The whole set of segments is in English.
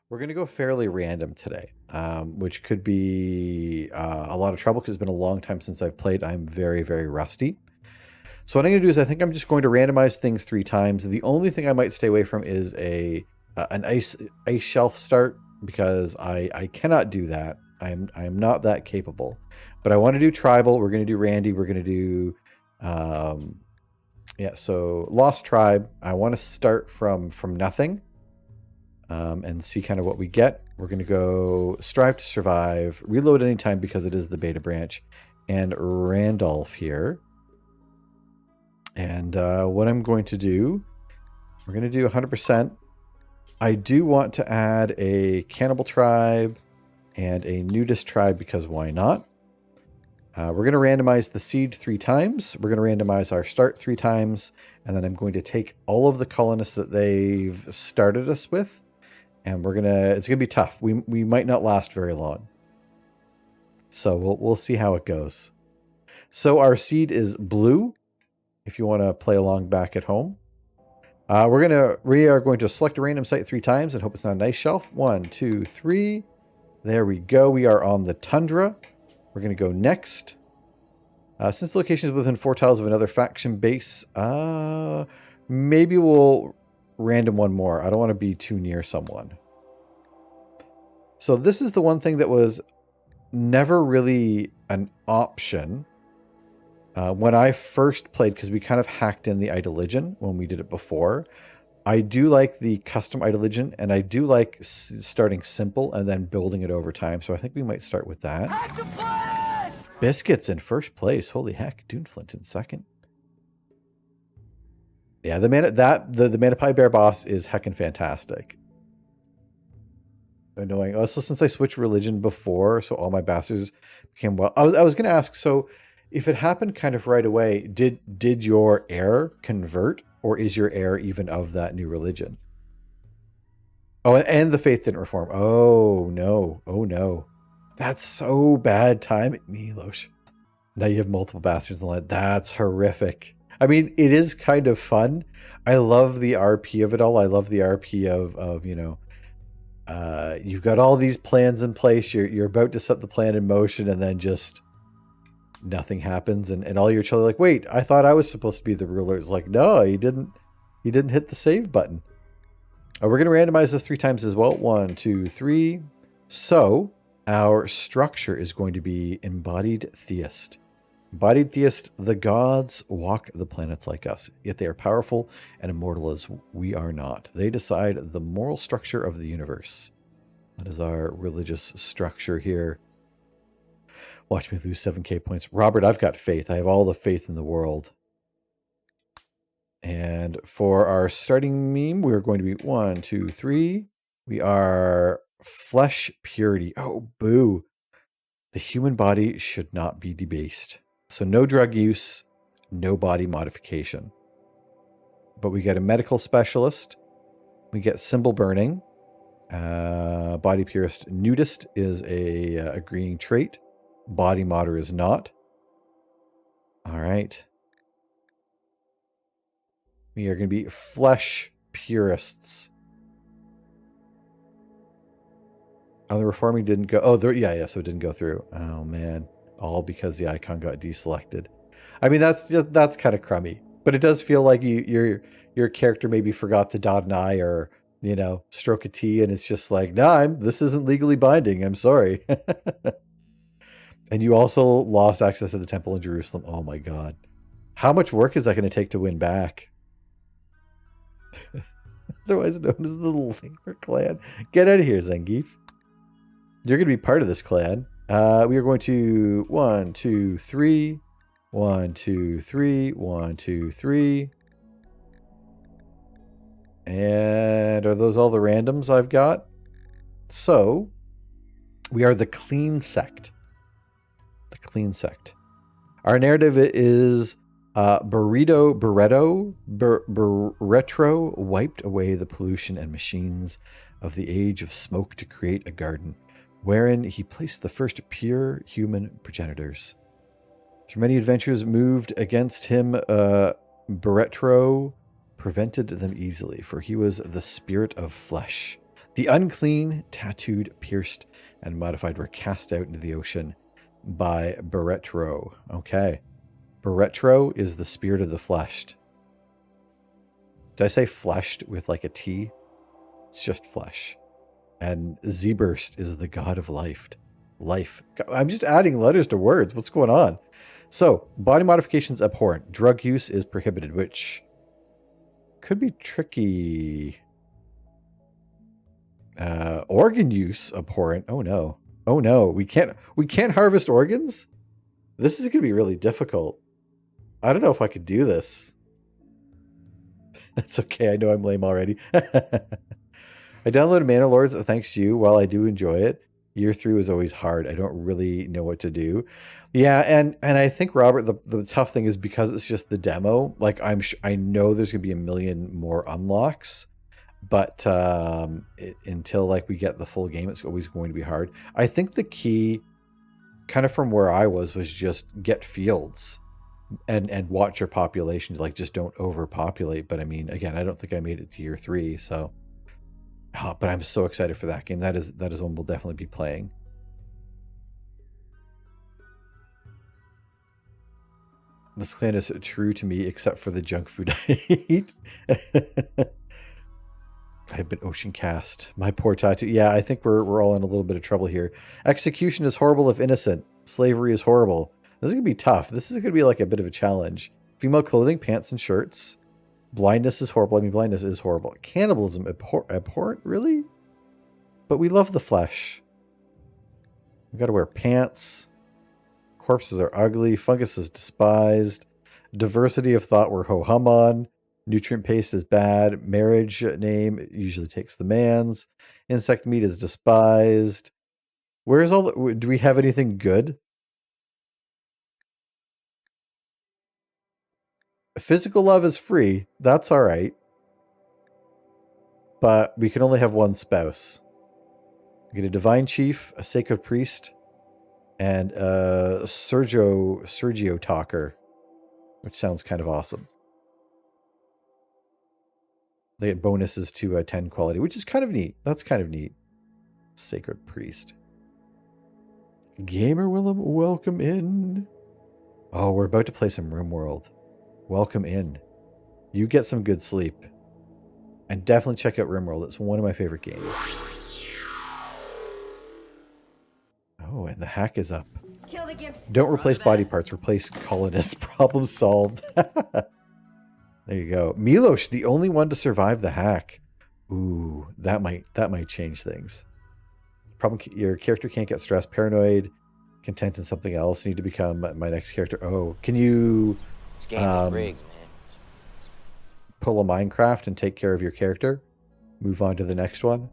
We're going to go fairly random today, which could be a lot of trouble because it's been a long time since I've played. I'm very, very rusty. So what I'm going to do is I think I'm just going to randomize things 3 times. The only thing I might stay away from is an ice shelf start because I cannot do that. I am not that capable. But I want to do tribal. We're going to do Randy. We're going to do yeah. So Lost Tribe. I want to start from nothing. And see kind of what we get. We're going to go Strive to Survive, reload anytime because it is the beta branch, and Randolph here. And what I'm going to do, we're going to do 100%. I do want to add a Cannibal Tribe and a Nudist Tribe because why not? We're going to randomize the seed 3 times. We're going to randomize our start 3 times. And then I'm going to take all of the colonists that they've started us with. And it's gonna be tough. We might not last very long. So we'll see how it goes. So our seed is blue. If you want to play along back at home, we are going to select a random site 3 times and hope it's not a nice shelf. 1, 2, 3. There we go. We are on the tundra. We're gonna go next. Since the location is within 4 tiles of another faction base, maybe we'll random one more. I don't want to be too near someone. So this is the one thing that was never really an option when I first played, because we kind of hacked in the Idoligion when we did it before. I do like the custom Idoligion, and I do like starting simple and then building it over time. So I think we might start with that. Biscuits in first place. Holy heck. Duneflint in second. Yeah, the Mana Pie Bear boss is heckin' fantastic. Annoying. Also, since I switched religion before, so all my bastards became well. I was gonna ask, so if it happened kind of right away, did your heir convert, or is your heir even of that new religion? Oh, and the faith didn't reform. Oh no. Oh no. That's so bad timing, Milosh. Now you have multiple bastards in the line. That's horrific. I mean, it is kind of fun. I love the RP of it all. I love the RP of you know, you've got all these plans in place. You're about to set the plan in motion, and then just nothing happens, and all your children are like, wait, I thought I was supposed to be the ruler. It's like, no, you didn't hit the save button. We're gonna randomize this 3 times as well. 1, 2, 3. So our structure is going to be embodied theist. Embodied theist, the gods walk the planets like us, yet they are powerful and immortal as we are not. They decide the moral structure of the universe. That is our religious structure here. Watch me lose 7k points. Robert, I've got faith. I have all the faith in the world. And for our starting meme, we're going to be 1, 2, 3. We are flesh purity. Oh, boo. The human body should not be debased. So no drug use, no body modification. But we get a medical specialist. We get symbol burning. Body purist. Nudist is a agreeing trait. Body modder is not. All right. We are going to be flesh purists. Oh, the reforming didn't go. Oh, yeah, so it didn't go through. Oh, man. All because the icon got deselected. I mean, that's kind of crummy, but it does feel like your character maybe forgot to dot an I or, you know, stroke a T, and it's just like, nah, this isn't legally binding. I'm sorry. And you also lost access to the temple in Jerusalem. Oh my God. How much work is that going to take to win back? Otherwise known as the Lamer clan. Get out of here, Zangief. You're going to be part of this clan. We are going to 1, 2, 3, 1, 2, 3, 1, 2, 3. And are those all the randoms I've got? So we are the clean sect. The clean sect. Our narrative is Barretto wiped away the pollution and machines of the age of smoke to create a garden, wherein he placed the first pure human progenitors. Through many adventures moved against him, Barretto prevented them easily, for he was the spirit of flesh, The unclean, tattooed, pierced, and modified were cast out into the ocean by Baretro. Okay. Baretro is the spirit of the fleshed. Did I say fleshed with like a T? It's just flesh. And Zeburst is the god of life. Life. I'm just adding letters to words. What's going on? So, body modifications abhorrent. Drug use is prohibited, which could be tricky. Organ use abhorrent. Oh no. Oh no. We can't harvest organs? This is going to be really difficult. I don't know if I could do this. That's okay. I know I'm lame already. I downloaded Mana Lords thanks to you. While I do enjoy it, year 3 was always hard. I don't really know what to do. Yeah, and I think, Robert, the tough thing is because it's just the demo. Like I know there's gonna be a million more unlocks, but until like we get the full game, it's always going to be hard. I think the key, kind of from where I was just get fields and watch your population. Like just don't overpopulate. But I mean, again, I don't think I made it to year 3, so. Oh, but I'm so excited for that game. That is one we'll definitely be playing. This clan is true to me, except for the junk food I eat. I've been ocean cast. My poor tattoo. Yeah, I think we're all in a little bit of trouble here. Execution is horrible if innocent. Slavery is horrible. This is gonna be tough. This is gonna be like a bit of a challenge. Female clothing, pants, and shirts. Blindness is horrible. I mean, blindness is horrible. Cannibalism, abhorrent, really? But we love the flesh. We gotta wear pants. Corpses are ugly. Fungus is despised. Diversity of thought we're ho-hum on. Nutrient paste is bad. Marriage name usually takes the man's. Insect meat is despised. Where's all the... Do we have anything good? Physical love is free. That's all right. But we can only have one spouse. We get a divine chief, a sacred priest, and a Sergio talker, which sounds kind of awesome. They get bonuses to 10 quality, which is kind of neat. That's kind of neat. Sacred priest. Gamer Willem, welcome in. Oh, we're about to play some Rimworld. Welcome in. You get some good sleep. And definitely check out Rimworld. It's one of my favorite games. Oh, and the hack is up. Kill the gifts. Don't replace body parts. Replace colonists. Problem solved. There you go. Milos, the only one to survive the hack. Ooh, that might change things. Problem: your character can't get stressed, paranoid, content in something else. Need to become my next character. Oh, can you... This game is rigged, man. Pull a Minecraft and take care of your character? Move on to the next one?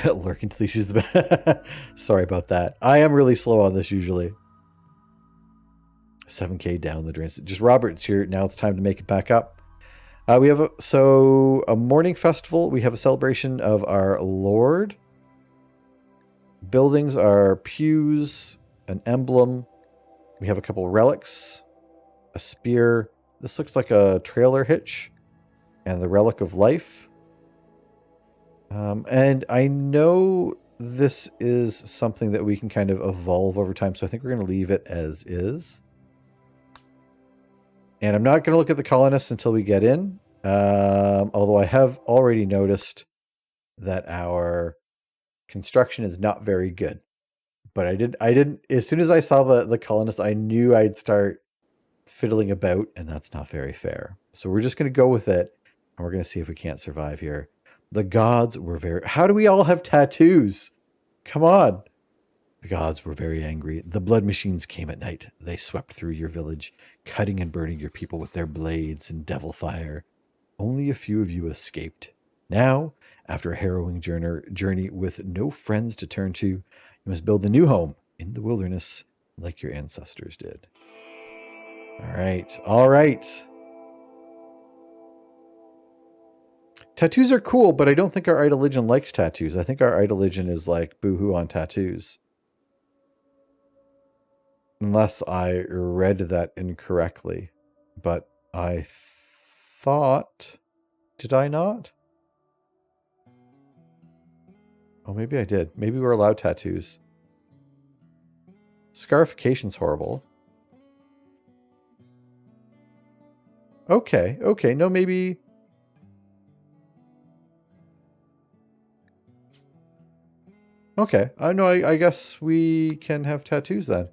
Lurk until he sees the... Sorry about that. I am really slow on this usually. 7K down the drain. Just Robert's here. Now it's time to make it back up. We have a morning festival. We have a celebration of our Lord. Buildings are pews, an emblem. We have a couple relics, a spear. This looks like a trailer hitch, and the relic of life. And I know this is something that we can kind of evolve over time, so I think we're going to leave it as is. And I'm not going to look at the colonists until we get in, although I have already noticed that our construction is not very good. But I didn't, as soon as I saw the colonists, I knew I'd start fiddling about, and that's not very fair. So we're just going to go with it, and we're going to see if we can't survive here. The gods were very... How do we all have tattoos? Come on. The gods were very angry. The blood machines came at night. They swept through your village, cutting and burning your people with their blades and devil fire. Only a few of you escaped. Now, after a harrowing journey with no friends to turn to, you must build a new home in the wilderness like your ancestors did. All right. All right. Tattoos are cool, but I don't think our Idoligion likes tattoos. I think our Idoligion is like boohoo on tattoos. Unless I read that incorrectly. But I thought... Did I not? Oh, maybe I did. Maybe we're allowed tattoos. Scarification's horrible. Okay, okay. No, maybe... Okay. No, I guess we can have tattoos then.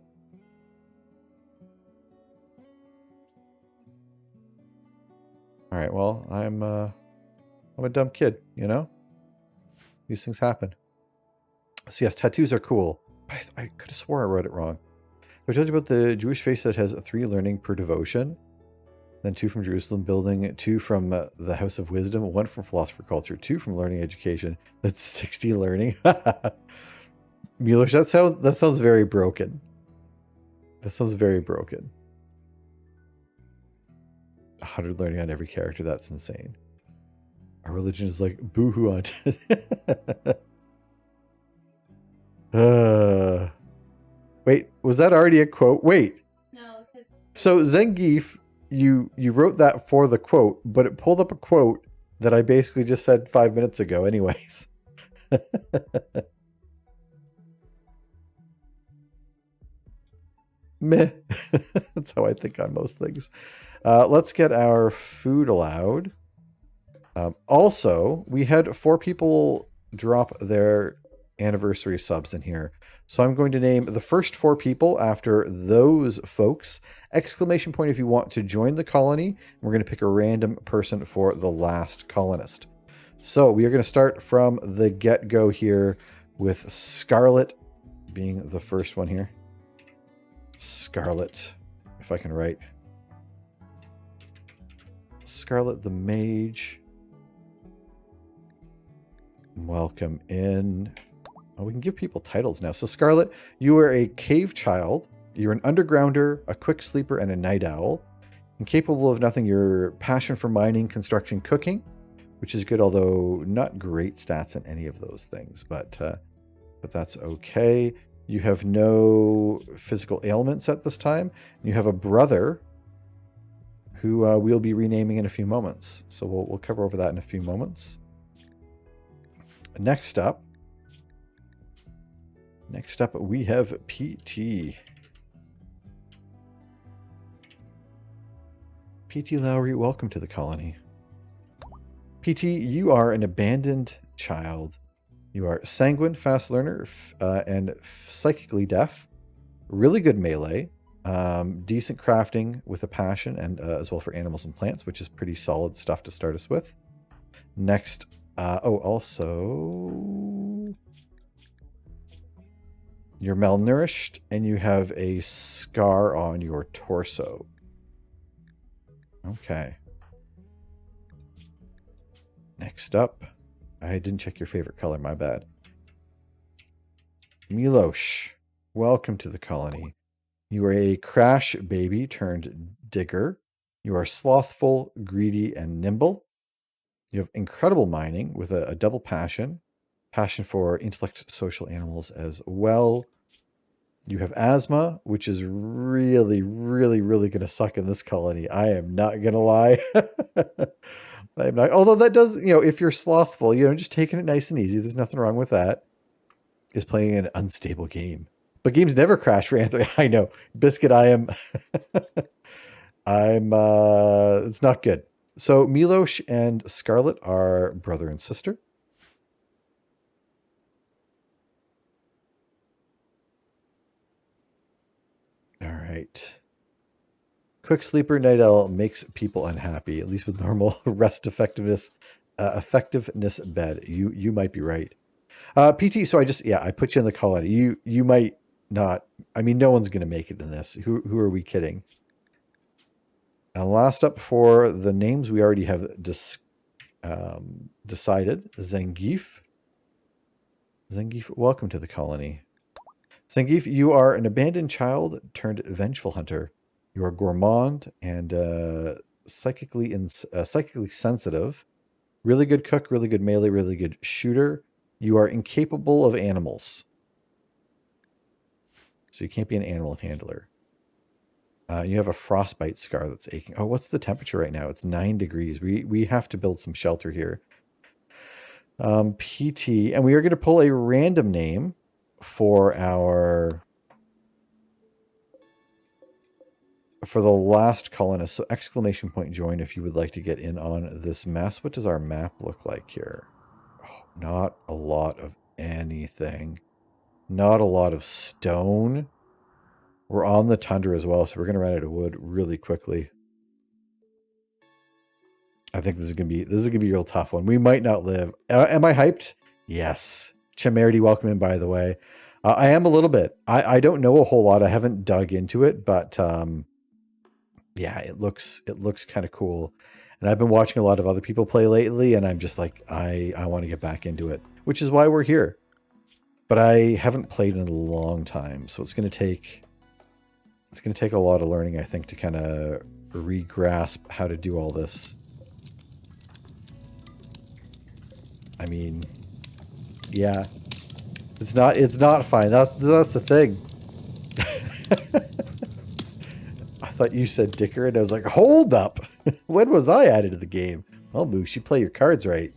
Alright, well, I'm a dumb kid, you know? These things happen. So yes, tattoos are cool. But I could have swore I wrote it wrong. I told you about the Jewish face that has 3 learning per devotion. Then 2 from Jerusalem building, 2 from the House of Wisdom, 1 from Philosopher Culture, 2 from Learning Education. That's 60 learning. Milos, that sounds very broken. That sounds very broken. 100 learning on every character. That's insane. Our religion is like boohoo on Wait, was that already a quote? Wait. No. So Zangief, you wrote that for the quote, but it pulled up a quote that I basically just said 5 minutes ago anyways. Meh. That's how I think on most things. Let's get our food allowed. Also, we had 4 people drop their anniversary subs in here. So I'm going to name the first 4 people after those folks. Exclamation point if you want to join the colony. We're going to pick a random person for the last colonist. So we are going to start from the get-go here with Scarlet being the first one here. Scarlet, if I can write. Scarlet the Mage. Welcome in. Oh, we can give people titles now. So Scarlet, you are a cave child. You're an undergrounder, a quick sleeper, and a night owl. Incapable of nothing, your passion for mining, construction, cooking, which is good, although not great stats in any of those things, but that's okay. You have no physical ailments at this time. You have a brother who we'll be renaming in a few moments. So we'll cover over that in a few moments. Next up, we have PT. PT Lowry, welcome to the colony. PT, you are an abandoned child. You are sanguine, fast learner, and psychically deaf. Really good melee. Decent crafting with a passion, and as well for animals and plants, which is pretty solid stuff to start us with. Next, also... You're malnourished, and you have a scar on your torso. Okay. Next up, I didn't check your favorite color, my bad. Milos, welcome to the colony. You are a crash baby turned digger. You are slothful, greedy, and nimble. You have incredible mining with a double passion. Passion for intellect, social animals as well. You have asthma, which is really, really, really going to suck in this colony. I am not going to lie. I am not. Although that does, if you're slothful, just taking it nice and easy. There's nothing wrong with that. Is playing an unstable game. But games never crash for Anthony. I know. Biscuit, it's not good. So Milos and Scarlet are brother and sister. All right. Quick sleeper, night owl makes people unhappy, at least with normal rest effectiveness bed. You might be right. PT, so I put you in the colony. You might not. I mean, no one's going to make it in this. Who are we kidding? And last up for the names we already have decided. Zangief. Zangief, welcome to the colony. Zangief, you are an abandoned child turned vengeful hunter. You are gourmand and psychically sensitive. Really good cook, really good melee, really good shooter. You are incapable of animals. So you can't be an animal handler. You have a frostbite scar that's aching. Oh, what's the temperature right now? It's 9 degrees. We have to build some shelter here. PT, and we are going to pull a random name for the last colonist. So exclamation point join if you would like to get in on this mess. What does our map look like here? Oh, not a lot of anything. Not a lot of stone. We're on the tundra as well, so we're going to run out of wood really quickly. I think this is gonna be a real tough one. We might not live. Am I hyped? Yes. Chamarity, welcome in, by the way. I am a little bit. I don't know a whole lot. I haven't dug into it, but yeah, it looks kind of cool. And I've been watching a lot of other people play lately, and I'm just like, I want to get back into it, which is why we're here. But I haven't played in a long time, so it's gonna take a lot of learning, I think, to kind of re-grasp how to do all this. I mean, yeah, it's not fine. That's the thing. I thought you said Dicker, and I was like, hold up. When was I added to the game? Well, Moose, you play your cards right.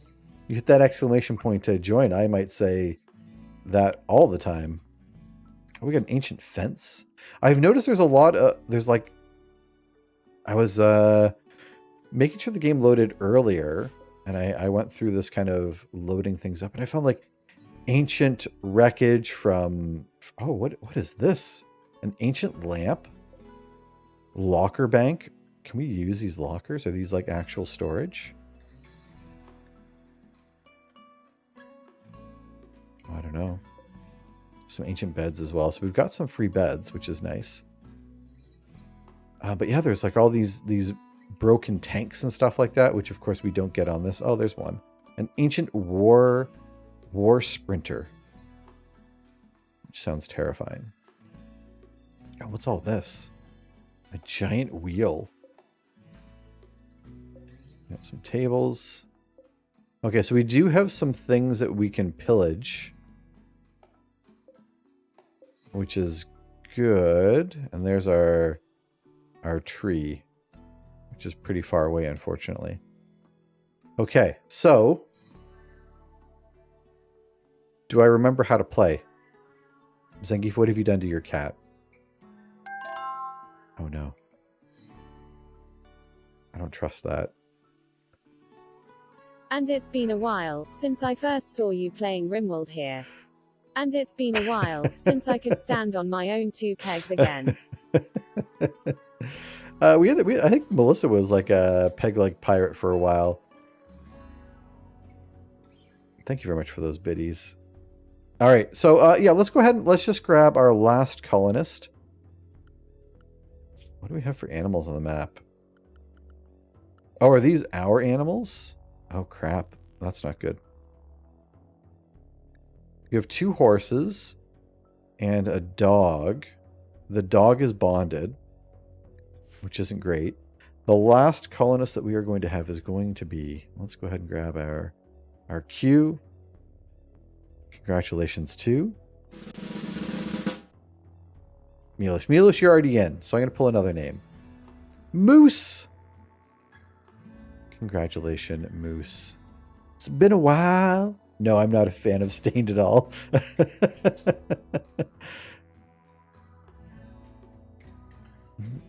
You hit that exclamation point to join. I might say that all the time. Oh, we got an ancient fence. I've noticed there's a lot of, I was making sure the game loaded earlier, and I went through this kind of loading things up, and I found like ancient wreckage from, oh, what is this? An ancient lamp? Locker bank? Can we use these lockers? Are these like actual storage? I don't know. Some ancient beds as well. So we've got some free beds, which is nice. But yeah, there's like all these broken tanks and stuff like that, which of course we don't get on this. Oh, there's one. An ancient war sprinter. Which sounds terrifying. Oh, what's all this? A giant wheel. Got some tables. Okay, so we do have some things that we can pillage, which is good. And there's our tree, which is pretty far away, unfortunately. Okay, so do I remember how to play? Zangief, what have you done to your cat? Oh no. I don't trust that. And it's been a while since I first saw you playing Rimworld here. And it's been a while since I could stand on my own 2 pegs again. I think Melissa was like a peg-leg pirate for a while. Thank you very much for those biddies. All right, so yeah, let's go ahead and let's just grab our last colonist. What do we have for animals on the map? Oh, are these our animals? Oh, crap. That's not good. You have 2 horses and a dog. The dog is bonded, which isn't great. The last colonist that we are going to have is going to be... Let's go ahead and grab our queue. Congratulations to Milos. Milos, you're already in, so I'm going to pull another name. Moose! Congratulations, Moose. It's been a while. No, I'm not a fan of Stained at all.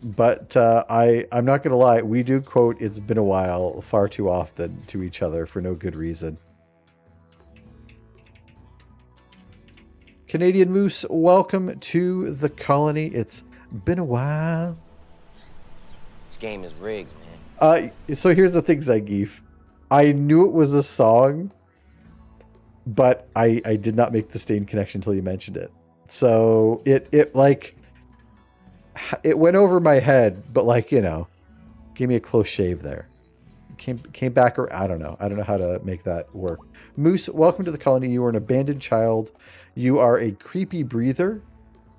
But I'm not going to lie. We do quote "it's been a while" far too often to each other for no good reason. Canadian Moose, welcome to the colony. It's been a while. This game is rigged, man. So here's the thing, Zangief. I knew it was a song, but I did not make the Stain connection until you mentioned it. So it like it went over my head, but like, you know, gave me a close shave there. Came back, or I don't know how to make that work. Moose, welcome to the colony. You are an abandoned child. You are a creepy breather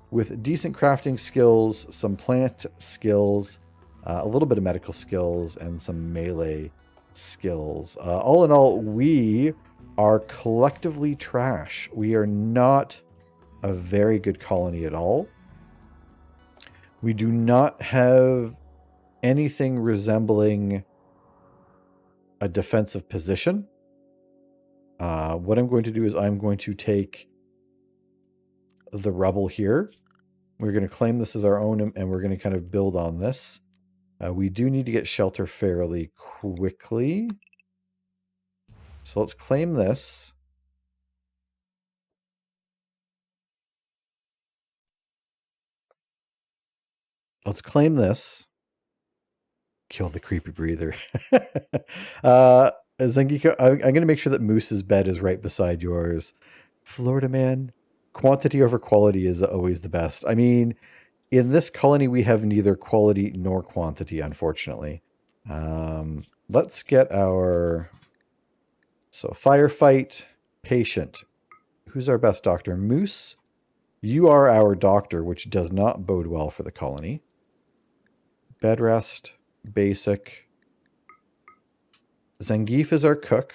with decent crafting skills, some plant skills, a little bit of medical skills, and some melee skills. All in all, we are collectively trash. We are not a very good colony at all. We do not have anything resembling a defensive position. What I'm going to do is I'm going to take the rubble here. We're going to claim this as our own, and we're going to kind of build on this. We do need to get shelter fairly quickly. So let's claim this. Let's claim this. Kill the creepy breather. Zengiko, I'm going to make sure that Moose's bed is right beside yours. Florida man, quantity over quality is always the best. I mean, in this colony, we have neither quality nor quantity, unfortunately. Let's get our... So, firefight, patient. Who's our best doctor? Moose, you are our doctor, which does not bode well for the colony. Bed rest, basic. Zangief is our cook.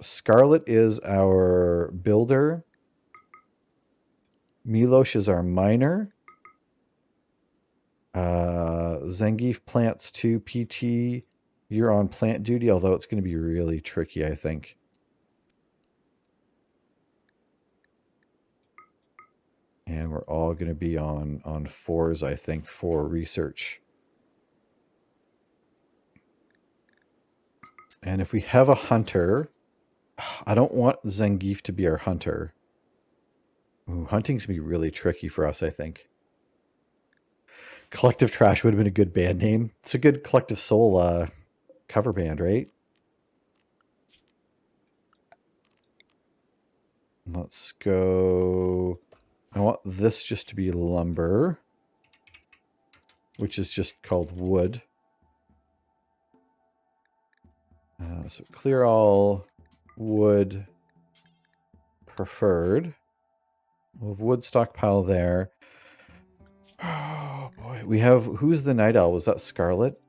Scarlet is our builder. Milosh is our miner. Zangief plants 2 PT. You're on plant duty, although it's going to be really tricky, I think. And we're all going to be on 4s, I think, for research. And if we have a hunter, I don't want Zangief to be our hunter. Ooh, hunting's going to be really tricky for us, I think. Collective Trash would have been a good band name. It's a good Collective Soul cover band, right? Let's go... I want this just to be lumber, which is just called wood. So clear all wood preferred. We'll have wood stockpile there. Oh boy, we have, who's the night owl? Was that Scarlet?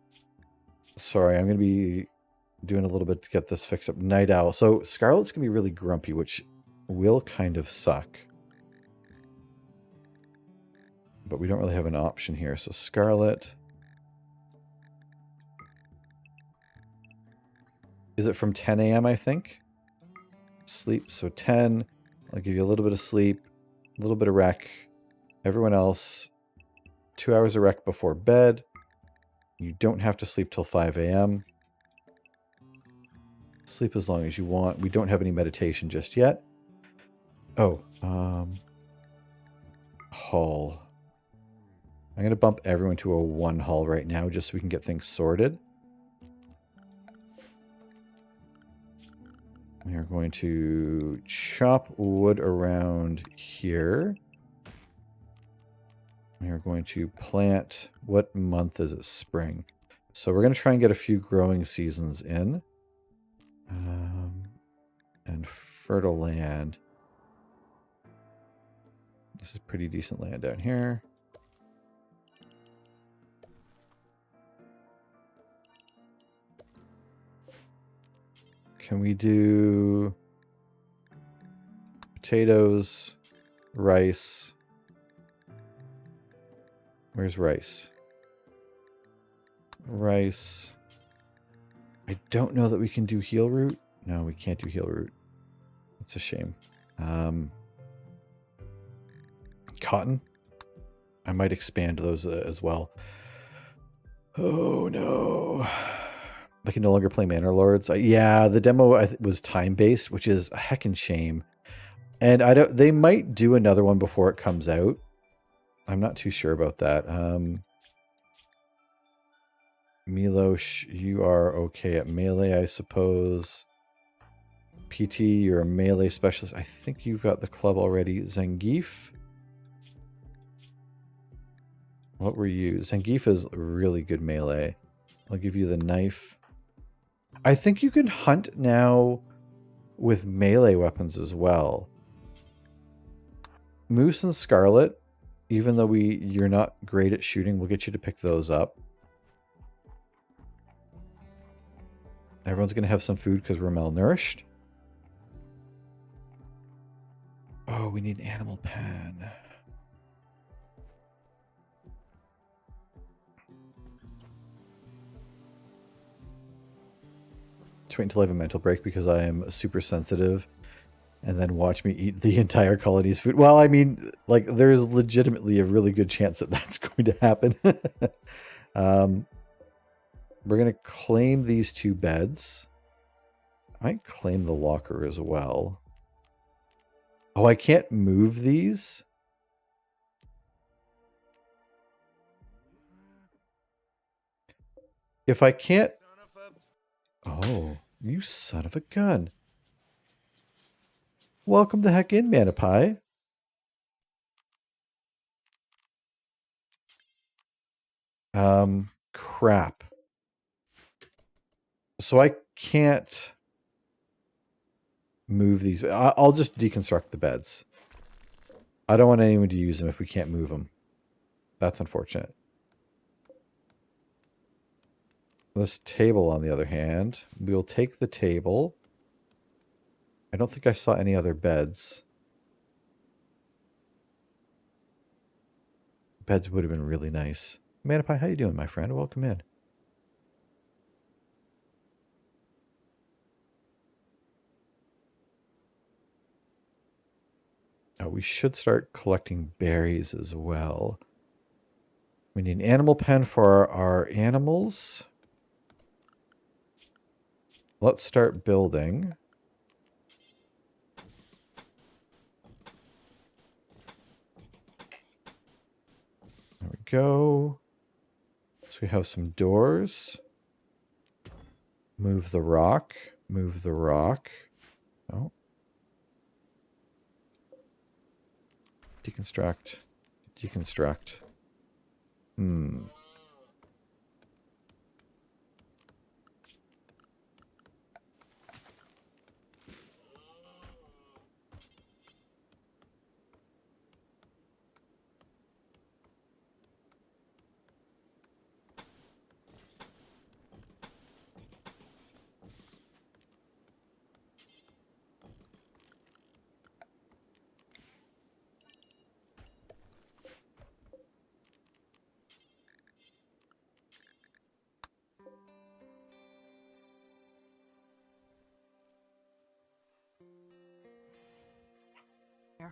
Sorry, I'm going to be doing a little bit to get this fixed up. Night owl. So Scarlet's going to be really grumpy, which will kind of suck. But we don't really have an option here. So Scarlet. Is it from 10 a.m., I think? Sleep. So 10. I'll give you a little bit of sleep. A little bit of rec. Everyone else, 2 hours of rec before bed. You don't have to sleep till 5 a.m. Sleep as long as you want. We don't have any meditation just yet. Oh, hull. I'm going to bump everyone to a 1 hull right now just so we can get things sorted. We are going to chop wood around here. We are going to plant, what month is it? Spring. So we're going to try and get a few growing seasons in. And fertile land. This is pretty decent land down here. Can we do potatoes, rice? Where's rice? Rice. I don't know that we can do heel root. No, we can't do heel root. It's a shame. Cotton. I might expand those as well. Oh no. I can no longer play Manor Lords. Yeah, the demo was time-based, which is a heckin' shame. And I don't. They might do another one before it comes out. I'm not too sure about that. Milosh, you are okay at melee, I suppose. PT, you're a melee specialist. I think you've got the club already. Zangief. What were you? Zangief is really good melee. I'll give you the knife. I think you can hunt now with melee weapons as well. Moose and Scarlet, even though you're not great at shooting, we'll get you to pick those up. Everyone's going to have some food because we're malnourished. Oh, we need an animal pen. wait until I have a mental break because I am super sensitive, and then watch me eat the entire colony's food. Well, I mean, like, there's legitimately a really good chance that that's going to happen. We're going to claim these 2 beds. I might claim the locker as well. Oh, I can't move these? If I can't... Oh, you son of a gun. Welcome the heck in, Manapie. Crap. So I can't move these. I'll just deconstruct the beds. I don't want anyone to use them if we can't move them. That's unfortunate. This table, on the other hand, we'll take the table. I don't think I saw any other beds. Beds would have been really nice. Manapie, how you doing, my friend? Welcome in. Oh, we should start collecting berries as well. We need an animal pen for our animals. Let's start building. There we go. So we have some doors. Move the rock. Move the rock. Oh. Deconstruct. Deconstruct.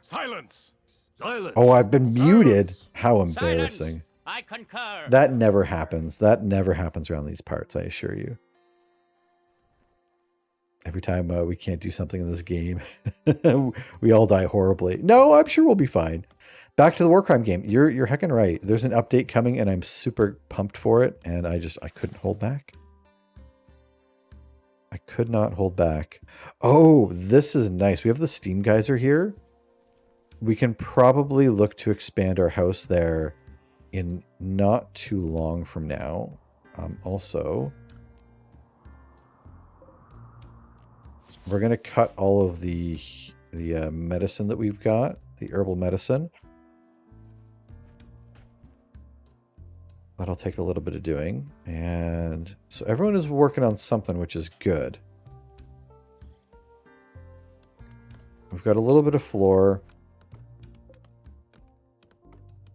Silence! Silence! Oh, I've been muted. Silence! How embarrassing. Silence! I concur. That never happens. That never happens around these parts, I assure you. Every time we can't do something in this game, we all die horribly. No, I'm sure we'll be fine. Back to the war crime game. You're heckin' right. There's an update coming, and I'm super pumped for it, and I couldn't hold back. I could not hold back. Oh, this is nice. We have the steam geyser here. We can probably look to expand our house there in not too long from now. Also, we're going to cut all of the medicine that we've got, the herbal medicine. That'll take a little bit of doing. And so everyone is working on something, which is good. We've got a little bit of floor.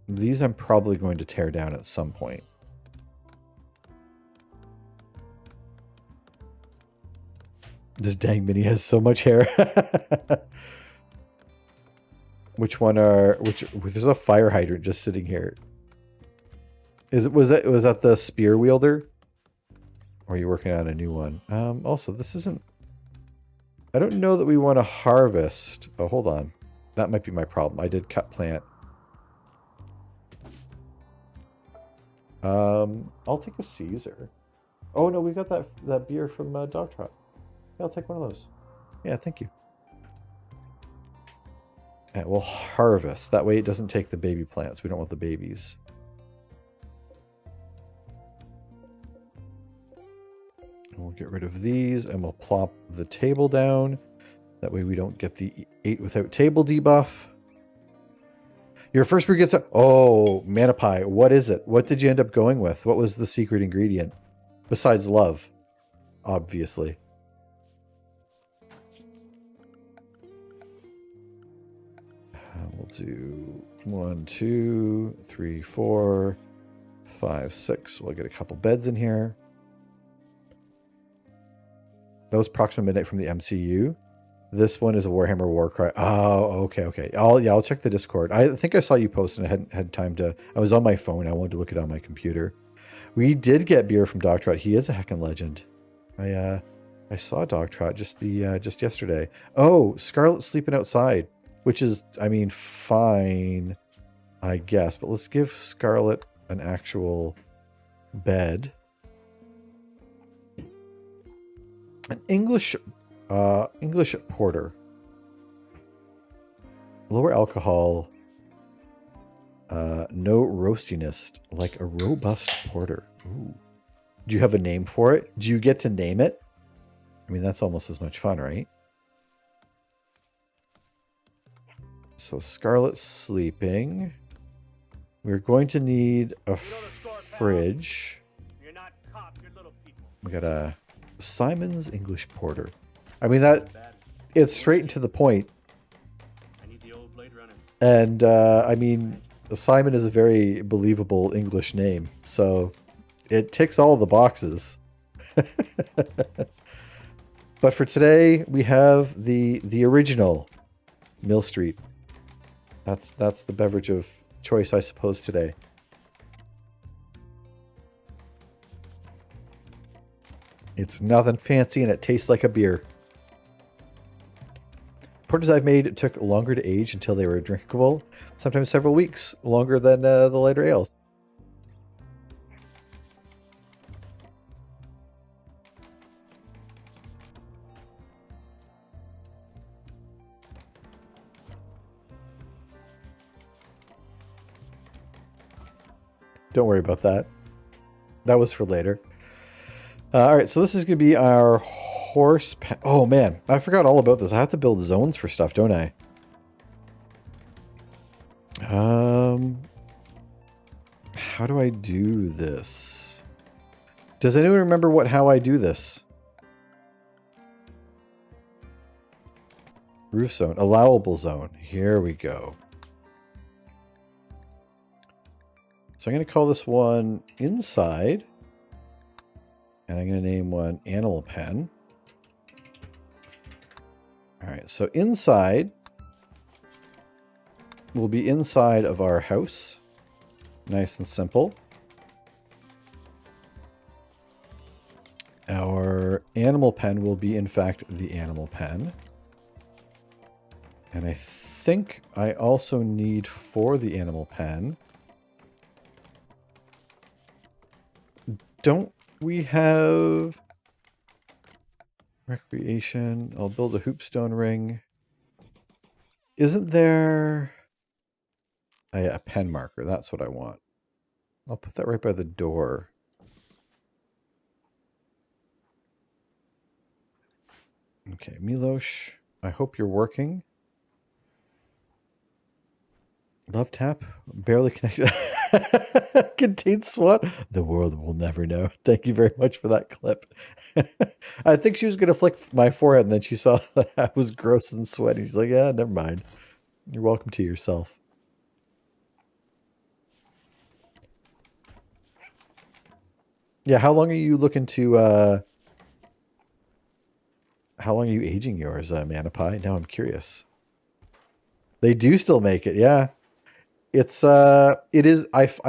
These I'm probably going to tear down at some point. This dang Minnie has so much hair. Which there's a fire hydrant just sitting here. Was that the spear wielder? Or are you working on a new one? Also, this isn't... I don't know that we want to harvest. Oh, hold on. That might be my problem. I did cut plant. I'll take a Caesar. Oh no, we got that beer from Dog Trot. Yeah, I'll take one of those. Yeah, thank you. And we'll harvest. That way it doesn't take the baby plants. We don't want the babies. And we'll get rid of these and we'll plop the table down. That way we don't get the 8 without table debuff. Your first brew gets a... Oh, Manapie, what is it? What did you end up going with? What was the secret ingredient? Besides love, obviously. We'll do 1, 2, 3, 4, 5, 6. We'll get a couple beds in here. That was Proxima Midnight from the MCU. This one is a Warhammer Warcry. Oh, okay. I'll check the Discord. I think I saw you post and I hadn't had time to. I was on my phone. I wanted to look it on my computer. We did get beer from Dog Trot. He is a heckin' legend. I saw Dog Trot just yesterday. Oh, Scarlet's sleeping outside, which is, I mean, fine, I guess. But let's give Scarlet an actual bed. An English porter. Lower alcohol. No roastiness, like a robust porter. Ooh. Do you have a name for it? Do you get to name it? I mean, that's almost as much fun, right? So Scarlet's sleeping. We're going to need a fridge. We got a Simon's English Porter. I mean, it's straight and to the point. And I mean, Simon is a very believable English name, so it ticks all the boxes. But for today, we have the original Mill Street. That's the beverage of choice, I suppose, today. It's nothing fancy and it tastes like a beer. Porters I've made took longer to age until they were drinkable, sometimes several weeks, longer than the lighter ales. Don't worry about that. That was for later. All right, so this is going to be our horse... Oh, man. I forgot all about this. I have to build zones for stuff, don't I? How do I do this? Does anyone remember how I do this? Roof zone. Allowable zone. Here we go. So I'm going to call this one inside. And I'm going to name one animal pen. All right, so inside will be inside of our house. Nice and simple. Our animal pen will be, in fact, the animal pen. And I think I also need for the animal pen... Don't we have recreation? I'll build a hoopstone ring. Isn't there a pen marker? That's what I want. I'll put that right by the door. Okay, Milosh, I hope you're working. Love tap, barely connected. Contains SWAT. The world will never know. Thank you very much for that clip. I think she was going to flick my forehead and then she saw that I was gross and sweaty. She's like, yeah, never mind. You're welcome to yourself. Yeah, how long are you looking to, how long are you aging yours, Manapie? Now I'm curious. They do still make it, yeah. It is, I've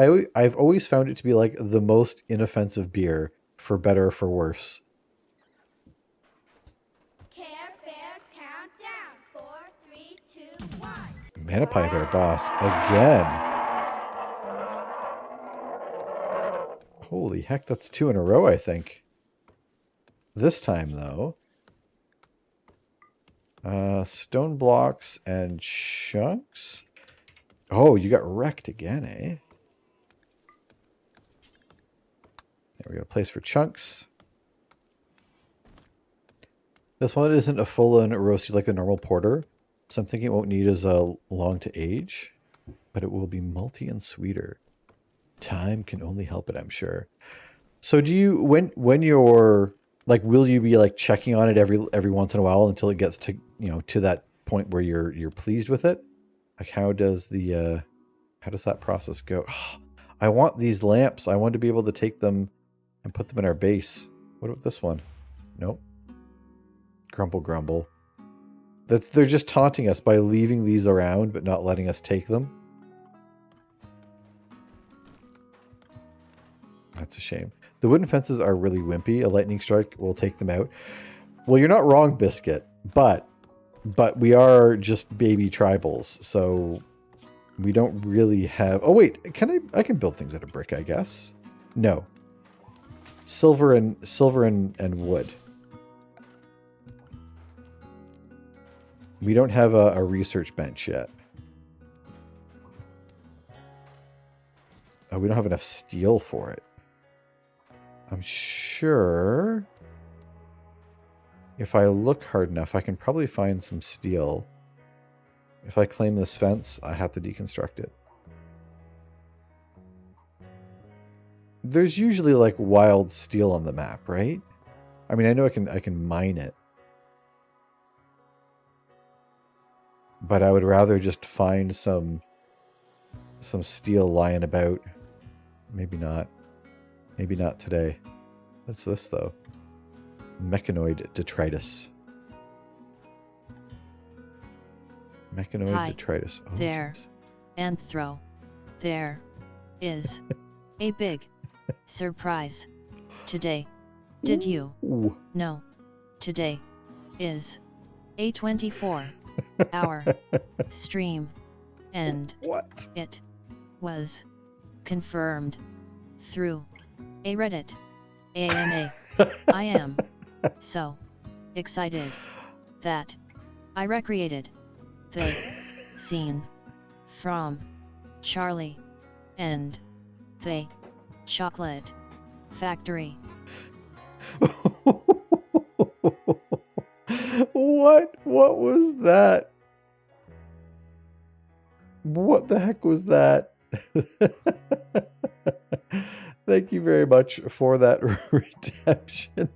always found it to be like the most inoffensive beer, for better or for worse. Care Bears countdown. 4, 3, 2, 1. Manapie Bear Boss again. Holy heck, that's 2 in a row, I think. This time, though. Stone blocks and chunks. Oh, you got wrecked again, eh? There, we got a place for chunks. This one isn't a full-on roasted like a normal porter, so I'm thinking it won't need as long to age, but it will be malty and sweeter. Time can only help it, I'm sure. So do you, when you're, like, will you be like checking on it every once in a while until it gets to, you know, to that point where you're pleased with it? Like, how does that process go? Oh, I want these lamps. I want to be able to take them and put them in our base. What about this one? Nope. Grumble, grumble. They're just taunting us by leaving these around but not letting us take them. That's a shame. The wooden fences are really wimpy. A lightning strike will take them out. Well, you're not wrong, Biscuit, but we are just baby tribals, so we don't really have... Oh, wait, I can build things out of brick, I guess. No. Silver and wood. We don't have a research bench yet. Oh, we don't have enough steel for it. I'm sure if I look hard enough, I can probably find some steel. If I claim this fence, I have to deconstruct it. There's usually like wild steel on the map, right? I mean, I know I can mine it. But I would rather just find some steel lying about. Maybe not. Maybe not today. What's this, though? Mechanoid detritus. Mechanoid detritus. Oh, there. geez. Anthro. There is a big surprise today. Did you know today is a 24-hour stream and what? It was confirmed through a Reddit AMA. I am so excited that I recreated the scene from Charlie and the Chocolate Factory. What was that? What the heck was that? Thank you very much for that redemption.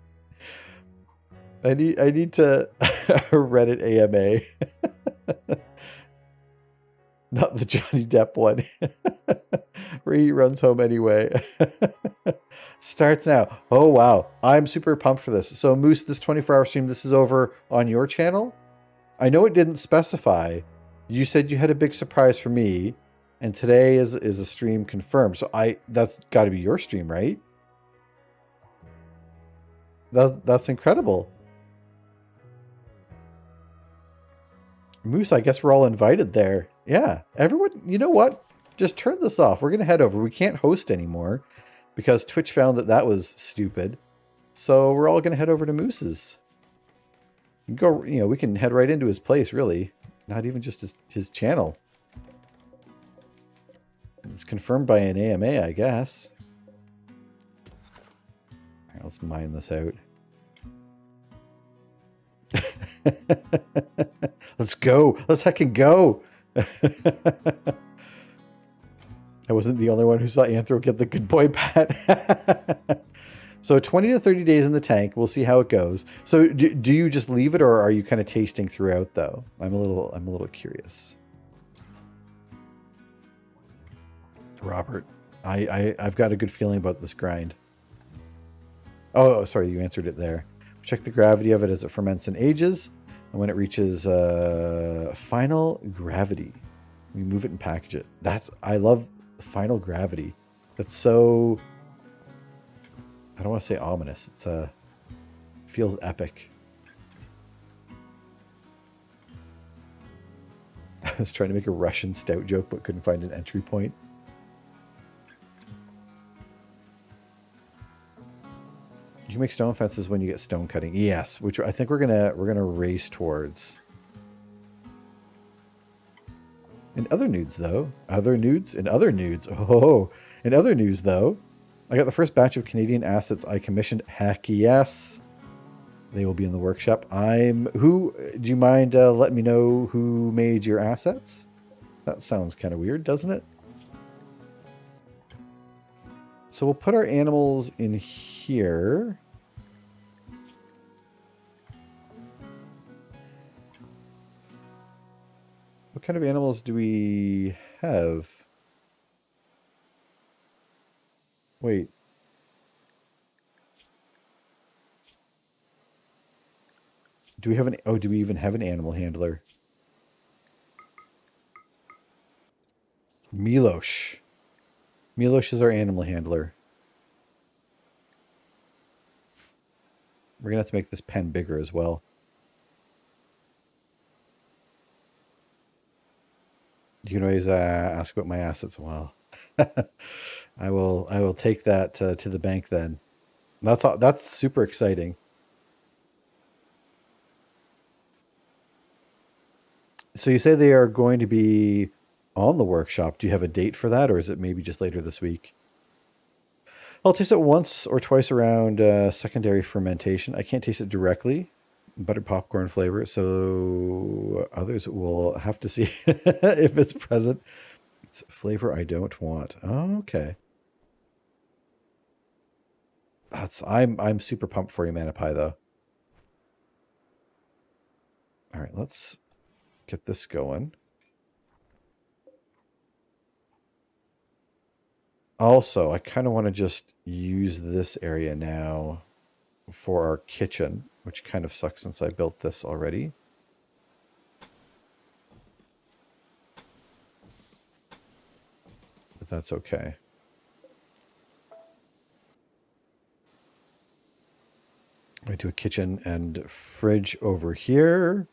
I need to Reddit AMA. Not the Johnny Depp one. Where he runs home anyway. Starts now. Oh, wow. I'm super pumped for this. So, Moose, this 24-hour stream, this is over on your channel? I know it didn't specify. You said you had a big surprise for me, and today is a stream confirmed. So, that's got to be your stream, right? That's incredible. Moose, I guess we're all invited there. Yeah, everyone, you know what? Just turn this off. We're going to head over. We can't host anymore because Twitch found that was stupid. So we're all going to head over to Moose's. Go, we can head right into his place, really. Not even just his channel. It's confirmed by an AMA, I guess. All right, let's mine this out. Let's go. Let's heckin' go. I wasn't the only one who saw Anthro get the good boy pat. So 20 to 30 days in the tank. We'll see how it goes. So do you just leave it, or are you kind of tasting throughout, though? I'm a little curious. Robert, I've got a good feeling about this grind. Oh, sorry, you answered it there. Check the gravity of it as it ferments and ages. And when it reaches final gravity, we move it and package it. I love final gravity. That's so, I don't want to say ominous. It's feels epic. I was trying to make a Russian stout joke, but couldn't find an entry point. You can make stone fences when you get stone cutting. Yes, which I think we're gonna race towards. In other news, though, in other news, though, I got the first batch of Canadian assets I commissioned. Heck yes, they will be in the workshop. Do you mind letting me know who made your assets? That sounds kind of weird, doesn't it? So we'll put our animals in here. What kind of animals do we have? Wait. Do we have an... Oh, do we even have an animal handler? Milosh. Milosh is our animal handler. We're going to have to make this pen bigger as well. You can always ask about my assets. Well, I will take that to the bank then. That's super exciting. So you say they are going to be on the workshop. Do you have a date for that, or is it maybe just later this week? I'll taste it once or twice around secondary fermentation. I can't taste it directly. Buttered popcorn flavor, so others will have to see if it's present. It's a flavor I don't want. Oh, okay. I'm super pumped for you, Mana Pie, though. All right, let's get this going. Also, I kind of want to just use this area now for our kitchen, which kind of sucks since I built this already. But that's okay. I do a kitchen and fridge over here.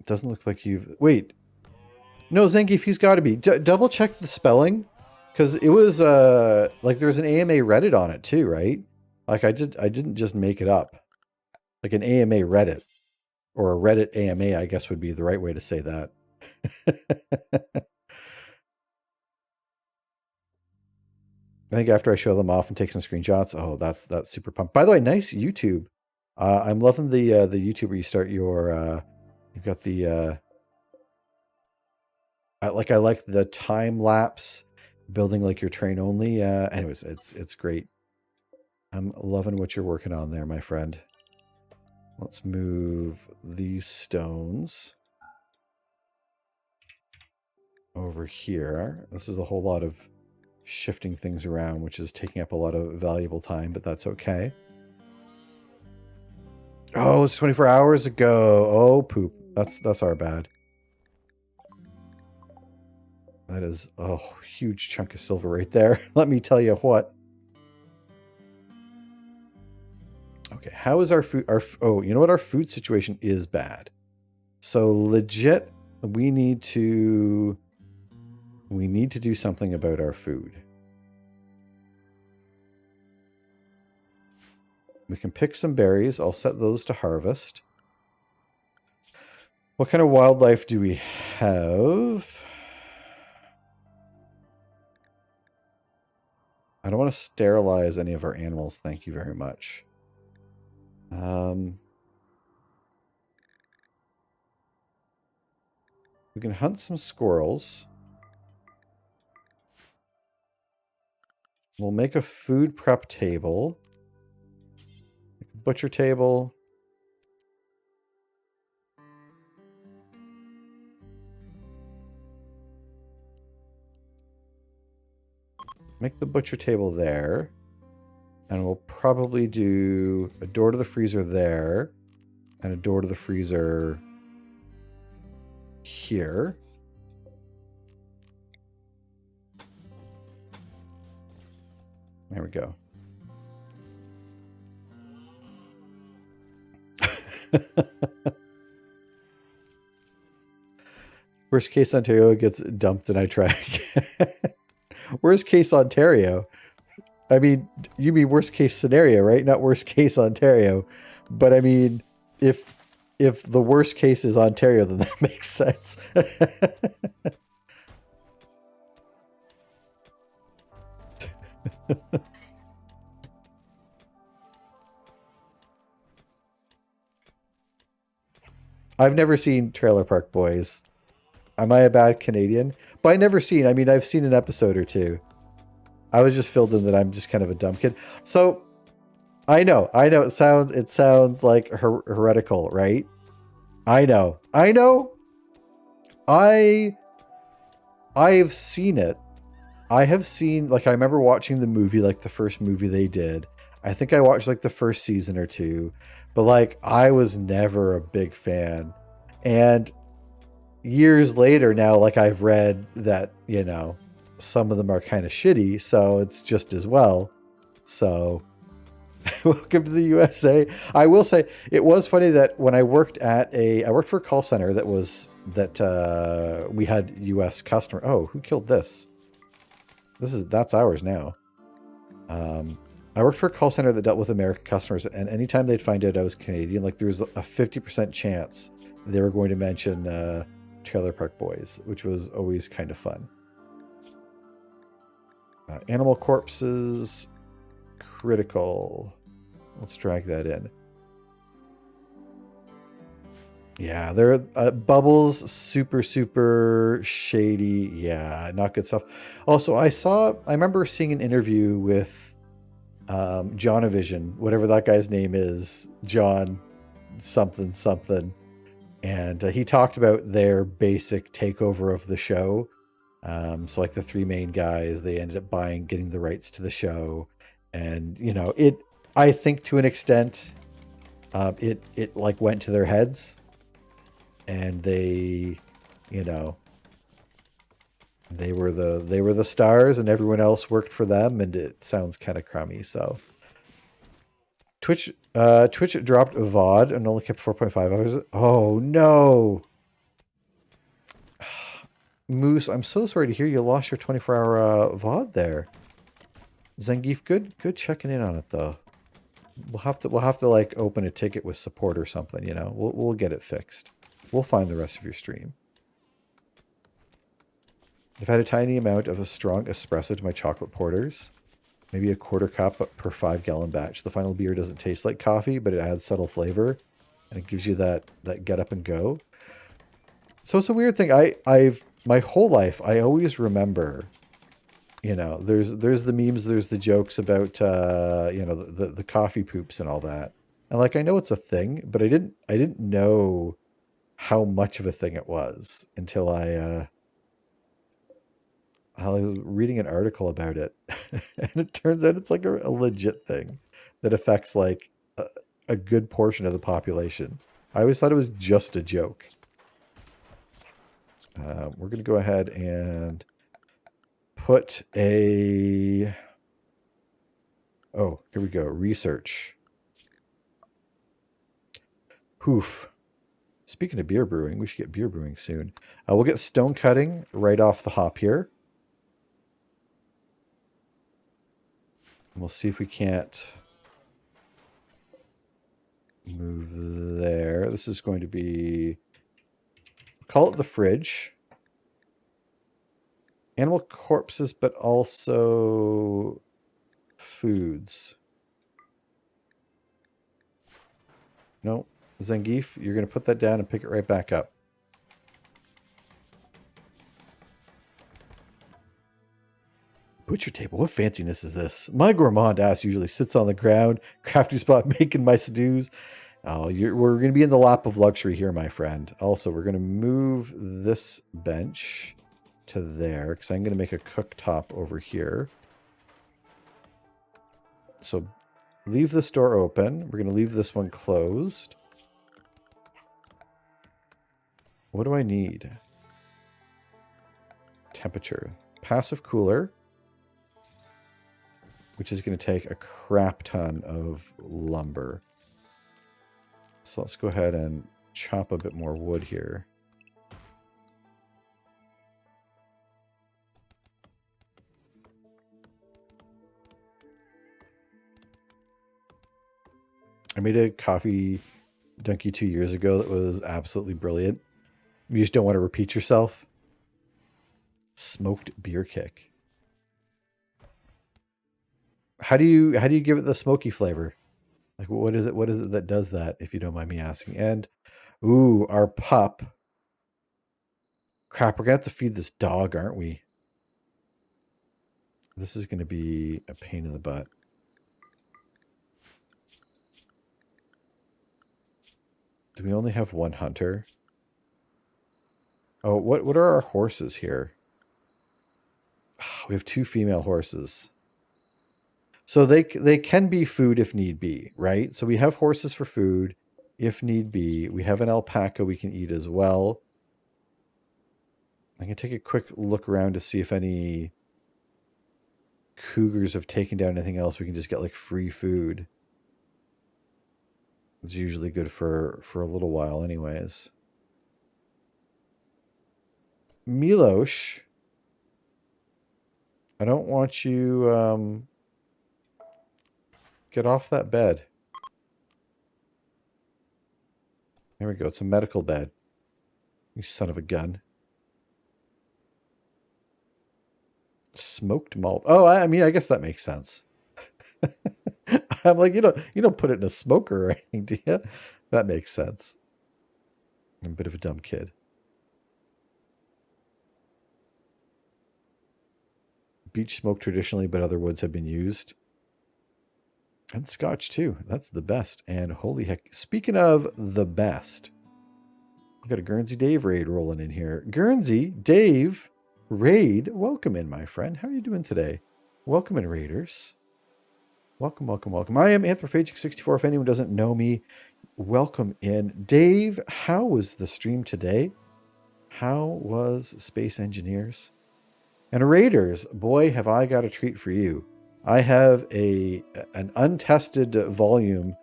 It doesn't look like you've... Wait. No, Zangief, he's got to be. Double check the spelling. Because it was, like, there's an AMA Reddit on it too, right? Like, I didn't just make it up. Like an AMA Reddit. Or a Reddit AMA, I guess would be the right way to say that. I think after I show them off and take some screenshots, oh, that's super pumped. By the way, nice YouTube. I'm loving the YouTube where you start your, you've got the, I like the time lapse, building like your train only. Anyways, it's great. I'm loving what you're working on there, my friend. Let's move these stones over here. This is a whole lot of shifting things around, which is taking up a lot of valuable time, but that's okay. Oh, it's 24 hours ago. Oh, poop. That's our bad. That is a huge chunk of silver right there. Let me tell you what. Okay, how is our food? Oh, you know what? Our food situation is bad. So legit, we need to do something about our food. We can pick some berries. I'll set those to harvest. What kind of wildlife do we have? I don't want to sterilize any of our animals. Thank you very much. We can hunt some squirrels. We'll make a food prep table. Butcher table. Make the butcher table there. And we'll probably do a door to the freezer there. And a door to the freezer here. There we go. Worst case, Ontario gets dumped and I try again. Worst case, Ontario. I mean, you mean worst case scenario, right? Not worst case Ontario. But I mean, if the worst case is Ontario, then that makes sense. I've never seen Trailer Park Boys. Am I a bad Canadian? But I never seen. I mean, I've seen an episode or two. I was just filled in that I'm just kind of a dumb kid. So I know. It sounds like heretical, right? I know. I've seen it. I have seen, like, I remember watching the movie, like the first movie they did, I think I watched like the first season or two, but like I was never a big fan. And years later now, like I've read that, you know, some of them are kind of shitty, so it's just as well. So welcome to the USA. I will say it was funny that when I worked for a call center that we had US customer. Oh, who killed this? That's ours now. I worked for a call center that dealt with American customers, and anytime they'd find out I was Canadian, like there was a 50% chance they were going to mention Trailer Park Boys, which was always kind of fun. Animal corpses, critical. Let's drag that in. Yeah, there Bubbles, super shady. Yeah, not good stuff. Also, I remember seeing an interview with Jonavision, whatever that guy's name is, John something. And he talked about their basic takeover of the show. So like the three main guys, they ended up getting the rights to the show. And, you know, I think to an extent, it like went to their heads. And they, you know, they were the stars and everyone else worked for them, and it sounds kind of crummy. So Twitch dropped VOD and only kept 4.5 hours. Oh no. Moose, I'm so sorry to hear you lost your 24-hour VOD there. Zangief, good checking in on it though. We'll have to like open a ticket with support or something, you know. We'll get it fixed. We'll find the rest of your stream. I've had a tiny amount of a strong espresso to my chocolate porters. Maybe a quarter cup per 5-gallon batch. The final beer doesn't taste like coffee, but it adds subtle flavor. And it gives you that get up and go. So it's a weird thing. I've my whole life, I always remember, you know, there's the memes, there's the jokes about, you know, the coffee poops and all that. And like, I know it's a thing, but I didn't know how much of a thing it was until I was reading an article about it. And it turns out it's like a legit thing that affects like a good portion of the population. I always thought it was just a joke. We're going to go ahead and put a... Oh, here we go. Research. Hoof. Speaking of beer brewing, we should get beer brewing soon. We'll get stone cutting right off the hop here. We'll see if we can't move there. This is going to be... Call it the fridge. Animal corpses, but also foods. No, Zangief, you're going to put that down and pick it right back up. Butcher table, what fanciness is this? My gourmand ass usually sits on the ground, crafty spot making my stews. Oh, we're going to be in the lap of luxury here, my friend. Also, we're going to move this bench to there because I'm going to make a cooktop over here. So leave this door open. We're going to leave this one closed. What do I need? Temperature. Passive cooler, which is going to take a crap ton of lumber. So let's go ahead and chop a bit more wood here. I made a coffee donkey 2 years ago that was absolutely brilliant. You just don't want to repeat yourself. Smoked beer kick. How do you give it the smoky flavor? Like, what is it that does that, if you don't mind me asking? And, ooh, our pup. Crap, we're going to have to feed this dog, aren't we? This is going to be a pain in the butt. Do we only have one hunter? Oh, what are our horses here? We have 2 female horses. So they can be food if need be, right? So we have horses for food if need be. We have an alpaca we can eat as well. I can take a quick look around to see if any cougars have taken down anything else. We can just get like free food. It's usually good for a little while anyways. Milosh, I don't want you get off that bed. There we go. It's a medical bed. You son of a gun. Smoked malt. Oh, I mean, I guess that makes sense. I'm like, you don't put it in a smoker or anything, do you? That makes sense. I'm a bit of a dumb kid. Beech smoke traditionally, but other woods have been used. And scotch too. That's the best. And holy heck, speaking of the best, we got a Guernsey Dave raid rolling in here. Guernsey Dave raid, welcome in, my friend. How are you doing today? Welcome in, raiders. Welcome, welcome, welcome. I am Anthrophagic64. If anyone doesn't know me, welcome in. Dave, how was the stream today? How was Space Engineers? And raiders, boy, have I got a treat for you. I have an untested volume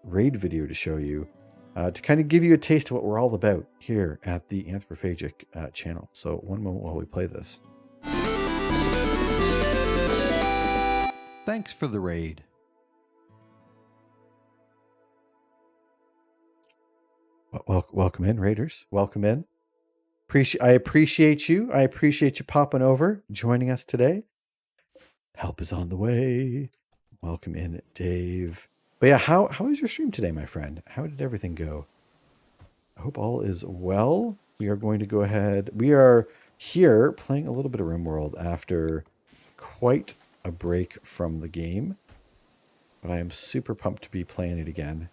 raid video to show you to kind of give you a taste of what we're all about here at the Anthrophagic channel. So one moment while we play this. Thanks for the raid. Welcome in, raiders. Welcome in. I appreciate you. I appreciate you popping over, joining us today. Help is on the way. Welcome in, Dave. But yeah, how was your stream today, my friend? How did everything go? I hope all is well. We are going to go ahead. We are here playing a little bit of Rimworld after quite a break from the game. But I am super pumped to be playing it again.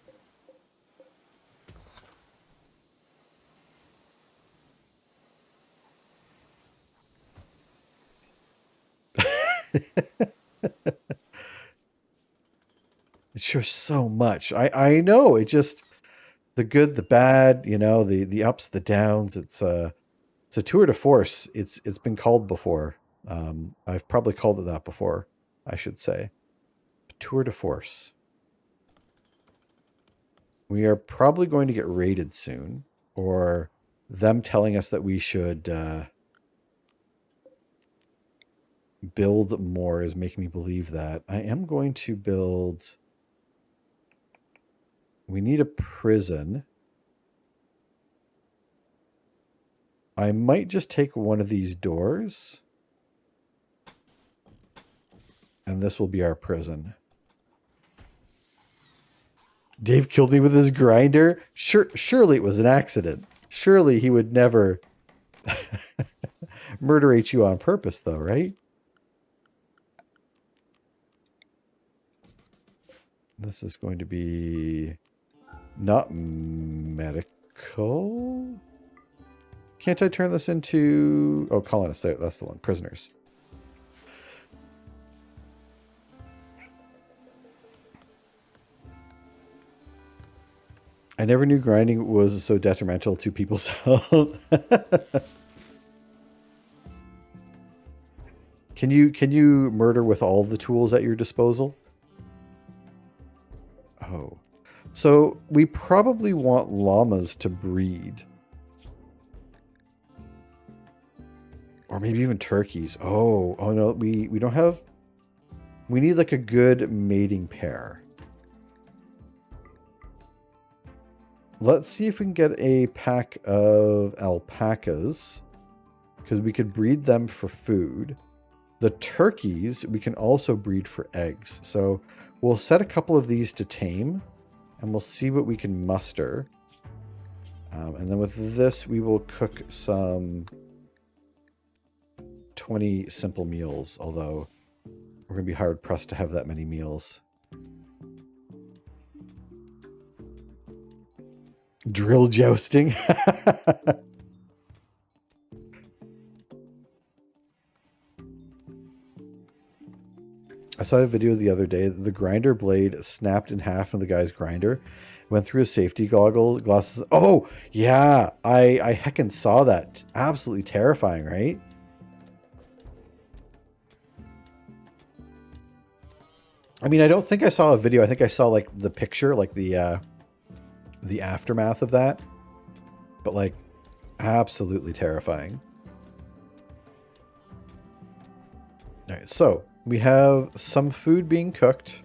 It's sure so much. I know. It just the good, the bad, the ups, the downs. It's a tour de force. It's been called before. I've probably called it that before, I should say. Tour de force. We are probably going to get raided soon, or them telling us that we should build more is making me believe that. I am going to build... We need a prison. I might just take one of these doors. And this will be our prison. Dave killed me with his grinder. Surely it was an accident. Surely he would never murderate you on purpose, though, right? This is going to be not medical. Can't I turn this into... Oh, colonists. That's the one. Prisoners. I never knew grinding was so detrimental to people's health. Can you murder with all the tools at your disposal? Oh. So we probably want llamas to breed. Or maybe even turkeys. Oh no, we don't have... We need like a good mating pair. Let's see if we can get a pack of alpacas, because we could breed them for food. The turkeys, we can also breed for eggs. So we'll set a couple of these to tame, and we'll see what we can muster. And then with this, we will cook some 20 simple meals, although we're going to be hard-pressed to have that many meals. Drill jousting. saw a video the other day. The grinder blade snapped in half in the guy's grinder. Went through his safety glasses. Oh, yeah. I heckin' saw that. Absolutely terrifying, right? I mean, I don't think I saw a video. I think I saw, like, the picture, like, the aftermath of that. But, like, absolutely terrifying. All right, so we have some food being cooked,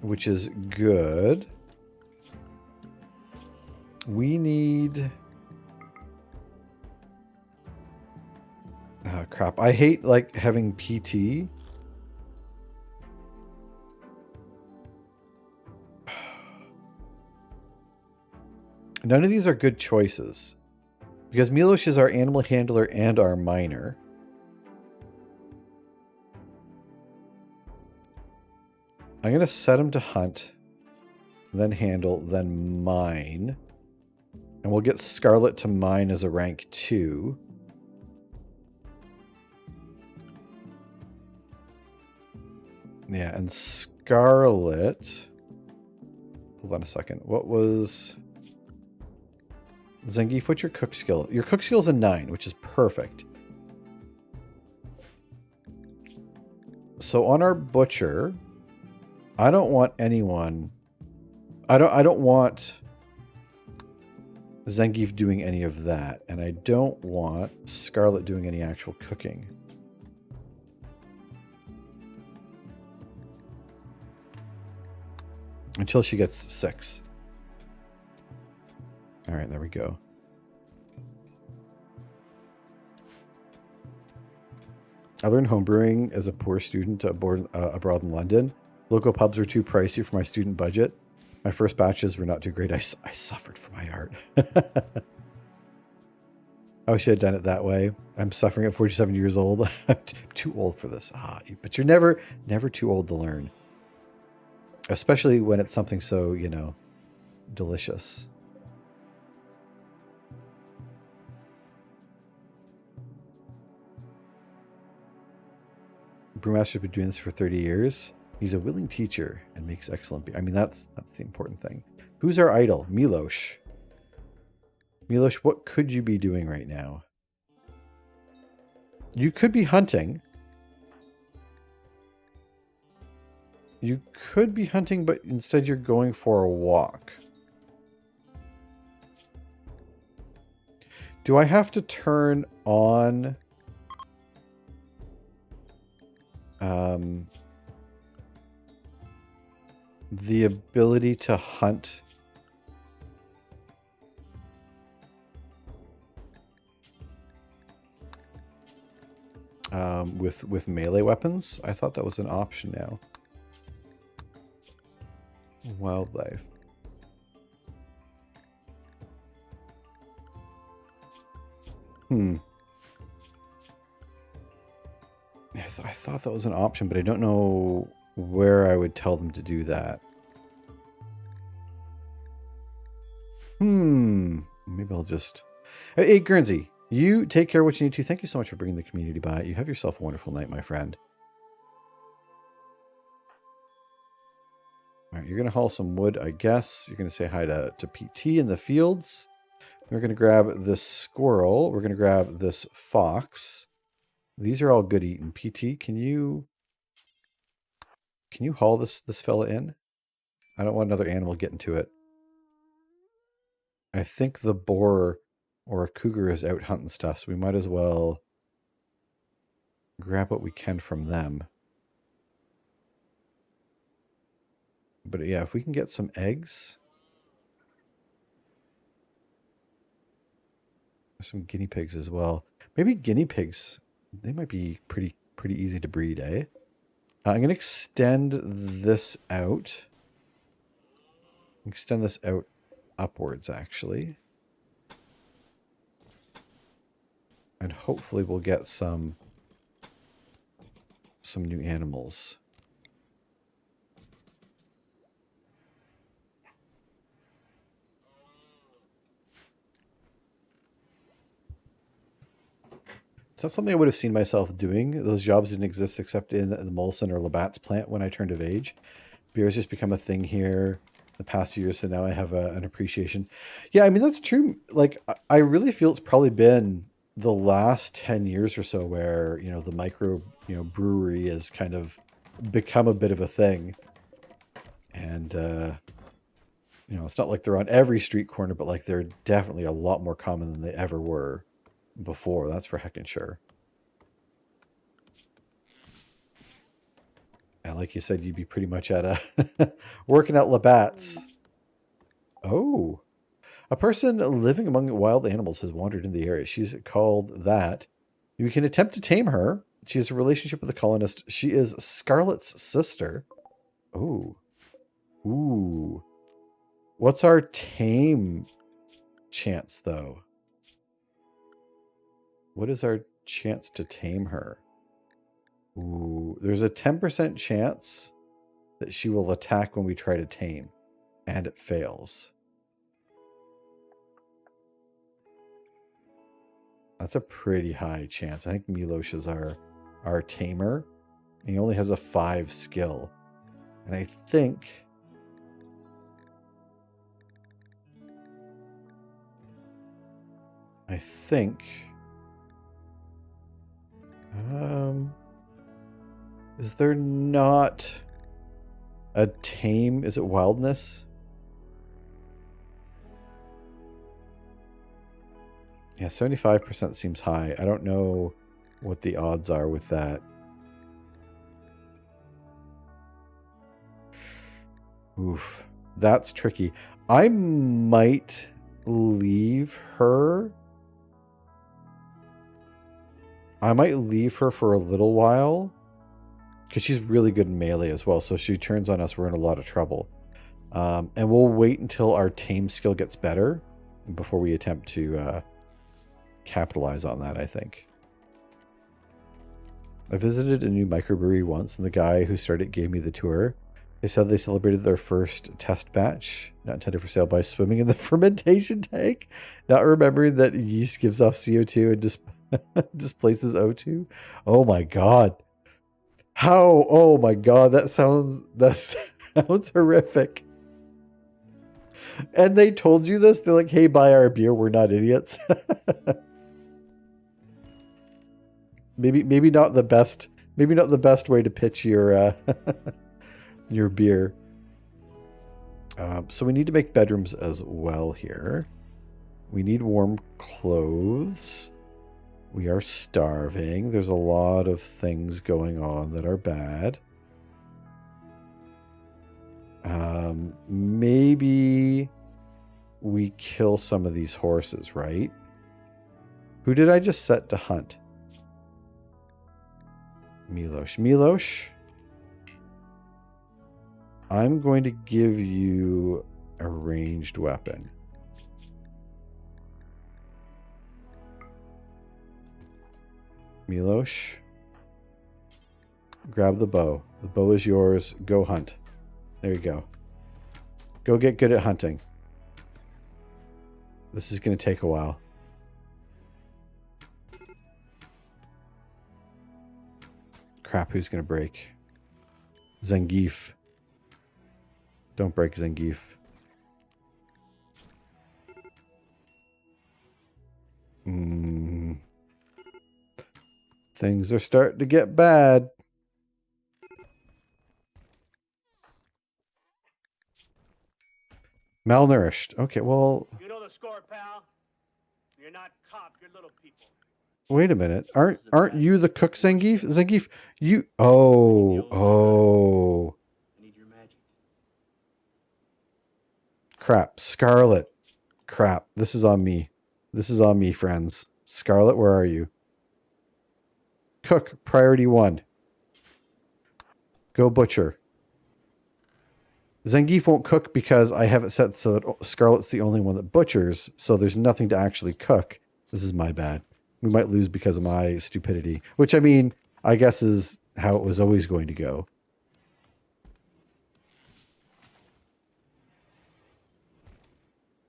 which is good. We need... Oh, crap. I hate, like, having PT. None of these are good choices. Because Milos is our animal handler and our miner. I'm going to set him to hunt, then handle, then mine. And we'll get Scarlet to mine as a rank 2. Yeah, and Scarlet... Hold on a second. What was... Zangief, what's your cook skill? Your cook skill is a 9, which is perfect. So on our butcher, I don't want anyone... I don't want Zangief doing any of that, and I don't want Scarlet doing any actual cooking. Until she gets 6. All right, there we go. I learned homebrewing as a poor student abroad in London. Local pubs were too pricey for my student budget. My first batches were not too great. I suffered for my art. I wish I had done it that way. I'm suffering at 47 years old. I'm too old for this. But you're never too old to learn. Especially when it's something so, you know, delicious. Brewmaster's been doing this for 30 years. He's a willing teacher and makes excellent beer. I mean, that's the important thing. Who's our idol? Milos. Milos, what could you be doing right now? You could be hunting. You could be hunting, but instead you're going for a walk. Do I have to turn on... the ability to hunt with melee weapons? I thought that was an option now. Wildlife. I thought that was an option, but I don't know where I would tell them to do that. Maybe I'll just... Hey, Guernsey, you take care of what you need to. Thank you so much for bringing the community by. You have yourself a wonderful night, my friend. All right, you're going to haul some wood, I guess. You're going to say hi to PT in the fields. We're going to grab this squirrel. We're going to grab this fox. These are all good eating. PT, can you haul this fella in? I don't want another animal getting to it. I think the boar or a cougar is out hunting stuff, so we might as well grab what we can from them. But yeah, if we can get some eggs. Some guinea pigs as well. Maybe guinea pigs, they might be pretty easy to breed, eh? I'm going to extend this out. Extend this out upwards, actually. And hopefully we'll get some new animals. It's not something I would have seen myself doing. Those jobs didn't exist except in the Molson or Labatt's plant when I turned of age. Beer's just become a thing here the past few years, so now I have an appreciation. Yeah, I mean, that's true. Like, I really feel it's probably been the last 10 years or so where, you know, the micro, you know, brewery has kind of become a bit of a thing. And, you know, it's not like they're on every street corner, but like they're definitely a lot more common than they ever were before. That's for heckin' sure. And like you said, you'd be pretty much at a working at Labatt's. Oh, a person living among wild animals has wandered in the area. She's called that. You can attempt to tame her. She has a relationship with a colonist. She is Scarlet's sister. Oh. Ooh. What's our tame chance, though? What is our chance to tame her? Ooh, there's a 10% chance that she will attack when we try to tame, and it fails. That's a pretty high chance. I think Milosh is our tamer. He only has a 5 skill. And I think... is there not a tame? Is it wildness? Yeah, 75% seems high. I don't know what the odds are with that. Oof, that's tricky. I might leave her. I might leave her for a little while. Because she's really good in melee as well. So if she turns on us, we're in a lot of trouble. And we'll wait until our tame skill gets better before we attempt to capitalize on that, I think. I visited a new microbrewery once, and the guy who started it gave me the tour. They said they celebrated their first test batch, not intended for sale, by swimming in the fermentation tank, not remembering that yeast gives off CO2 and displaces O2. Oh my god. How? Oh my god, that sounds horrific. And they told you this? They're like, hey, buy our beer, we're not idiots. maybe not the best way to pitch your your beer. So we need to make bedrooms as well here. We need warm clothes. We are starving. There's a lot of things going on that are bad. Maybe we kill some of these horses, right? Who did I just set to hunt? Milosh. I'm going to give you a ranged weapon. Milosh, grab the bow. The bow is yours. Go hunt. There you go. Go get good at hunting. This is going to take a while. Crap, who's going to break? Zangief. Don't break Zangief. Things are starting to get bad. Malnourished. Okay, well... You know the score, pal. You're not cop, you're little people. Wait a minute. Aren't you the cook, Zangief? Zangief, you... Oh. I need your magic. Crap. Scarlet. Crap. This is on me. This is on me, friends. Scarlet, where are you? Cook, priority 1. Go butcher. Zangief won't cook because I have it set so that Scarlet's the only one that butchers, so there's nothing to actually cook. This is my bad. We might lose because of my stupidity, which, I mean, I guess is how it was always going to go.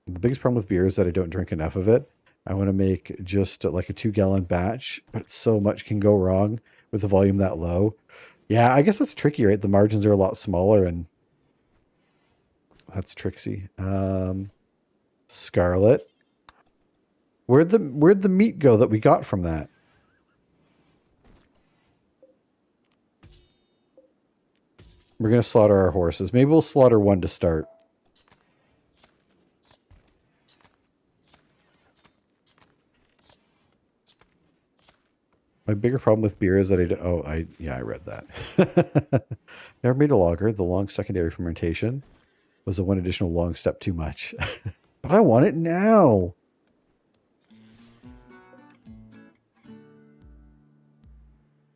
The biggest problem with beer is that I don't drink enough of it. I want to make just like a 2-gallon batch, but so much can go wrong with the volume that low. Yeah, I guess that's tricky, right? The margins are a lot smaller and that's tricksy. Scarlet. Where'd the meat go that we got from that? We're going to slaughter our horses. Maybe we'll slaughter one to start. My bigger problem with beer is that I read that. Never made a lager. The long secondary fermentation was the one additional long step too much. But I want it now.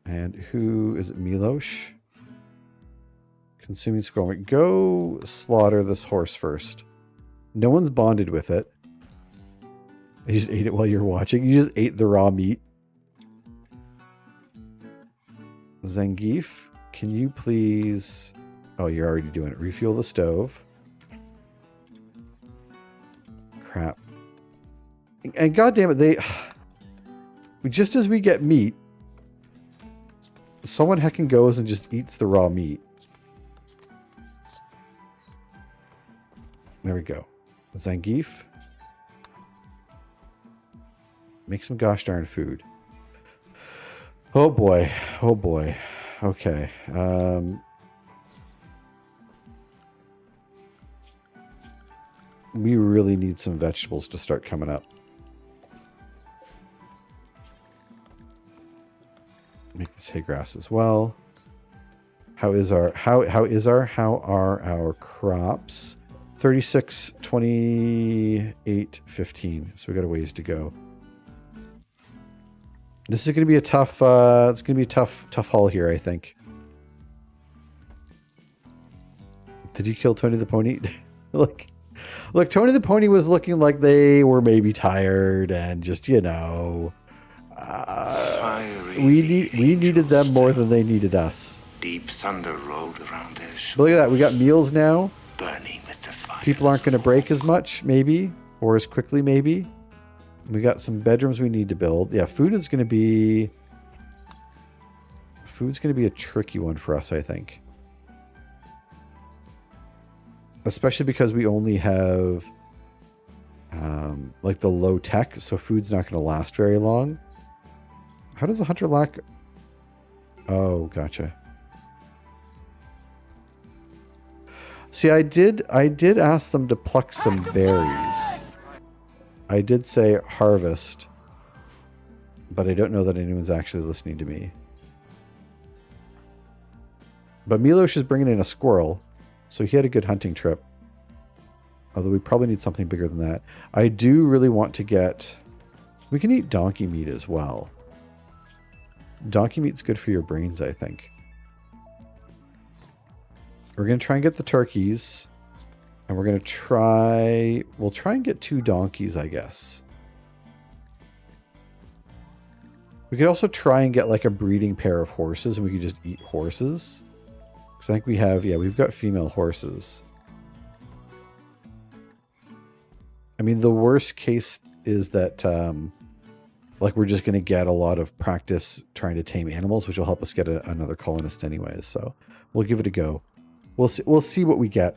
And who is it? Milosh? Consuming squirrel meat. Go slaughter this horse first. No one's bonded with it. You just ate it while you're watching. You just ate the raw meat. Zangief, can you please... Oh, you're already doing it. Refuel the stove. Crap. And goddammit, they... Just as we get meat, someone heckin' goes and just eats the raw meat. There we go. Zangief. Make some gosh darn food. Oh boy. Oh boy. Okay. We really need some vegetables to start coming up. Make this hay grass as well. How are our crops? 36, 28, 15. So we got a ways to go. This is going to be a tough, it's going to be a tough haul here, I think. Did you kill Tony the Pony? Look, Tony the Pony was looking like they were maybe tired and just, you know, we needed them more than they needed us. Deep thunder rolled around their shoulders. But look at that, we got meals now. Burning with the fire. People aren't going to break as much, maybe, or as quickly, maybe. We got some bedrooms we need to build. Yeah, food's going to be a tricky one for us, I think. Especially because we only have like the low tech, so food's not going to last very long. How does a hunter lack? Oh, gotcha. See, I did ask them to pluck some berries. I did say harvest, but I don't know that anyone's actually listening to me. But Milosh is bringing in a squirrel, so he had a good hunting trip. Although we probably need something bigger than that. I do really want to get... We can eat donkey meat as well. Donkey meat's good for your brains, I think. We're going to try and get the turkeys. And we're going to try... We'll try and get 2 donkeys, I guess. We could also try and get like a breeding pair of horses, and we could just eat horses. Because I think we have... Yeah, we've got female horses. I mean, the worst case is that... like, we're just going to get a lot of practice trying to tame animals, which will help us get another colonist anyways. So, we'll give it a go. We'll see what we get.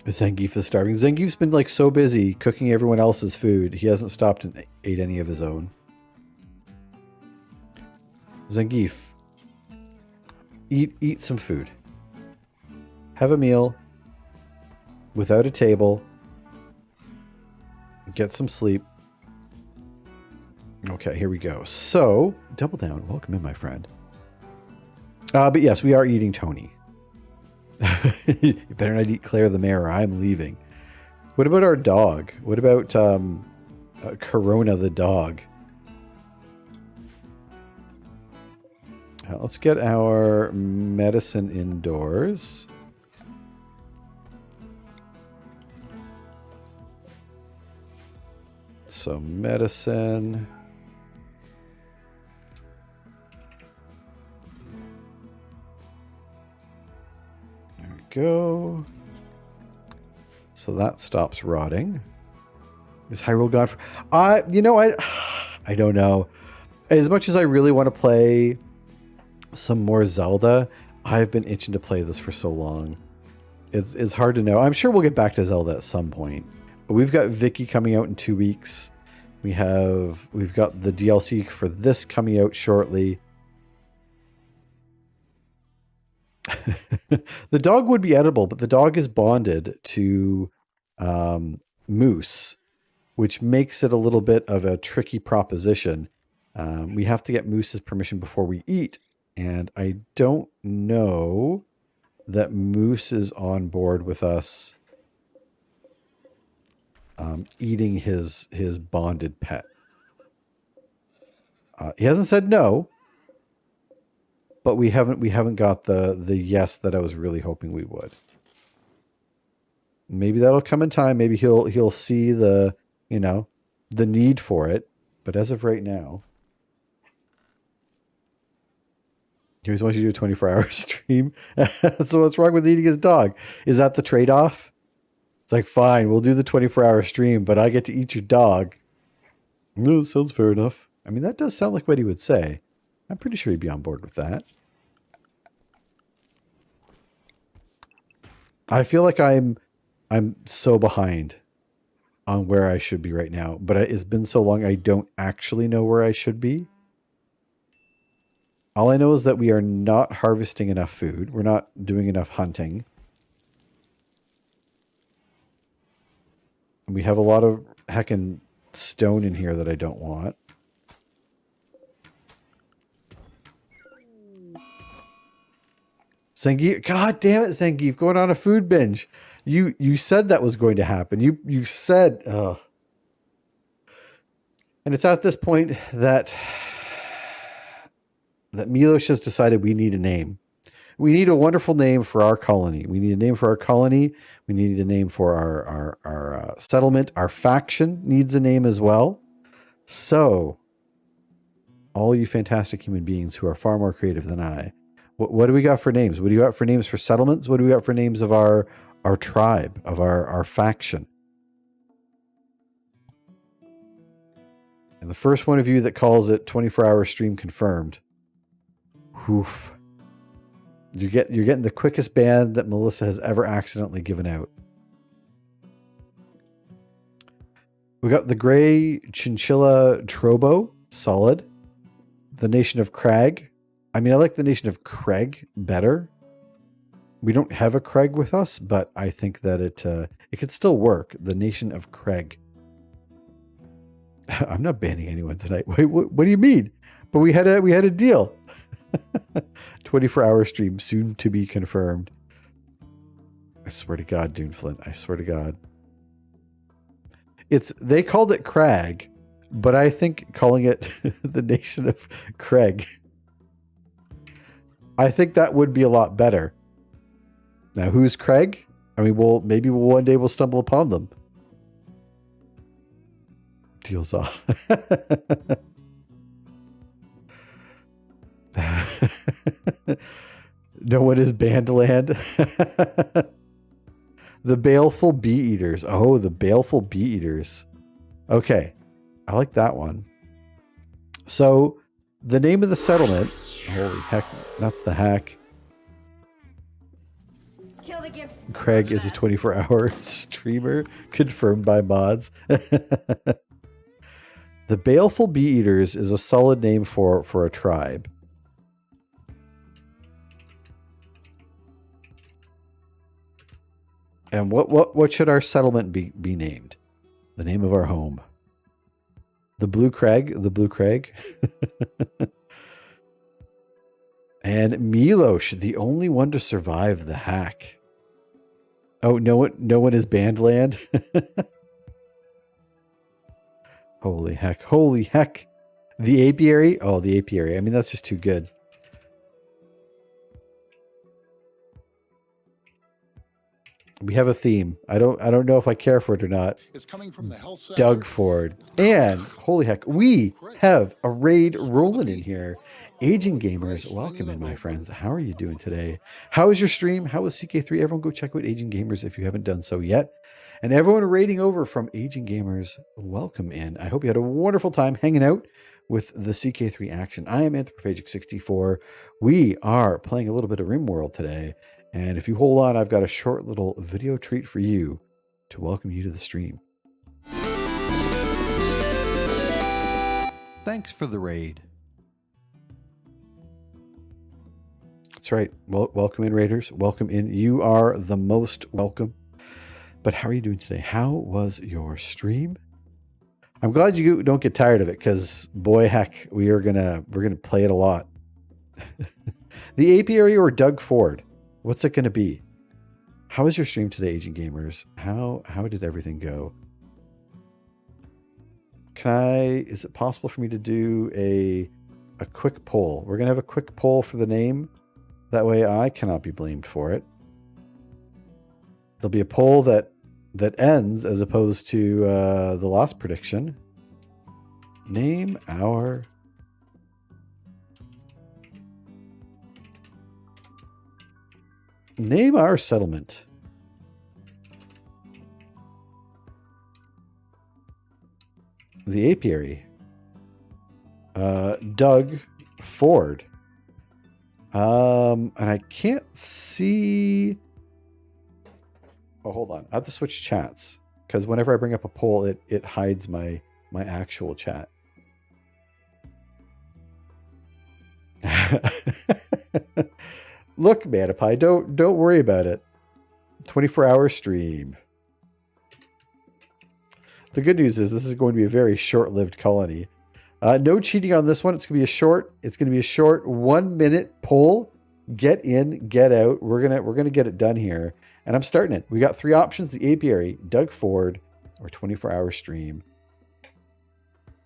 Zangief is starving. Zangief's been like so busy cooking everyone else's food. He hasn't stopped and ate any of his own. Zangief, eat some food. Have a meal without a table. Get some sleep. Okay, here we go. So, double down. Welcome in, my friend. But yes, we are eating Tony. You better not eat Claire the Mare. I'm leaving. What about our dog? What about Corona the dog? Let's get our medicine indoors. So medicine. go. So that stops rotting. Is Hyrule gone? You know, I don't know. As much as I really want to play some more Zelda, I've been itching to play this for so long. It's hard to know. I'm sure we'll get back to Zelda at some point. But we've got Vicky coming out in 2 weeks. We've got the DLC for this coming out shortly. The dog would be edible, but the dog is bonded to Moose, which makes it a little bit of a tricky proposition. We have to get Moose's permission before we eat, and I don't know that Moose is on board with us eating his bonded pet. He hasn't said no, but we haven't got the yes that I was really hoping we would. Maybe that'll come in time. Maybe he'll see the need for it. But as of right now, he always wants you to do a 24-hour stream. So what's wrong with eating his dog? Is that the trade-off? It's like, fine, we'll do the 24-hour stream, but I get to eat your dog. No, sounds fair enough. I mean, that does sound like what he would say. I'm pretty sure he'd be on board with that. I feel like I'm so behind on where I should be right now, but it's been so long I don't actually know where I should be. All I know is that we are not harvesting enough food. We're not doing enough hunting. We have a lot of heckin' stone in here that I don't want. Zangief, God damn it, Zangief, going on a food binge. You said that was going to happen. You said, and it's at this point that Milos has decided we need a name. We need a wonderful name for our colony. We need a name for our colony. We need a name for our settlement. Our faction needs a name as well. So, all you fantastic human beings who are far more creative than I, what do we got for names? What do you got for names for settlements? What do we got for names of our tribe, of our faction? And the first one of you that calls it 24-hour stream confirmed. Oof. You're getting the quickest ban that Melissa has ever accidentally given out. We got the Gray Chinchilla Trobo, solid. The Nation of Crag. I mean, I like the Nation of Craig better. We don't have a Craig with us, but I think that it could still work. The Nation of Craig. I'm not banning anyone tonight. Wait, what do you mean? But we had a deal. 24-hour stream soon to be confirmed. I swear to God, Duneflint. I swear to God. They called it Crag, but I think calling it the Nation of Craig, I think that would be a lot better. Now, who's Craig? I mean, maybe one day we'll stumble upon them. Deals off. No one is Bandland. The Baleful Bee Eaters. Oh, the Baleful Bee Eaters. Okay. I like that one. So, the name of the settlement. Holy heck. That's the hack. Kill the gifts. Craig is a 24-hour streamer. Confirmed by mods. The Baleful Bee Eaters is a solid name for a tribe. And what should our settlement be named? The name of our home. The Blue Crag. The Blue Crag. And Milos, the only one to survive the hack. Oh, no one is Bandland. Holy heck. Holy heck. The apiary? Oh, the apiary. I mean, that's just too good. We have a theme. I don't know if I care for it or not. It's coming from the health sector. Doug Ford. And holy heck, we have a raid rolling in here. Aging Gamers, welcome in, my friends. How are you doing today? How is your stream? How is CK3? Everyone go check out Aging Gamers if you haven't done so yet. And everyone raiding over from Aging Gamers, welcome in. I hope you had a wonderful time hanging out with the CK3 action. I am Anthropophagic64. We are playing a little bit of Rimworld today. And if you hold on, I've got a short little video treat for you to welcome you to the stream. Thanks for the raid. That's right. Well, welcome in, Raiders. Welcome in. You are the most welcome. But how are you doing today? How was your stream? I'm glad you don't get tired of it, because boy, heck, we're gonna play it a lot. The apiary or Doug Ford? What's it gonna be? How was your stream today, Aging Gamers? How did everything go? Is it possible for me to do a quick poll? We're gonna have a quick poll for the name. That way I cannot be blamed for it. It'll be a poll that ends as opposed to the last prediction. Name our settlement. The apiary. Doug Ford. And I can't see. Oh, hold on. I have to switch chats because whenever I bring up a poll, it hides my actual chat. Look, Manapie, don't worry about it. 24-hour stream. The good news is this is going to be a very short-lived colony. No cheating on this one. It's going to be a short 1-minute poll. Get in, get out. We're gonna get it done here. And I'm starting it. We got 3 options: the apiary, Doug Ford, or 24-hour stream.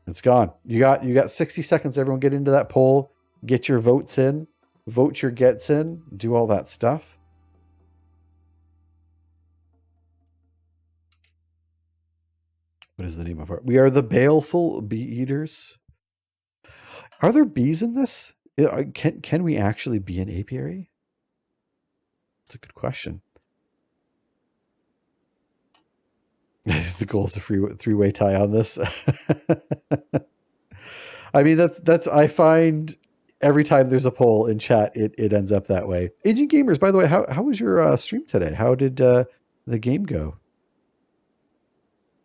It's gone. You got 60 seconds. Everyone get into that poll. Get your votes in. Vote your gets in. Do all that stuff. What is the name of our... We are the Baleful Bee Eaters. Are there bees in this? Can we actually be an apiary? It's a good question. The goal is a three-way tie on this. I mean, that's I find every time there's a poll in chat, it ends up that way. Aging Gamers, by the way, how was your stream today? How did the game go?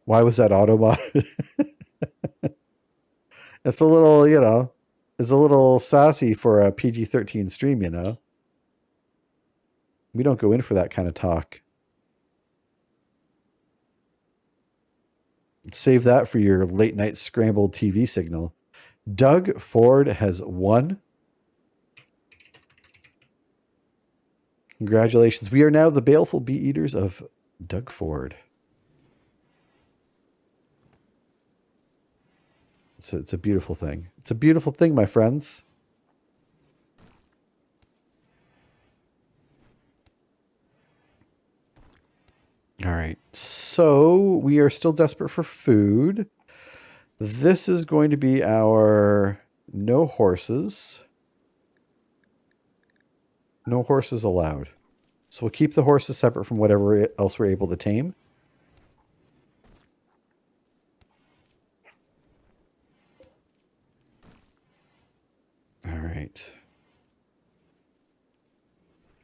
Why was that auto-mod? It's a little, it's a little sassy for a PG-13 stream, We don't go in for that kind of talk. Save that for your late night scrambled TV signal. Doug Ford has won. Congratulations. We are now the Baleful Bee Eaters of Doug Ford. It's a beautiful thing. It's a beautiful thing, my friends. All right. So we are still desperate for food. This is going to be our no horses. No horses allowed. So we'll keep the horses separate from whatever else we're able to tame. All right.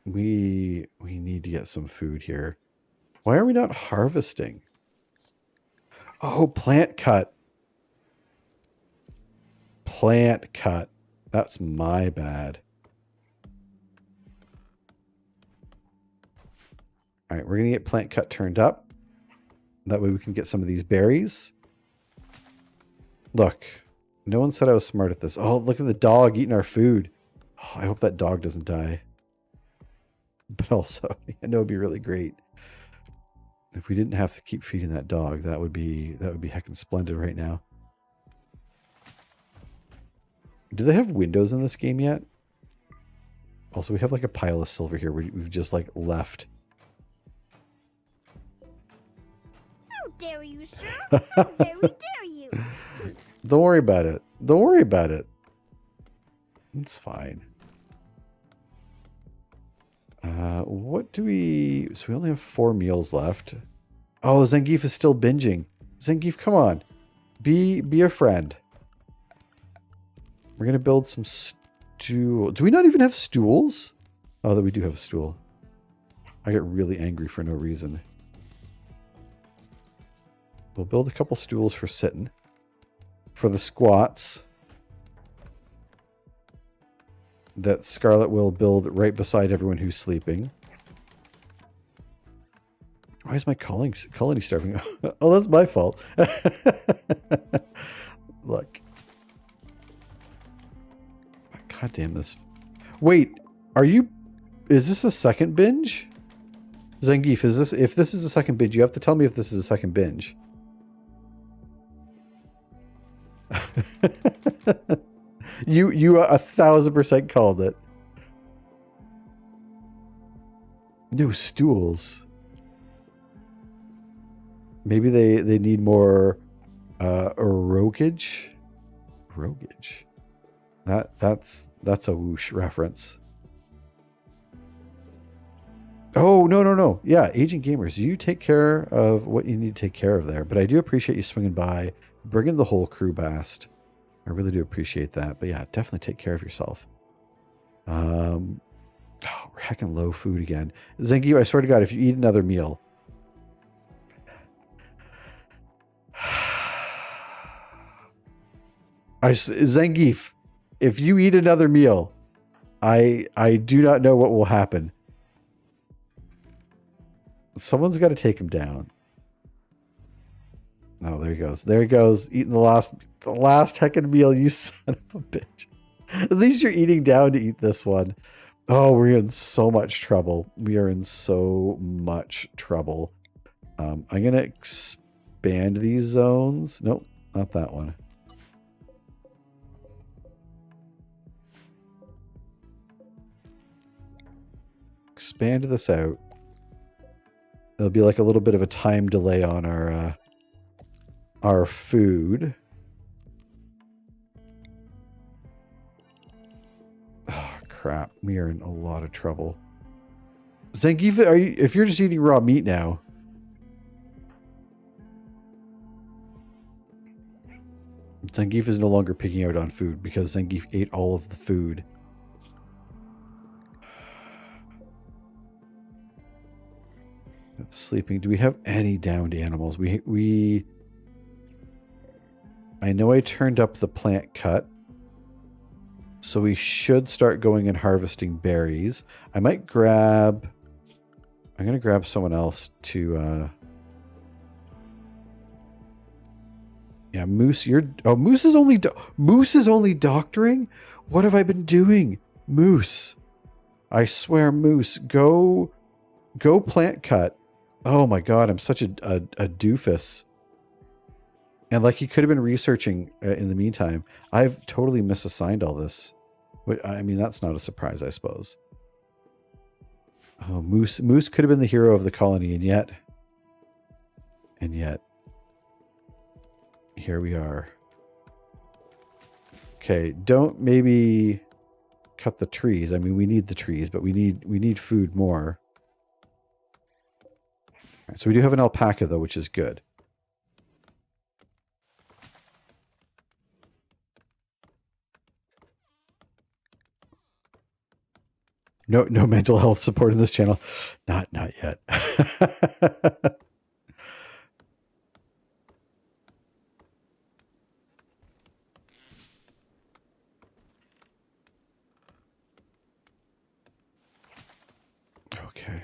We need to get some food here. Why are we not harvesting? Oh, plant cut. Plant cut. That's my bad. All right, we're going to get plant cut turned up. That way we can get some of these berries. Look, no one said I was smart at this. Oh, look at the dog eating our food. Oh, I hope that dog doesn't die. But also, I know it'd be really great if we didn't have to keep feeding that dog. That would be heckin' splendid right now. Do they have windows in this game yet? Also, we have like a pile of silver here we've just like left. you sure? How very dare you? Don't worry about it. Don't worry about it. It's fine. What do we... So we only have 4 meals left. Oh, Zangief is still binging. Zangief, come on. Be a friend. We're going to build some stool. Do we not even have stools? Oh, that we do have a stool. I get really angry for no reason. We'll build a couple stools for sitting. For the squats. That Scarlet will build right beside everyone who's sleeping. Why is my colony starving? Oh, that's my fault. Look. God damn this. Wait, are you... Is this a second binge? Zangief, is this... If this is a second binge, you have to tell me if this is a second binge. You 1000% called it. No stools. Maybe they need more rogage. Rogage. That's a whoosh reference. Oh, no. Yeah, Agent Gamers, you take care of what you need to take care of there. But I do appreciate you swinging by, bringing the whole crew bast. I really do appreciate that. But yeah, definitely take care of yourself. Oh, we're heckin' low food again. Zangief, I swear to God, if you eat another meal. Zangief, if you eat another meal, I do not know what will happen. Someone's got to take him down. Oh, there he goes. There he goes. Eating the last heckin' meal, you son of a bitch. At least you're eating down to eat this one. Oh, we're in so much trouble. We are in so much trouble. I'm going to expand these zones. Nope, not that one. Expand this out. It'll be like a little bit of a time delay on our food. Oh, crap. We are in a lot of trouble. Zangief, if you're just eating raw meat now. Zangief is no longer picking out on food because Zangief ate all of the food. Sleeping. Do we have any downed animals? I know I turned up the plant cut. So we should start going and harvesting berries. I'm going to grab someone else to yeah, Moose, Moose is only doctoring? What have I been doing? Moose. I swear, Moose, go plant cut. Oh my God, I'm such a doofus. And like he could have been researching in the meantime. I've totally misassigned all this. I mean, that's not a surprise, I suppose. Oh, Moose could have been the hero of the colony, and yet, here we are. Okay, don't maybe cut the trees. I mean, we need the trees, but we need food more. All right, so we do have an alpaca though, which is good. No mental health support in this channel. Not yet. Okay.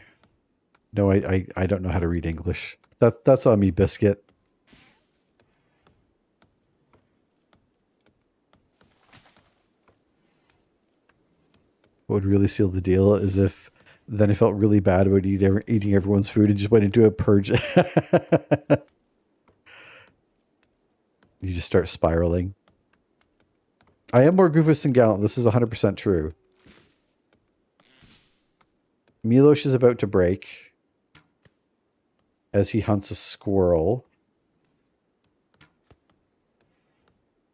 No, I don't know how to read English. That's on me, Biscuit. What would really seal the deal is if then I felt really bad about eating everyone's food and just went into a purge. You just start spiraling. I am more goofus than gallant. This is 100% true. Milosh is about to break as he hunts a squirrel.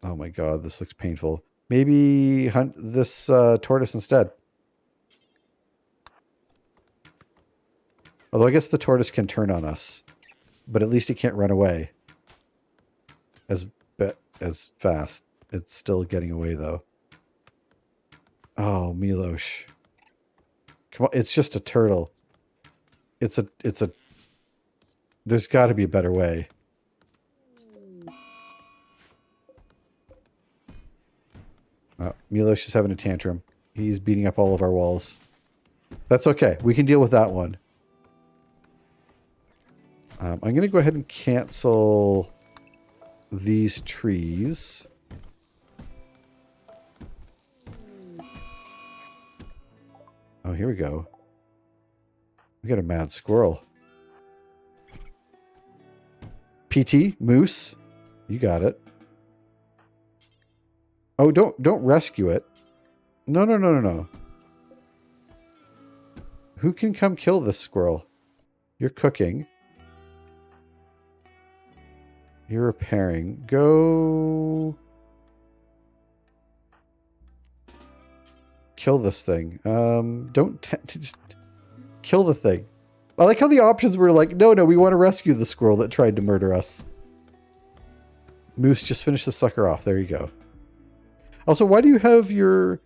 Oh my god, this looks painful. Maybe hunt this tortoise instead. Although I guess the tortoise can turn on us. But at least it can't run away. As fast. It's still getting away though. Oh, Milosh. Come on, it's just a turtle. It's a there's got to be a better way. Milosh is having a tantrum. He's beating up all of our walls. That's okay. We can deal with that one. I'm going to go ahead and cancel these trees. Oh, here we go. We got a mad squirrel. PT, moose. You got it. Oh, don't rescue it. No. Who can come kill this squirrel? You're cooking. You're repairing. Go kill this thing. Just kill the thing. I like how the options were like, no, we want to rescue the squirrel that tried to murder us. Moose, just finish the sucker off. There you go. Also, why do you have your...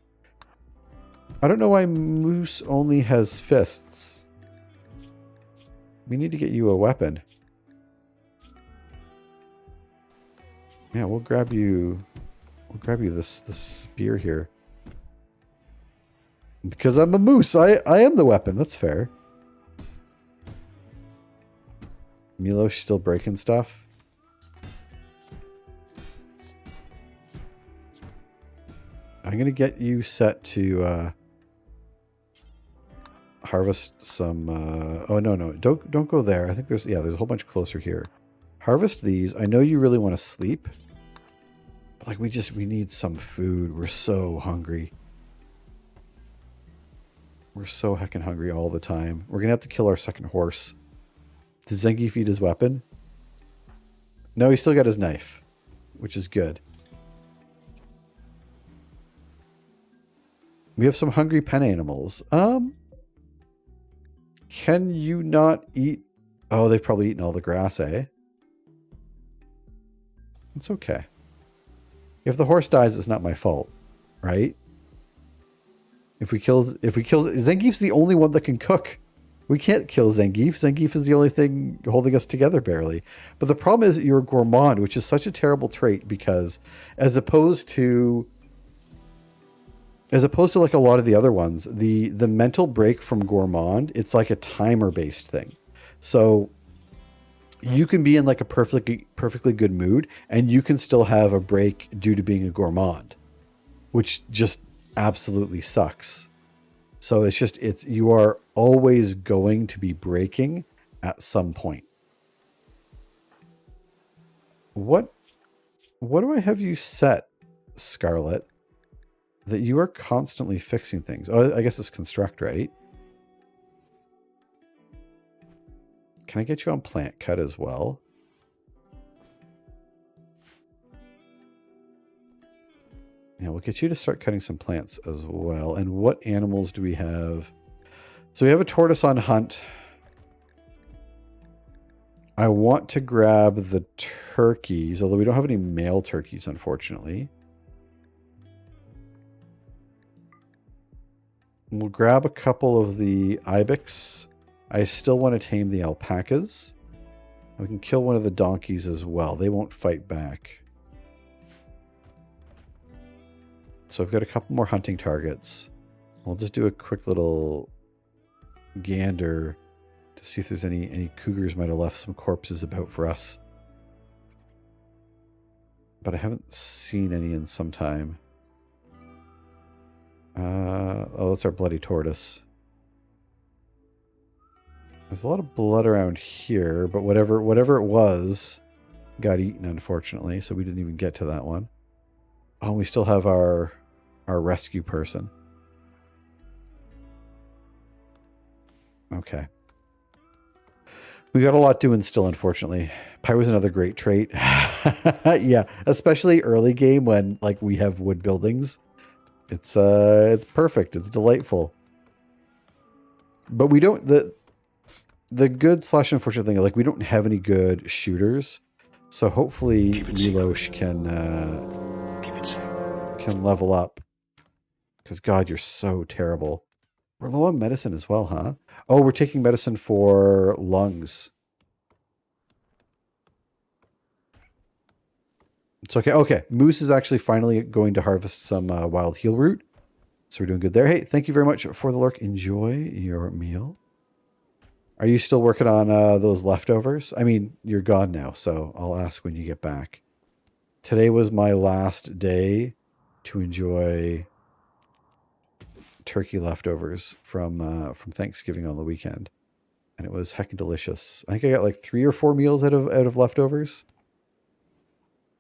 I don't know why Moose only has fists. We need to get you a weapon. Yeah, we'll grab you... We'll grab you this spear here. Because I'm a moose. I am the weapon. That's fair. Milosh still breaking stuff. I'm going to get you set to harvest some... oh, no. Don't go there. I think there's a whole bunch closer here. Harvest these. I know you really want to sleep. But like we need some food. We're so hungry. We're so heckin' hungry all the time. We're going to have to kill our second horse. Did Zangief eat his weapon? No, he still got his knife. Which is good. We have some hungry pen animals. Can you not eat... Oh, they've probably eaten all the grass, eh? It's okay. If the horse dies, it's not my fault, right? If we kill Zangief's the only one that can cook. We can't kill Zangief. Zangief is the only thing holding us together barely. But the problem is that you're a gourmand, which is such a terrible trait because as opposed to like a lot of the other ones, the mental break from gourmand, it's like a timer based thing. So you can be in like a perfectly good mood and you can still have a break due to being a gourmand, which just absolutely sucks. So you are always going to be breaking at some point. What do I have you set, Scarlet? That you are constantly fixing things. Oh, I guess it's construct, right? Can I get you on plant cut as well? Yeah, we'll get you to start cutting some plants as well. And what animals do we have? So we have a tortoise on hunt. I want to grab the turkeys, although we don't have any male turkeys, unfortunately. We'll grab a couple of the ibex. I still want to tame the alpacas. We can kill one of the donkeys as well. They won't fight back. So I've got a couple more hunting targets. We'll just do a quick little gander to see if there's any cougars might have left some corpses about for us. But I haven't seen any in some time. Oh, that's our bloody tortoise. There's a lot of blood around here, but whatever it was got eaten, unfortunately, so we didn't even get to that one. Oh, we still have our rescue person. Okay. We got a lot doing still, unfortunately. Pie was another great trait. Yeah, especially early game when like we have wood buildings. It's perfect. It's delightful. But we don't the good / unfortunate thing, like we don't have any good shooters. So hopefully Milosh can level up. Because God, you're so terrible. We're low on medicine as well, huh? Oh, we're taking medicine for lungs. It's okay. Okay, Moose is actually finally going to harvest some wild heal root. So we're doing good there. Hey, thank you very much for the lurk. Enjoy your meal. Are you still working on those leftovers? I mean, you're gone now, so I'll ask when you get back. Today was my last day to enjoy turkey leftovers from Thanksgiving on the weekend, and it was heckin' delicious. I think I got like 3 or 4 meals out of leftovers.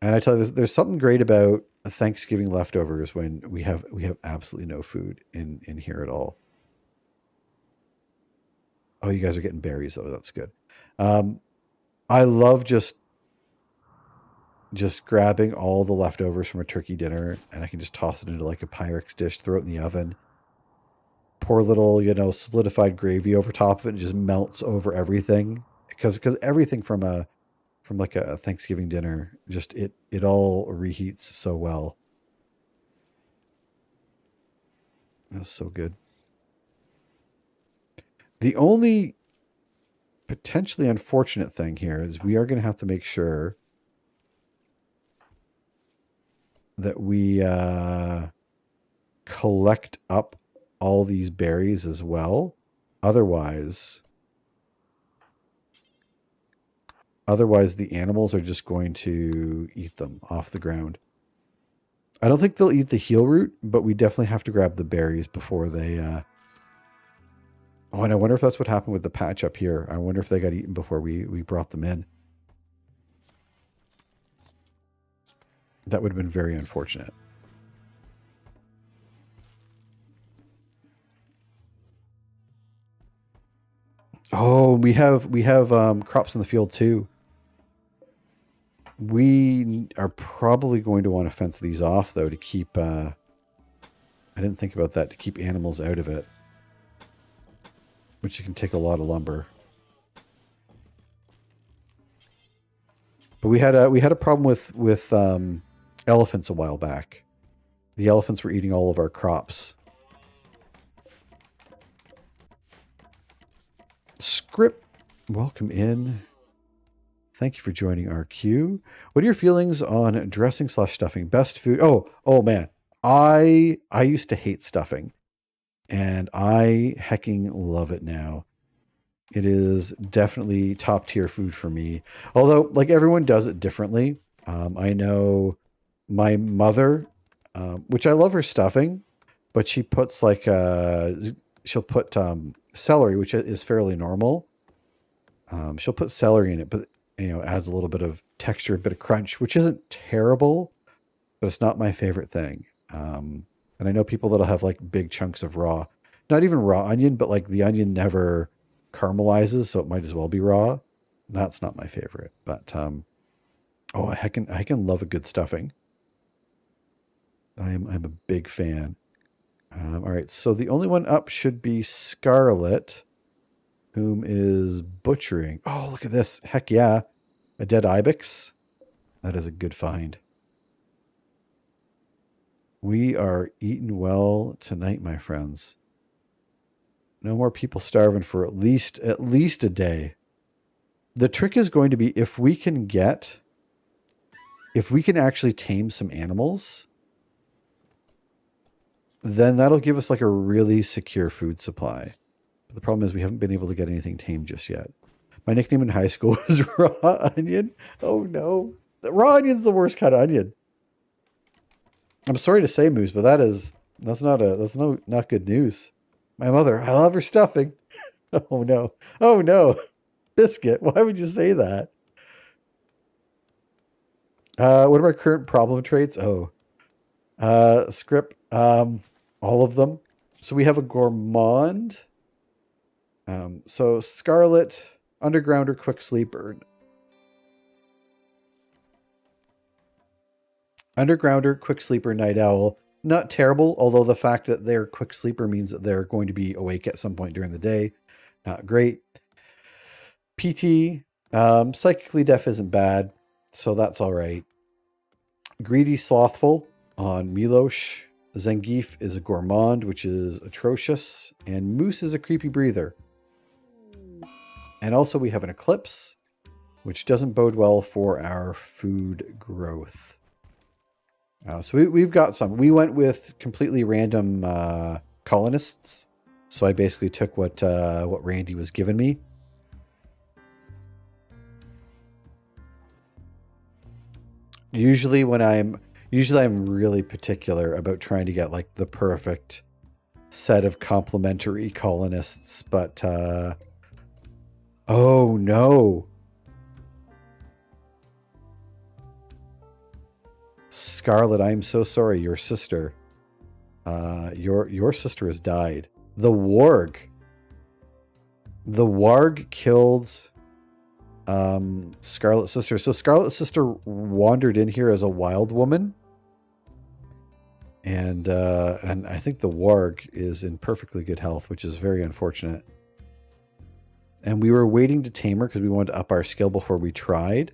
And I tell you, there's something great about Thanksgiving leftovers when we have absolutely no food in here at all. Oh, you guys are getting berries though. That's good. I love just grabbing all the leftovers from a turkey dinner, and I can just toss it into like a Pyrex dish, throw it in the oven, pour a little, solidified gravy over top of it, and it just melts over everything. Because everything from like a Thanksgiving dinner, just it all reheats so well. That was so good. The only potentially unfortunate thing here is we are going to have to make sure that we collect up all these berries as well. Otherwise the animals are just going to eat them off the ground. I don't think they'll eat the heal root, but we definitely have to grab the berries before they... Oh, and I wonder if that's what happened with the patch up here. I wonder if they got eaten before we brought them in. That would have been very unfortunate. Oh, we have crops in the field too. We are probably going to want to fence these off though to keep I didn't think about that, to keep animals out of it. Which can take a lot of lumber. But we had a problem with elephants a while back. The elephants were eating all of our crops. Script, welcome in. Thank you for joining our queue. What are your feelings on dressing / stuffing? Best food? Oh man. I used to hate stuffing. And I hecking love it now. It is definitely top tier food for me. Although, like, everyone does it differently. I know my mother, which I love her stuffing, but she puts like she'll put celery, which is fairly normal. She'll put celery in it, but adds a little bit of texture, a bit of crunch, which isn't terrible, but it's not my favorite thing. And I know people that'll have like big chunks of raw, not even raw onion, but like the onion never caramelizes, so it might as well be raw. That's not my favorite, but I can love a good stuffing. I'm a big fan. All right, so the only one up should be Scarlet, whom is butchering. Oh, look at this! Heck yeah, a dead ibex. That is a good find. We are eating well tonight, my friends. No more people starving for at least a day. The trick is going to be if we can actually tame some animals, then that'll give us like a really secure food supply. But the problem is we haven't been able to get anything tamed just yet. My nickname in high school was Raw Onion. Oh no. Raw onion's the worst kind of onion. I'm sorry to say, Moose, but that's not good news. My mother, I love her stuffing. Oh no. Oh no. Biscuit, why would you say that? What are my current problem traits? Script, all of them. So we have a gourmand. So Scarlet, undergrounder, quick sleeper. Undergrounder, quick sleeper, night owl. Not terrible, although the fact that they're quick sleeper means that they're going to be awake at some point during the day. Not great. PT, psychically deaf isn't bad, so that's all right. Greedy Slothful on Milosh. Zangief is a gourmand, which is atrocious. And Moose is a creepy breather. And also we have an Eclipse, which doesn't bode well for our food growth. So we've got some. We went with completely random colonists. So I basically took what Randy was giving me. Usually I'm really particular about trying to get like the perfect set of complementary colonists, but oh no. Scarlet, I'm so sorry, your sister. Your sister has died. The warg. The warg killed Scarlet's sister. So Scarlet's sister wandered in here as a wild woman. And I think the warg is in perfectly good health, which is very unfortunate. And we were waiting to tame her because we wanted to up our skill before we tried.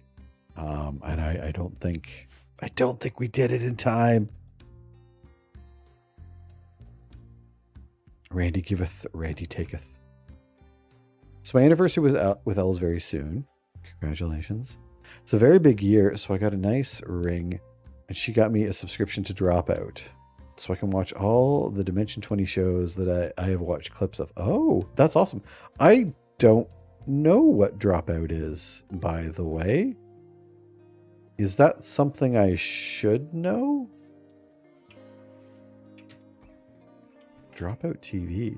And I don't think we did it in time. Randy giveth, Randy taketh. So my anniversary was out with Els very soon. Congratulations. It's a very big year, so I got a nice ring. And she got me a subscription to Dropout. So I can watch all the Dimension 20 shows that I have watched clips of. Oh, that's awesome. I don't know what Dropout is, by the way. Is that something I should know? Dropout TV.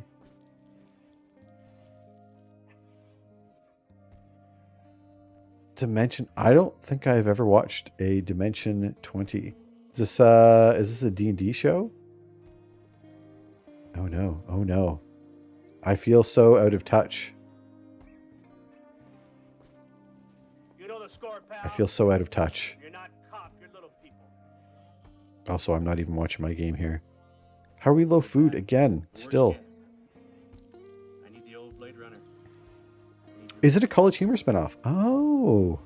Dimension. I don't think I've ever watched a Dimension 20. Is this a D&D show? Oh no. Oh no. I feel so out of touch. You know the score, pal. I feel so out of touch. You're not cop, you're little people. Also, I'm not even watching my game here. How are we low food again? Still. I need the old Blade Runner. Is it a College Humor spinoff? Oh.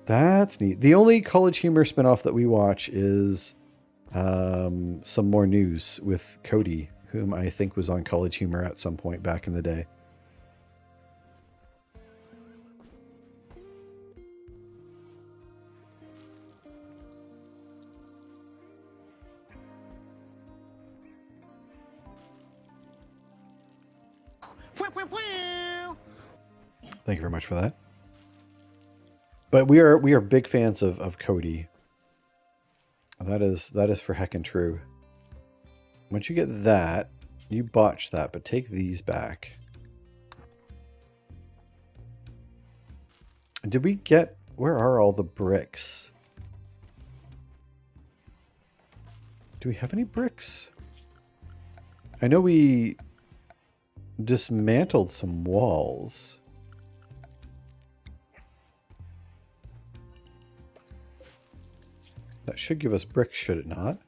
That's neat. The only College Humor spinoff that we watch is Some More News with Cody, whom I think was on College Humor at some point back in the day. Thank you very much for that. But we are big fans of Cody. That is for heckin' true. Once you get that, you botched that, but take these back. Did we get... Where are all the bricks? Do we have any bricks? I know we dismantled some walls. That should give us bricks, should it not?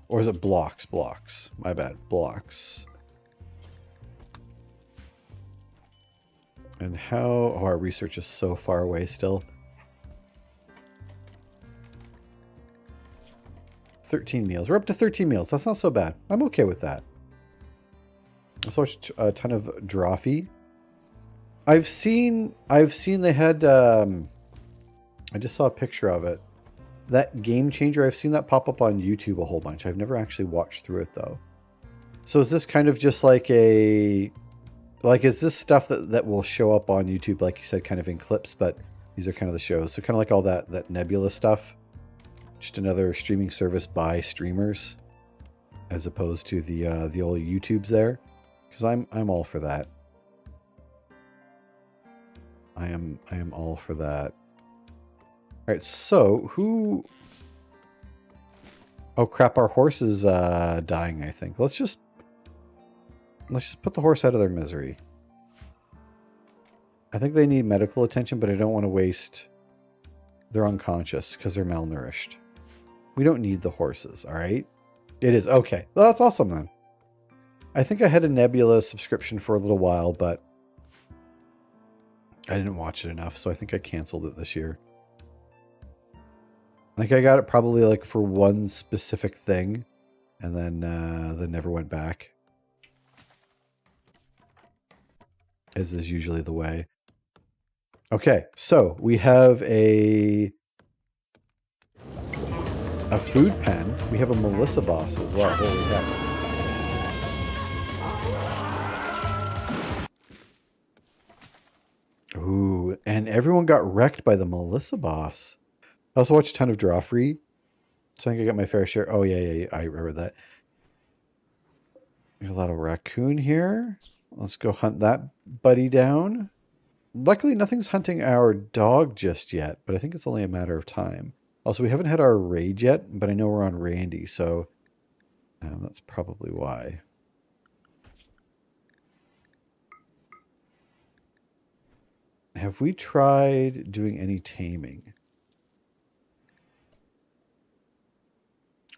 Or is it blocks? Blocks. My bad. Blocks. And how... Oh, our research is so far away still. 13 meals. We're up to 13 meals. That's not so bad. I'm okay with that. Let's watch a ton of Drawfee. I've seen they had, I just saw a picture of it. That Game Changer, I've seen that pop up on YouTube a whole bunch. I've never actually watched through it though. So is this kind of just like is this stuff that will show up on YouTube, like you said, kind of in clips, but these are kind of the shows. So kind of like all that Nebula stuff. Just another streaming service by streamers as opposed to the old YouTubes there. Because I'm all for that. I am all for that. All right, so who... Oh crap, our horse is dying, I think. Let's just put the horse out of their misery. I think they need medical attention, but I don't want to waste... They're unconscious because they're malnourished. We don't need the horses, all right? It is. Okay. Well, that's awesome then. I think I had a Nebula subscription for a little while, but I didn't watch it enough, so I think I canceled it this year. Like I got it probably like for one specific thing, and then never went back. As is usually the way. Okay, so we have a food pen. We have a Melissa boss as well. Holy heck. Ooh, and everyone got wrecked by the Melissa boss. I also watched a ton of Joffrey. So I think I got my fair share. Oh, yeah, I remember that. There's a lot of raccoon here. Let's go hunt that buddy down. Luckily, nothing's hunting our dog just yet, but I think it's only a matter of time. Also, we haven't had our raid yet, but I know we're on Randy, so that's probably why. Have we tried doing any taming?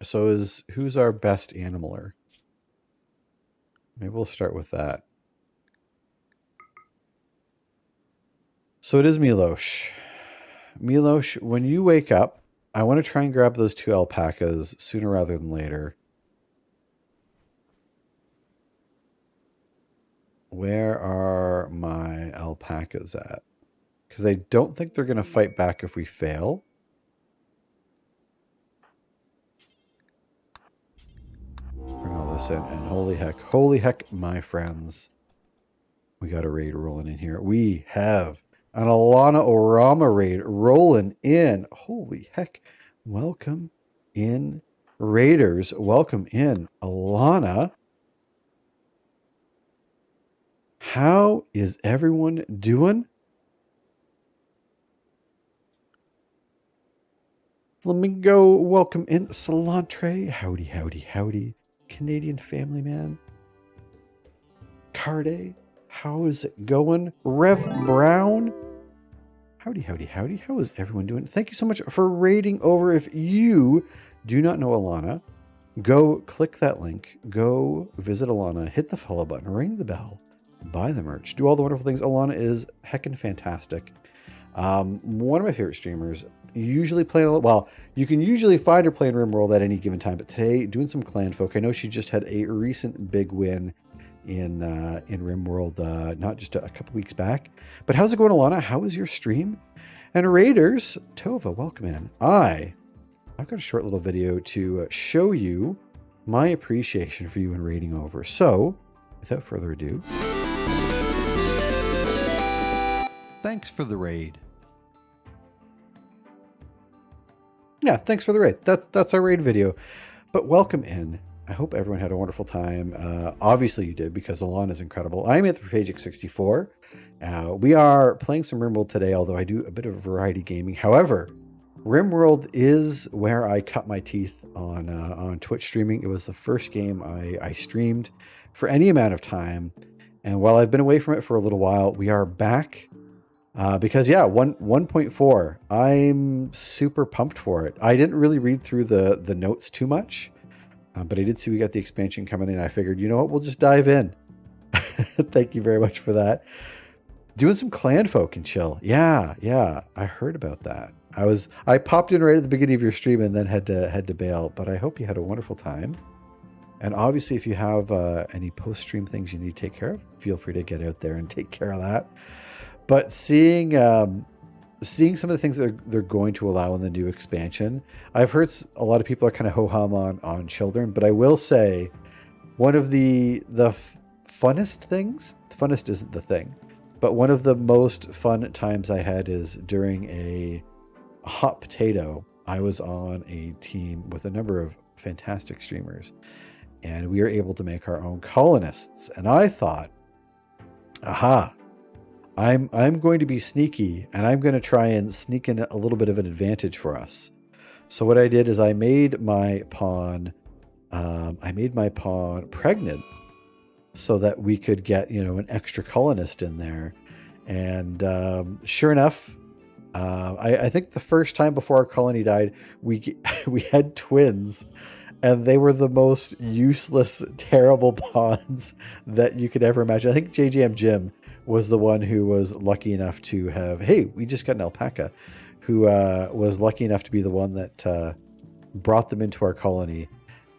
So who's our best animaler? Maybe we'll start with that. So it is Milosh. Milosh, when you wake up, I want to try and grab those 2 alpacas sooner rather than later. Where are my alpacas at? Because I don't think they're going to fight back if we fail. Bring all this in, and holy heck, my friends. We got a raid rolling in here. We have an Alana Orama raid rolling in. Holy heck. Welcome in, Raiders. Welcome in, Alana. How is everyone doing? Flamingo, welcome in. Salantre, howdy, howdy, howdy. Canadian family man. Carde, how is it going? Rev Brown, howdy, howdy, howdy. How is everyone doing? Thank you so much for raiding over. If you do not know Alana, go click that link. Go visit Alana. Hit the follow button. Ring the bell. Buy the merch. Do all the wonderful things. Alana is heckin' fantastic. One of my favorite streamers. Usually playing, well, you can usually find her playing Rimworld at any given time, but today doing some clan folk. I know she just had a recent big win in Rimworld, not just a couple weeks back. But how's it going, Alana? How was your stream? And Raiders, Tova, welcome in. I've got a short little video to show you my appreciation for you and raiding over. So, without further ado, thanks for the raid. Yeah, thanks for the raid. That's our raid video. But welcome in. I hope everyone had a wonderful time. Obviously you did, because Alana is incredible. I'm Anthropophagic64. We are playing some Rimworld today, although I do a bit of variety gaming. However, Rimworld is where I cut my teeth on Twitch streaming. It was the first game I streamed for any amount of time. And while I've been away from it for a little while, we are back. Because yeah, 1.4, I'm super pumped for it. I didn't really read through the notes too much, but I did see we got the expansion coming in. I figured, you know what, we'll just dive in. Thank you very much for that. Doing some clan folk and chill. Yeah, I heard about that. I popped in right at the beginning of your stream and then had to bail, but I hope you had a wonderful time. And obviously, if you have any post-stream things you need to take care of, feel free to get out there and take care of that. But seeing some of the things that they're going to allow in the new expansion, I've heard a lot of people are kind of ho-hum on children, but I will say one of the funnest things, funnest isn't the thing, but one of the most fun times I had is during a hot potato. I was on a team with a number of fantastic streamers, and we were able to make our own colonists. And I thought, aha, I'm going to be sneaky, and I'm going to try and sneak in a little bit of an advantage for us. So what I did is I made my pawn pregnant, so that we could get, an extra colonist in there. And sure enough, I think the first time before our colony died, we had twins, and they were the most useless, terrible pawns that you could ever imagine. I think JJM Jim was the one who was lucky enough to have, hey, we just got an alpaca, who was lucky enough to be the one that brought them into our colony.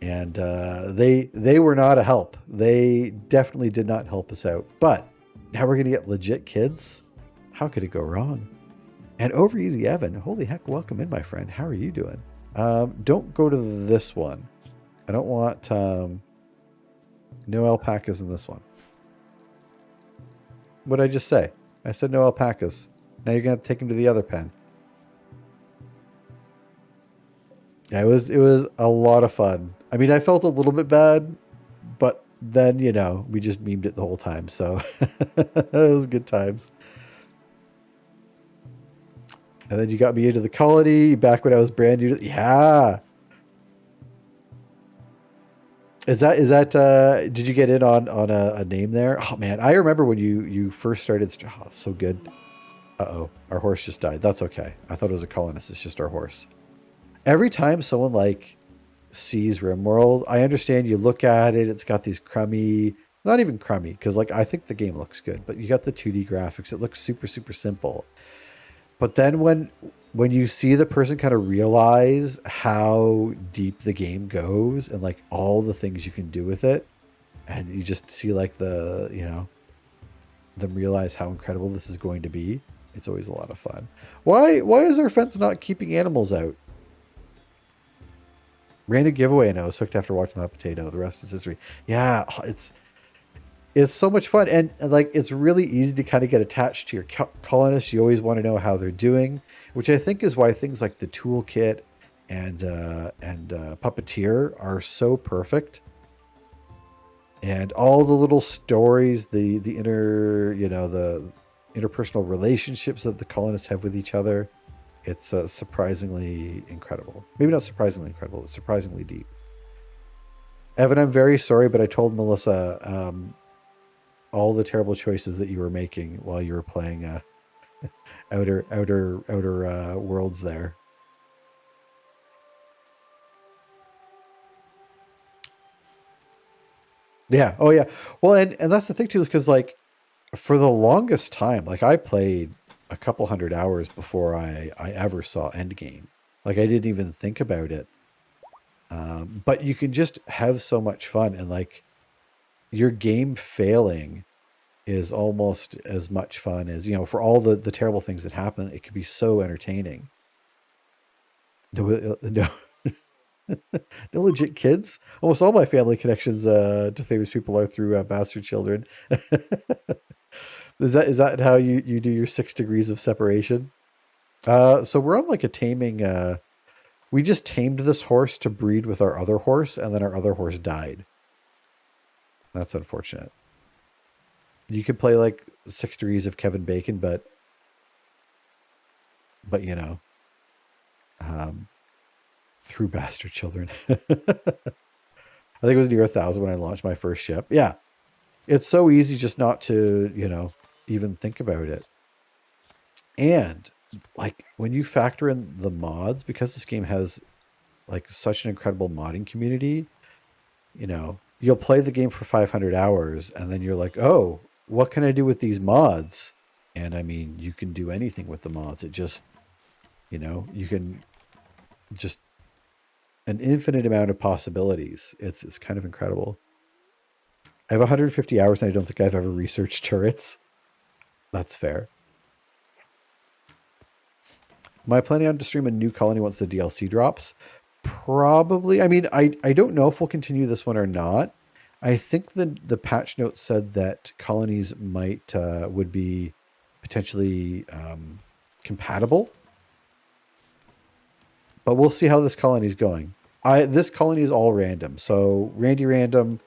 And they were not a help. They definitely did not help us out. But now we're going to get legit kids. How could it go wrong? And Over Easy Evan, holy heck, welcome in, my friend. How are you doing? Don't go to this one. I don't want no alpacas in this one. What did I just say? I said no alpacas. Now you're going to take him to the other pen. Yeah, it was a lot of fun. I mean, I felt a little bit bad, but then, you know, we just memed it the whole time. So it was good times. And then you got me into the colony back when I was brand new. Yeah. Is that did you get in on a name there? Oh man, I remember when you first started. Oh, so good. Uh-oh, our horse just died. That's okay. I thought it was a colonist. It's just our horse. Every time someone like sees Rimworld, I understand you look at it, it's got these crummy, not even crummy, because like I think the game looks good, but you got the 2D graphics. It looks super, super simple. But then when you see the person kind of realize how deep the game goes and like all the things you can do with it, and you just see like the, you know, them realize how incredible this is going to be, it's always a lot of fun. Why is our fence not keeping animals out? Random giveaway, and I was hooked after watching that potato. The rest is history. Yeah, it's so much fun, and like it's really easy to kind of get attached to your colonists. You always want to know how they're doing, which I think is why things like the toolkit and puppeteer are so perfect. And all the little stories, the interpersonal relationships that the colonists have with each other. It's surprisingly incredible. Maybe not surprisingly incredible, it's surprisingly deep. Evan, I'm very sorry, but I told Melissa all the terrible choices that you were making while you were playing outer worlds there. Yeah. Oh yeah. Well, and that's the thing too, because like for the longest time, like I played a couple hundred hours before I ever saw Endgame. Like I didn't even think about it. But you can just have so much fun, and like your game failing is almost as much fun as, you know, for all the terrible things that happen, it can be so entertaining. No, no legit kids. Almost all my family connections to famous people are through bastard children. Is that how you do your 6 degrees of separation? So we're on like a taming. We just tamed this horse to breed with our other horse, and then our other horse died. That's unfortunate. You could play like 6 degrees of Kevin Bacon, but you know, through bastard children. I think it was near 1,000 when I launched my first ship. Yeah. It's so easy just not to, you know, even think about it. And like when you factor in the mods, because this game has like such an incredible modding community, you know, you'll play the game for 500 hours and then you're like, oh, what can I do with these mods? And I mean, you can do anything with the mods. It just, you know, you can just an infinite amount of possibilities. It's kind of incredible. I have 150 hours and I don't think I've ever researched turrets. That's fair. Am I planning on to stream a new colony once the DLC drops? Probably. I mean, I don't know if we'll continue this one or not. I think the patch note said that colonies would be potentially compatible. But we'll see how this colony is going. This colony is all random. So Randy random,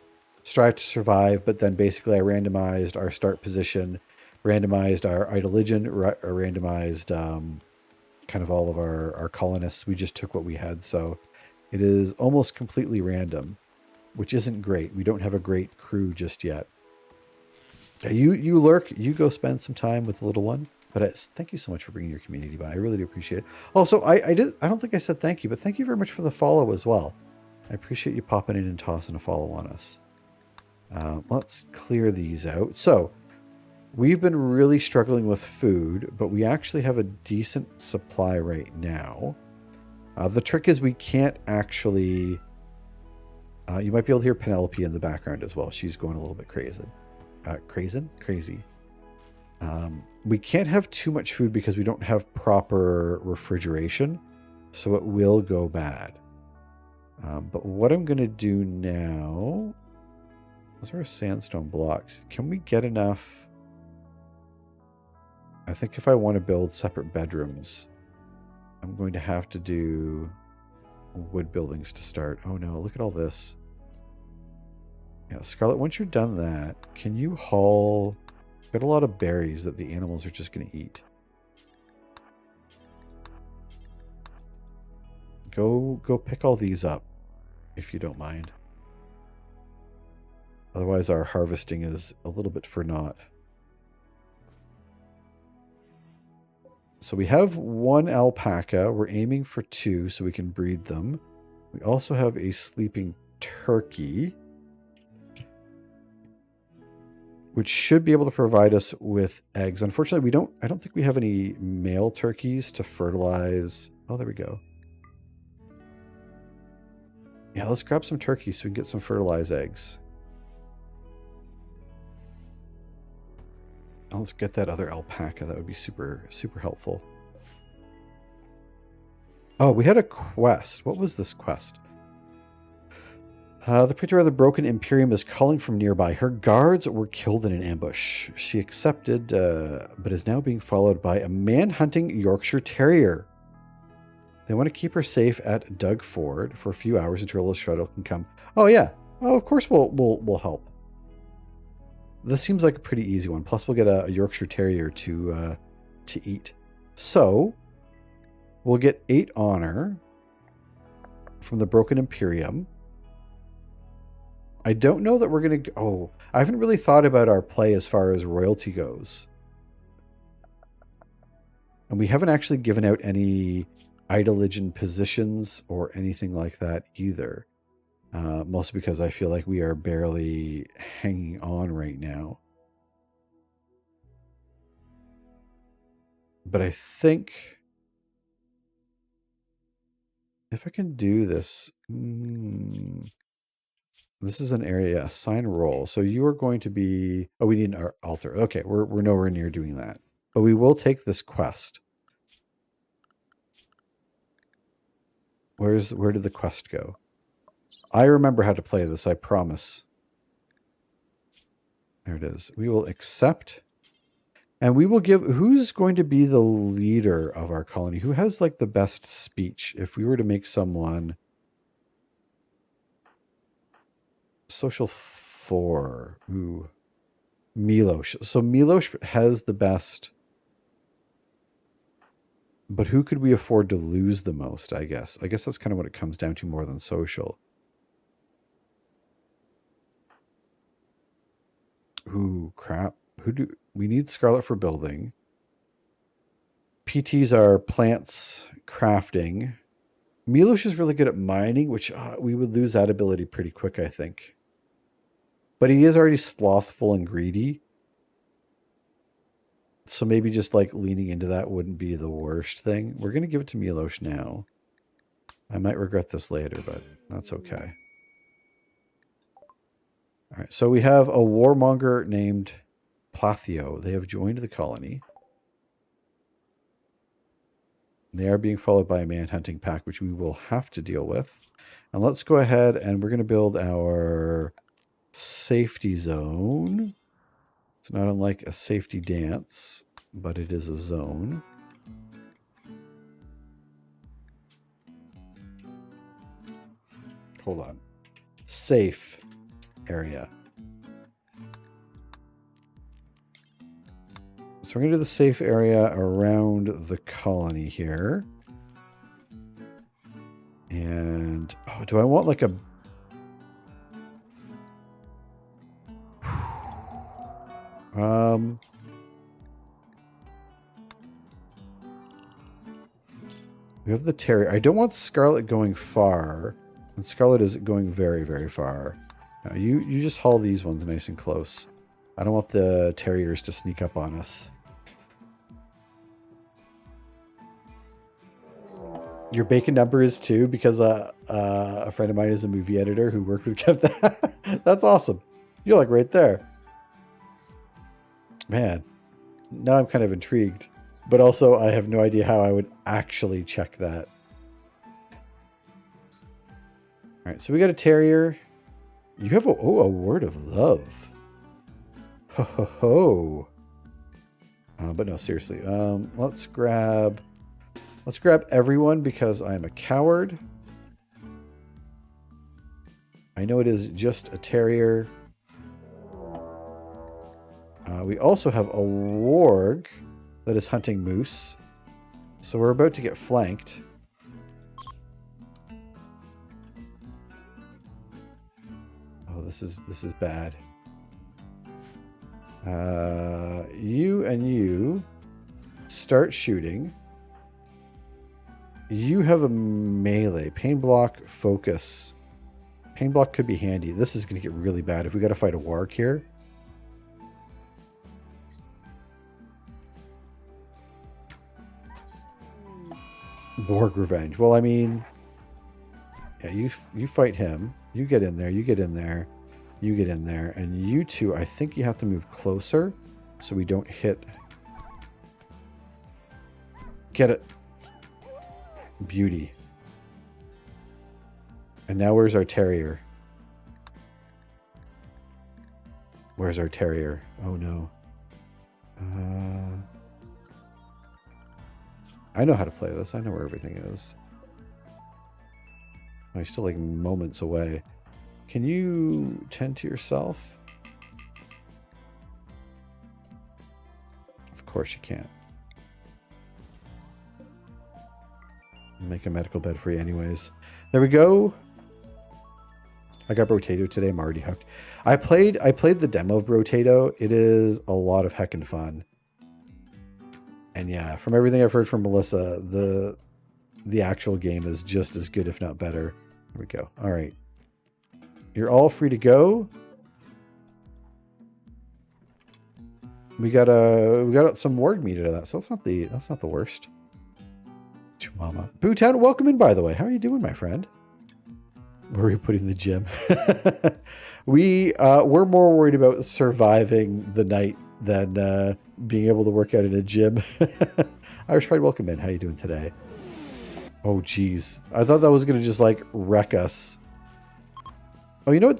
strive to survive, but then basically I randomized our start position, randomized our idoligion, randomized kind of all of our colonists. We just took what we had. So it is almost completely random, which isn't great. We don't have a great crew just yet. Yeah, you lurk. You go spend some time with the little one. But thank you so much for bringing your community by. I really do appreciate it. Also, I don't think I said thank you, but thank you very much for the follow as well. I appreciate you popping in and tossing a follow on us. Let's clear these out. So, we've been really struggling with food, but we actually have a decent supply right now. The trick is we can't actually... you might be able to hear Penelope in the background as well. She's going a little bit crazy. Crazy. We can't have too much food because we don't have proper refrigeration, so it will go bad. But what I'm going to do now... Those are sandstone blocks. Can we get enough... I think if I want to build separate bedrooms, I'm going to have to do wood buildings to start. Oh no, look at all this. Yeah, Scarlet, once you're done that, can you haul... Got a lot of berries that the animals are just going to eat. Go pick all these up, if you don't mind. Otherwise, our harvesting is a little bit for naught. So we have 1 alpaca. We're aiming for 2 so we can breed them. We also have a sleeping turkey, which should be able to provide us with eggs. Unfortunately, I don't think we have any male turkeys to fertilize. Oh, there we go. Yeah, let's grab some turkeys so we can get some fertilized eggs. Oh, let's get that other alpaca. That would be super, super helpful. Oh, we had a quest. What was this quest? The picture of the broken Imperium is calling from nearby. Her guards were killed in an ambush. She accepted, but is now being followed by a man-hunting Yorkshire Terrier. They want to keep her safe at Doug Ford for a few hours until the shuttle can come. Oh yeah. Oh, of course we'll help. This seems like a pretty easy one. Plus, we'll get a Yorkshire Terrier to eat. So we'll get 8 honor from the broken Imperium. I don't know that we're going to... Oh, I haven't really thought about our play as far as royalty goes. And we haven't actually given out any idoligian positions or anything like that either. Mostly because I feel like we are barely hanging on right now. But I think... if I can do this... This is an area, assign role. So you are going to be... Oh, we need an altar. Okay, we're nowhere near doing that. But we will take this quest. Where did the quest go? I remember how to play this, I promise. There it is. We will accept. And we will give... Who's going to be the leader of our colony? Who has like the best speech? If we were to make someone... Social 4. Ooh. Milos. So Milos has the best. But who could we afford to lose the most, I guess? I guess that's kind of what it comes down to more than social. Ooh, crap. We need Scarlet for building. PTs are plants crafting. Milos is really good at mining, which we would lose that ability pretty quick, I think. But he is already slothful and greedy. So maybe just like leaning into that wouldn't be the worst thing. We're going to give it to Milos now. I might regret this later, but that's okay. All right, so we have a warmonger named Plathio. They have joined the colony. They are being followed by a man-hunting pack, which we will have to deal with. And let's go ahead and we're going to build our safety zone. It's not unlike a safety dance, but it is a zone. Hold on. Safe area. So we're going to do the safe area around the colony here. And, oh, do I want like a... We have the terrier. I don't want Scarlet going far. And Scarlet is going very, very far. Now you just haul these ones nice and close. I don't want the terriers to sneak up on us. Your bacon number is 2 because a friend of mine is a movie editor who worked with Kev. That's awesome. You're like right there. Man, now I'm kind of intrigued. But also, I have no idea how I would actually check that. All right, so we got a terrier. You have a word of love. Ho ho ho. But no, seriously. Let's grab everyone because I'm a coward. I know it is just a terrier. We also have a warg that is hunting moose. So we're about to get flanked. Oh, this is bad. You and you start shooting. You have a melee. Pain block, focus. Pain block could be handy. This is going to get really bad if we got to fight a warg here. Warg revenge. Well, I mean, yeah, you fight him. You get in there. You get in there. You get in there. And you two, I think you have to move closer so we don't hit. Get it. Beauty. And now where's our terrier? Where's our terrier? Oh no. I know how to play this. I know where everything is. I'm still like moments away. Can you tend to yourself? Of course you can't. Make a medical bed for you anyways. There we go. I got Brotato today. I'm already hooked. I played the demo of Brotato. It is a lot of heckin' fun. And yeah, from everything I've heard from Melissa, the actual game is just as good, if not better. Here we go. All right. You're all free to go. We got some warg meat out of that, so that's not the worst. Mama. Bootown, welcome in, by the way. How are you doing, my friend? Where are we putting the gym? We're more worried about surviving the night than being able to work out in a gym. Irish Pride, welcome in. How you doing today? Oh, geez. I thought that was going to just, like, wreck us. Oh, you know what?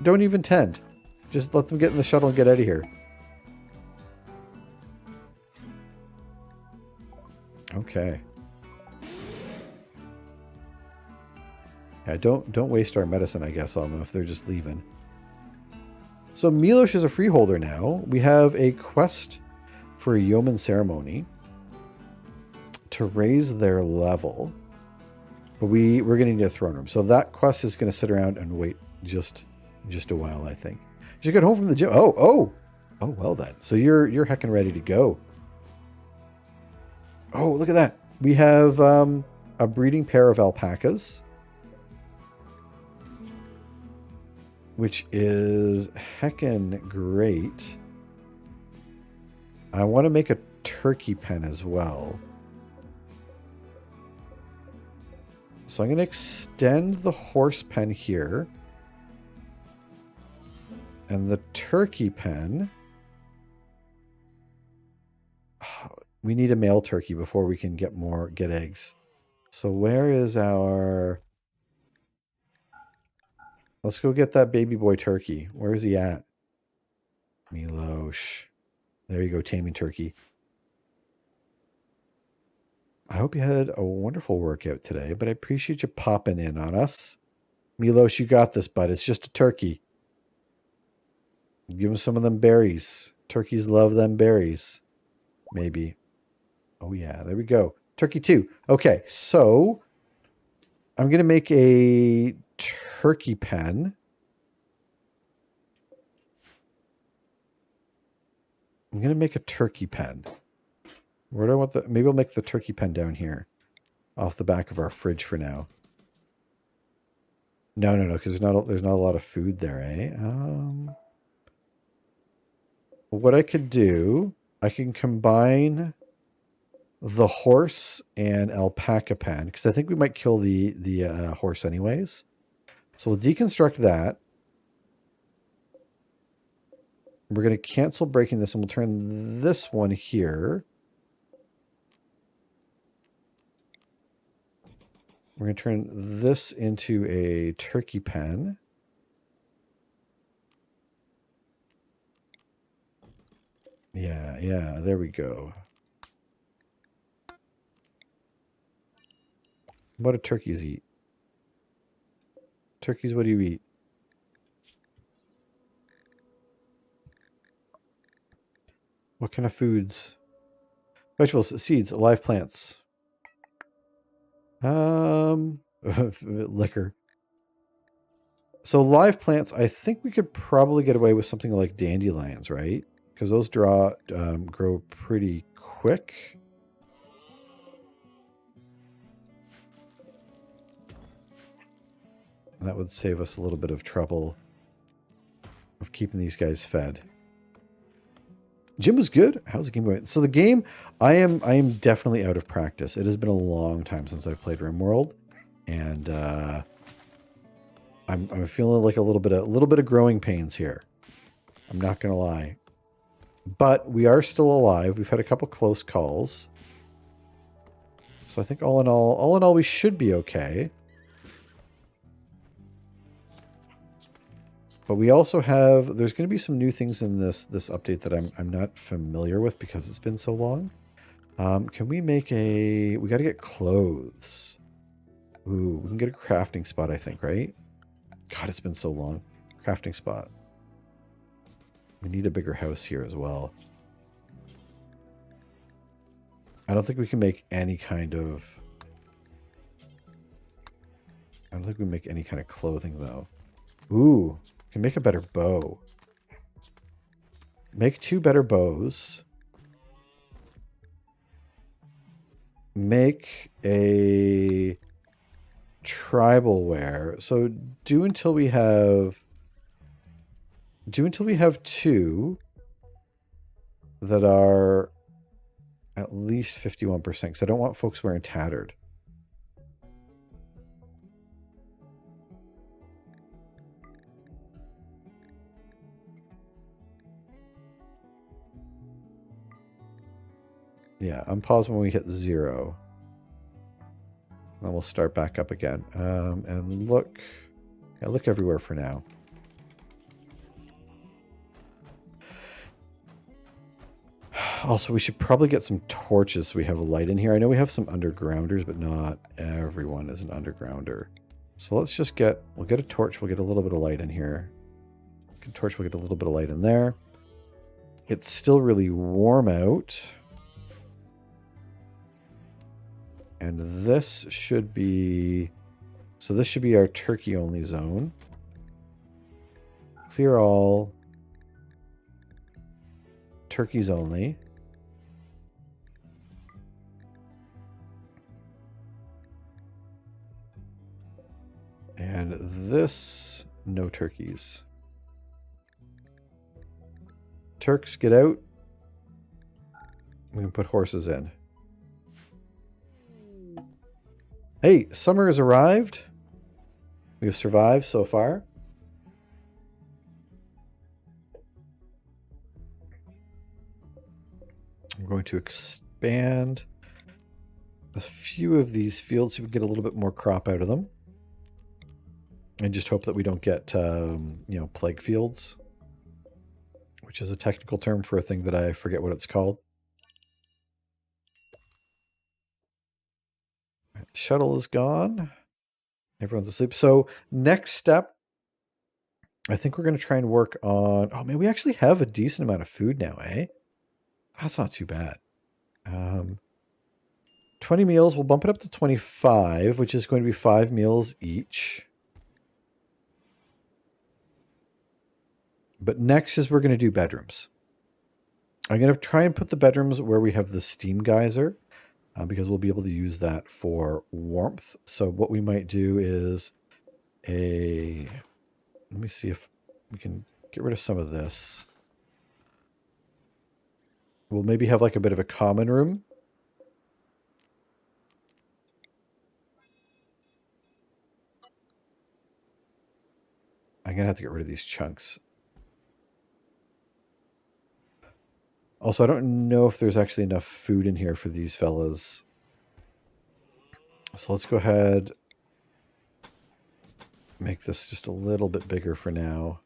Don't even tend. Just let them get in the shuttle and get out of here. Okay. Yeah, don't waste our medicine, I guess, on them if they're just leaving. So Milos is a freeholder now. We have a quest for a yeoman ceremony to raise their level. But we're going to need a throne room. So that quest is going to sit around and wait just a while, I think. Just got home from the gym. Oh, well then. So you're heckin' ready to go. Oh, look at that. We have a breeding pair of alpacas, which is heckin' great. I want to make a turkey pen as well. So I'm going to extend the horse pen here. And the turkey pen... we need a male turkey before we can get eggs. So where is our... Let's go get that baby boy turkey. Where is he at? Milos. There you go, taming turkey. I hope you had a wonderful workout today, but I appreciate you popping in on us. Milos, you got this, bud. It's just a turkey. Give him some of them berries. Turkeys love them berries. Maybe. Oh, yeah. There we go. Turkey 2. Okay, so I'm going to make a turkey pen. I'm going to make a turkey pen. Where do I want the... Maybe I'll make the turkey pen down here. Off the back of our fridge for now. No, because there's not a lot of food there, eh? What I could do... I can combine the horse and alpaca pen. Because I think we might kill the horse anyways. So we'll deconstruct that. We're going to cancel breaking this and we'll turn this one here. We're going to turn this into a turkey pen. Yeah, there we go. What do turkeys eat? Turkeys, what do you eat? What kind of foods? Vegetables, seeds, live plants. Liquor. So live plants, I think we could probably get away with something like dandelions, right? Because those grow pretty quick. That would save us a little bit of trouble of keeping these guys fed. Gym was good. How's the game going? So the game, I am definitely out of practice. It has been a long time since I've played Rimworld, and I'm feeling like a little bit of growing pains here. I'm not gonna lie, but we are still alive. We've had a couple close calls, so I think all in all, we should be okay. But we also have, there's going to be some new things in this update that I'm not familiar with because it's been so long. Can we make we got to get clothes. Ooh, we can get a crafting spot, I think, right? God, it's been so long. Crafting spot. We need a bigger house here as well. I don't think we can make any kind of... I don't think we make any kind of clothing, though. Ooh. Can make a better bow. Make 2 better bows. Make a tribal wear. So do until we have 2 that are at least 51%, because I don't want folks wearing tattered. Yeah, unpause when we hit 0. Then we'll start back up again. And look everywhere for now. Also, we should probably get some torches so we have a light in here. I know we have some undergrounders, but not everyone is an undergrounder. So let's just we'll get a torch, we'll get a little bit of light in here. Get a torch, we'll get a little bit of light in there. It's still really warm out. And this should be... So this should be our turkey only zone. Clear all. Turkeys only. And this, no turkeys. Turks, get out. We can put horses in. Hey, summer has arrived. We have survived so far. I'm going to expand a few of these fields so we can get a little bit more crop out of them. And just hope that we don't get, plague fields, which is a technical term for a thing that I forget what it's called. Shuttle is gone. Everyone's asleep. So next step, I think we're going to try and work on... Oh, man, we actually have a decent amount of food now, eh? That's not too bad. 20 meals. We'll bump it up to 25, which is going to be 5 meals each. But next is we're going to do bedrooms. I'm going to try and put the bedrooms where we have the steam geyser, because we'll be able to use that for warmth. So what we might do is let me see if we can get rid of some of this. We'll maybe have like a bit of a common room. I'm going to have to get rid of these chunks. Also, I don't know if there's actually enough food in here for these fellas. So let's go ahead, make this just a little bit bigger for now.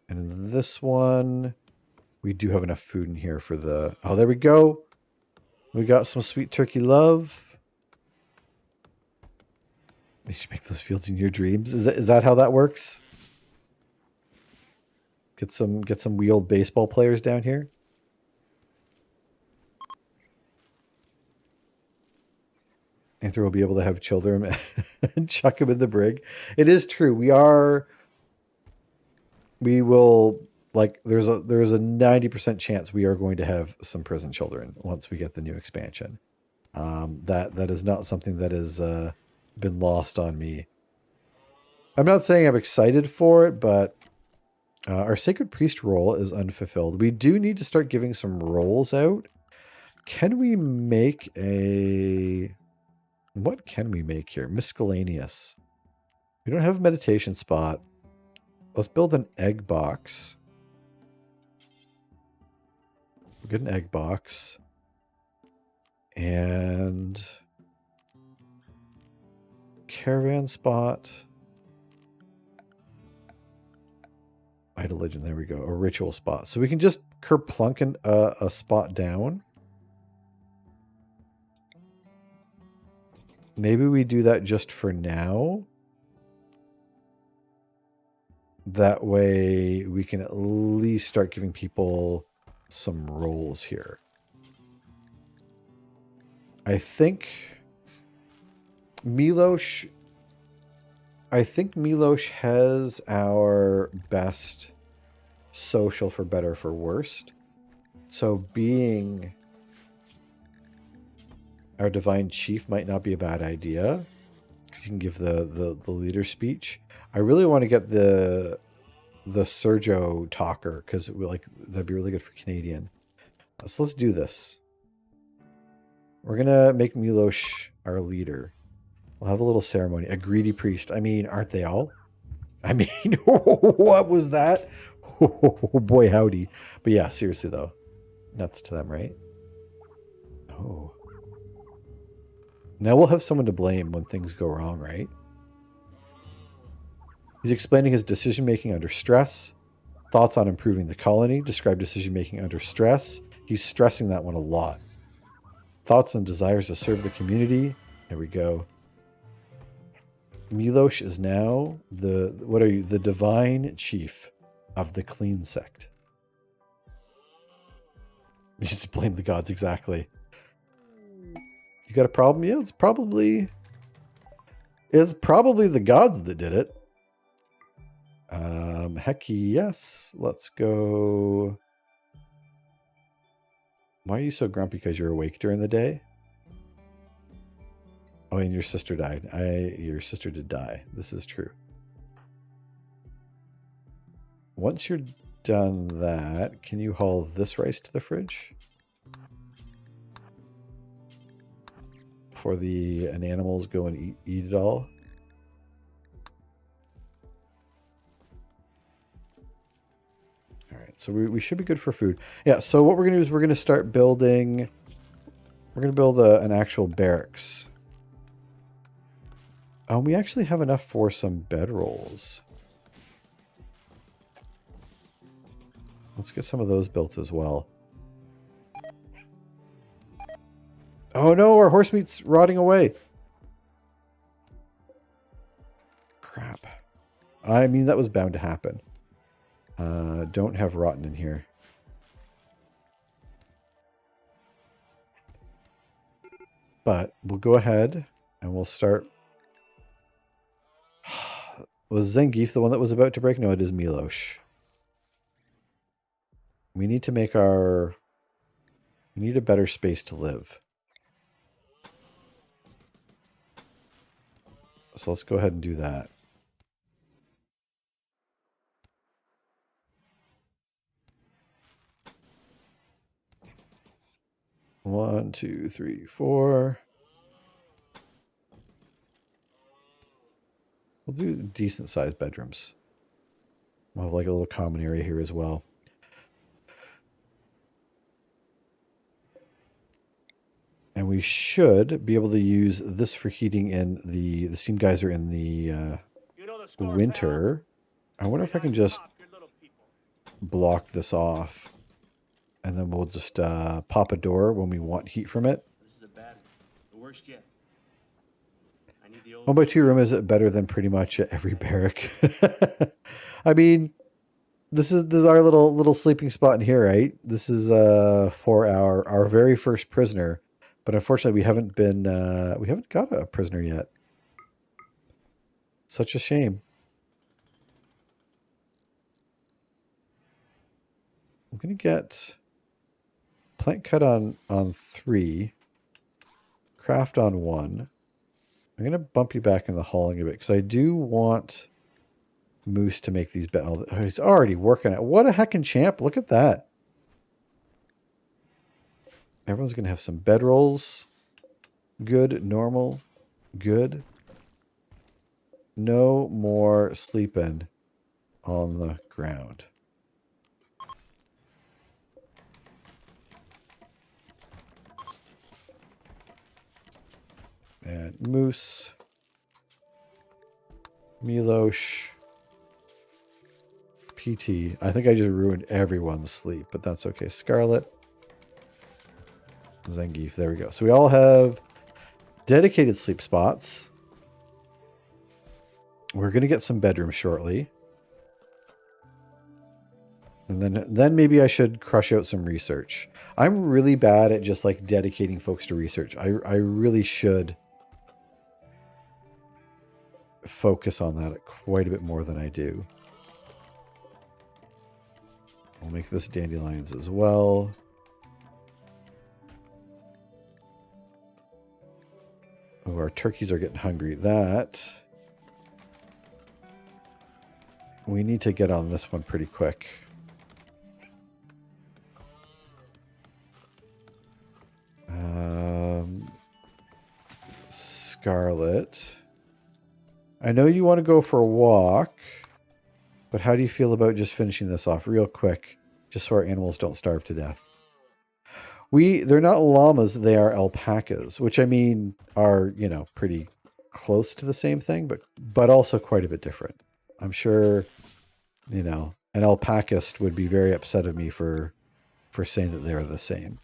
And in this one, we do have enough food in here for the... Oh, there we go. We got some sweet turkey love. You should make those fields in your dreams. Is that how that works? Get some wheeled baseball players down here. Anthony will be able to have children and chuck them in the brig. It is true. We will, like, there's a 90% chance we are going to have some prison children once we get the new expansion. That is not something that has been lost on me. I'm not saying I'm excited for it, but our Sacred Priest role is unfulfilled. We do need to start giving some roles out. Can we make a... What can we make here? Miscellaneous. We don't have a meditation spot. Let's build an egg box. We'll get an egg box. And... Caravan spot. Idle legend, there we go. A ritual spot. So we can just kerplunk a spot down. Maybe we do that just for now. That way we can at least start giving people some roles here. I think Milosh has our best social for better or for worst. So being our divine chief might not be a bad idea. You can give the leader speech. I really want to get the Sergio talker because that'd be really good for Canadian. So let's do this. We're gonna make Milosh our leader. We'll have a little ceremony. A greedy priest. I mean, aren't they all? I mean, what was that? Oh, boy, howdy. But yeah, seriously though, nuts to them, right? Oh. Now we'll have someone to blame when things go wrong, right? He's explaining his decision-making under stress. Thoughts on improving the colony. Describe decision-making under stress. He's stressing that one a lot. Thoughts and desires to serve the community. There we go. Milosh is now the divine chief of the clean sect. You just blame the gods, exactly. You got a problem? Yeah, it's probably the gods that did it. Heck yes. Let's go. Why are you so grumpy? Because you're awake during the day? Oh, and your sister died. Your sister did die. This is true. Once you're done that, can you haul this rice to the fridge? Before the animals go and eat it all? Alright, so we should be good for food. Yeah, so what we're going to do is we're going to start building... We're going to build an actual barracks. We actually have enough for some bedrolls. Let's get some of those built as well. Oh no, our horse meat's rotting away. Crap. I mean, that was bound to happen. Don't have rotten in here. But we'll go ahead and we'll start. Was Zangief the one that was about to break? No, it is Milosh. We need to make our... We need a better space to live. So let's go ahead and do that. One, two, three, four. We'll do decent sized bedrooms. We'll have like a little common area here as well. And we should be able to use this for heating in the steam geyser in the winter. I wonder if I can just block this off. And then we'll just pop a door when we want heat from it. This is a bad one. The worst yet. I need the old 1x2 room is better than pretty much every barrack. I mean, this is our little sleeping spot in here, right? This is for our very first prisoner, but unfortunately we haven't got a prisoner yet. Such a shame. I'm gonna get plant cut on 3, craft on 1. I'm going to bump you back in the hauling a bit because I do want Moose to make these beds. Oh, he's already working it. What a heckin' champ. Look at that. Everyone's going to have some bedrolls. Good, normal, good. No more sleeping on the ground. And Moose, Milosh, PT. I think I just ruined everyone's sleep, but that's okay. Scarlet, Zangief. There we go. So we all have dedicated sleep spots. We're going to get some bedrooms shortly. And then maybe I should crush out some research. I'm really bad at just like dedicating folks to research. I really should focus on that quite a bit more than I do. I'll make this dandelions as well. Oh, our turkeys are getting hungry. That we need to get on this one pretty quick. Scarlet. I know you want to go for a walk, but how do you feel about just finishing this off real quick, just so our animals don't starve to death? They're not llamas, they are alpacas, which I mean are, you know, pretty close to the same thing, but also quite a bit different. I'm sure, you know, an alpacist would be very upset at me for saying that they're the same.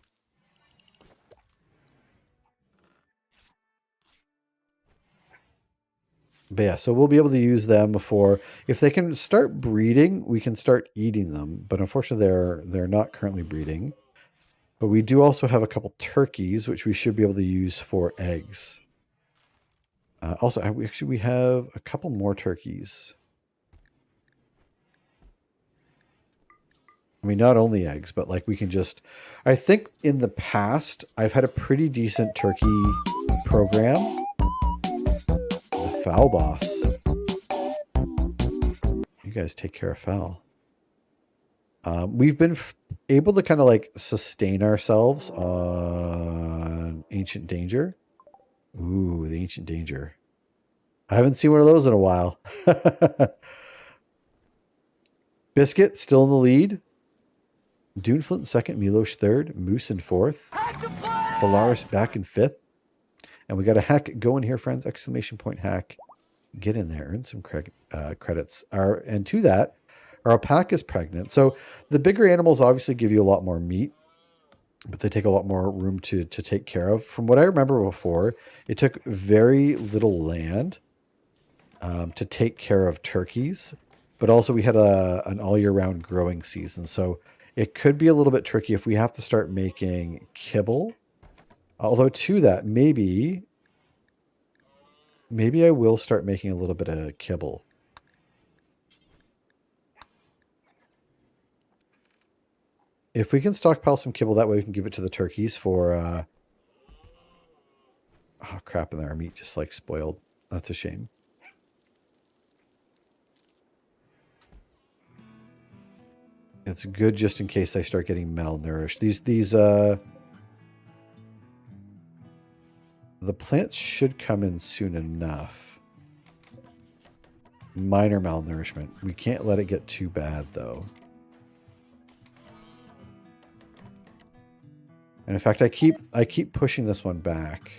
But yeah, so we'll be able to use them for, if they can start breeding, we can start eating them. But unfortunately, they're not currently breeding. But we do also have a couple turkeys, which we should be able to use for eggs. Also, we have a couple more turkeys. I mean, not only eggs, but like we can just... I think in the past, I've had a pretty decent turkey program. Fowl boss. You guys take care of fowl. We've been able to kind of like sustain ourselves on Ancient Danger. Ooh, the Ancient Danger. I haven't seen one of those in a while. Biscuit still in the lead. Duneflint second, Milosh third, Moose in fourth. Phalaris back in fifth. And we got a hack going here, friends. Exclamation point hack. Get in there. Earn some credits. And to that, our alpaca is pregnant. So the bigger animals obviously give you a lot more meat, but they take a lot more room to take care of. From what I remember before, it took very little land to take care of turkeys. But also we had an all year round growing season. So it could be a little bit tricky if we have to start making kibble. Although to that, maybe I will start making a little bit of kibble. If we can stockpile some kibble, that way we can give it to the turkeys for... Oh, crap, and our meat just, like, spoiled. That's a shame. It's good just in case I start getting malnourished. The plants should come in soon enough. Minor malnourishment. We can't let it get too bad, though. And in fact, I keep pushing this one back.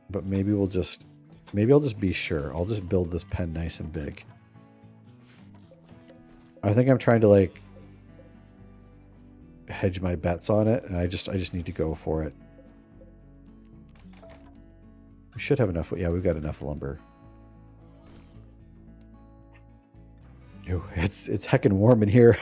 But maybe I'll just be sure. I'll just build this pen nice and big. I think I'm trying to like hedge my bets on it, and I just need to go for it. We should have enough. Yeah, we've got enough lumber. Ew, it's heckin' warm in here.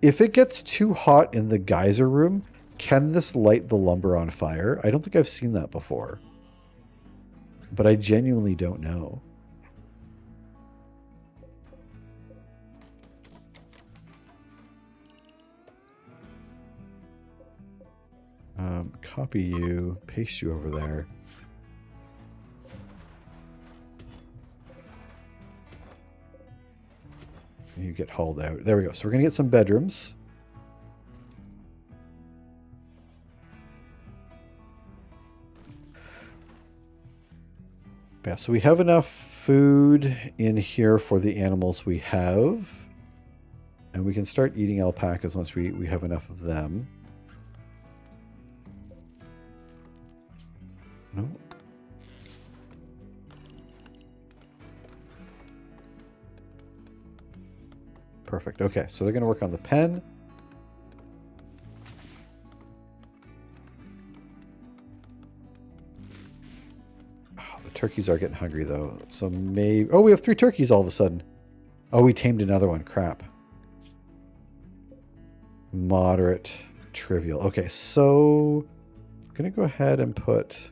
If it gets too hot in the geyser room, can this light the lumber on fire? I don't think I've seen that before. But I genuinely don't know. Copy you, paste you over there. You get hauled out. There we go. So we're going to get some bedrooms. Yeah, so we have enough food in here for the animals we have. And we can start eating alpacas once we have enough of them. No. Perfect. Okay, so they're going to work on the pen. Oh, the turkeys are getting hungry, though. So maybe... Oh, we have 3 turkeys all of a sudden. Oh, we tamed another one. Crap. Moderate. Trivial. Okay, so... I'm going to go ahead and put...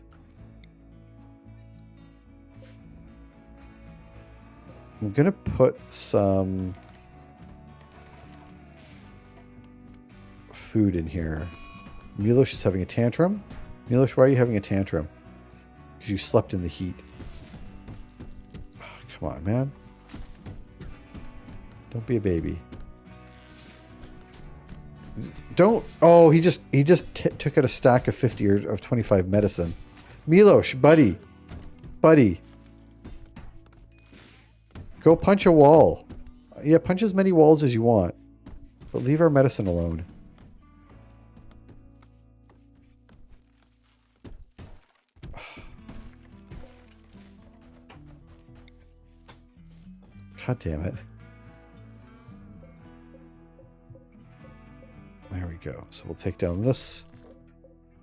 I'm going to put some... food in here. Milos is having a tantrum. Milos, why are you having a tantrum? Because you slept in the heat. Oh, come on, man. Don't be a baby. Don't. Oh, he just took out a stack of 50 or of 25 medicine. Milos, buddy. Buddy. Go punch a wall. Yeah, punch as many walls as you want. But leave our medicine alone. God damn it. There we go. So we'll take down this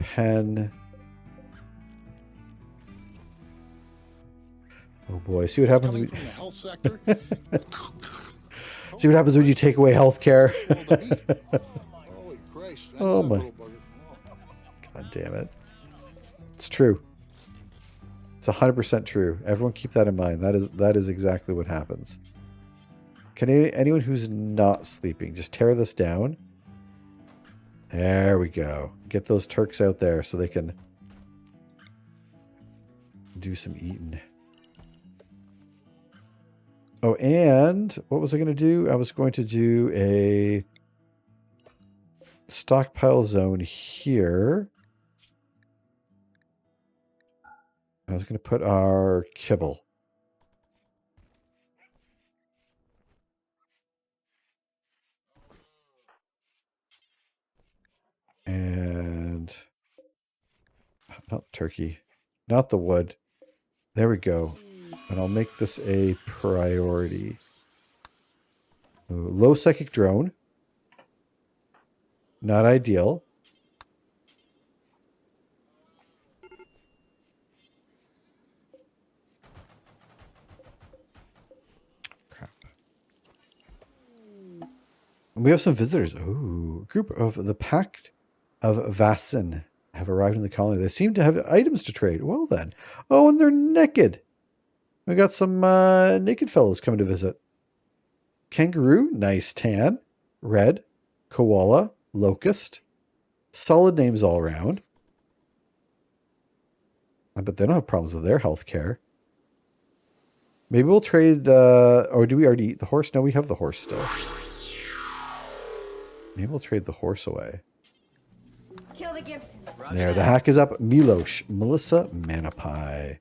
pen. Oh boy. See what happens when from the health sector. See what happens when you take away healthcare. Holy Christ. Oh my. God damn it. It's true. It's 100% true. Everyone keep that in mind. That is exactly what happens. Can anyone who's not sleeping just tear this down? There we go. Get those Turks out there so they can do some eating. Oh, and what was I going to do? I was going to do a stockpile zone here. I was going to put our kibble. And not the turkey, not the wood. There we go. And I'll make this a priority. Ooh, low psychic drone. Not ideal. Crap. And we have some visitors. Ooh, a group of the Pact of Vassin have arrived in the colony. They seem to have items to trade. Well then. Oh, and they're naked. We got some naked fellows coming to visit. Kangaroo, nice tan. Red, koala, locust. Solid names all around. I bet they don't have problems with their health care. Maybe we'll trade, or do we already eat the horse? No, we have the horse still. Maybe we'll trade the horse away. Kill the Gibson. There, the hack is up. Milosh, Melissa Manapai.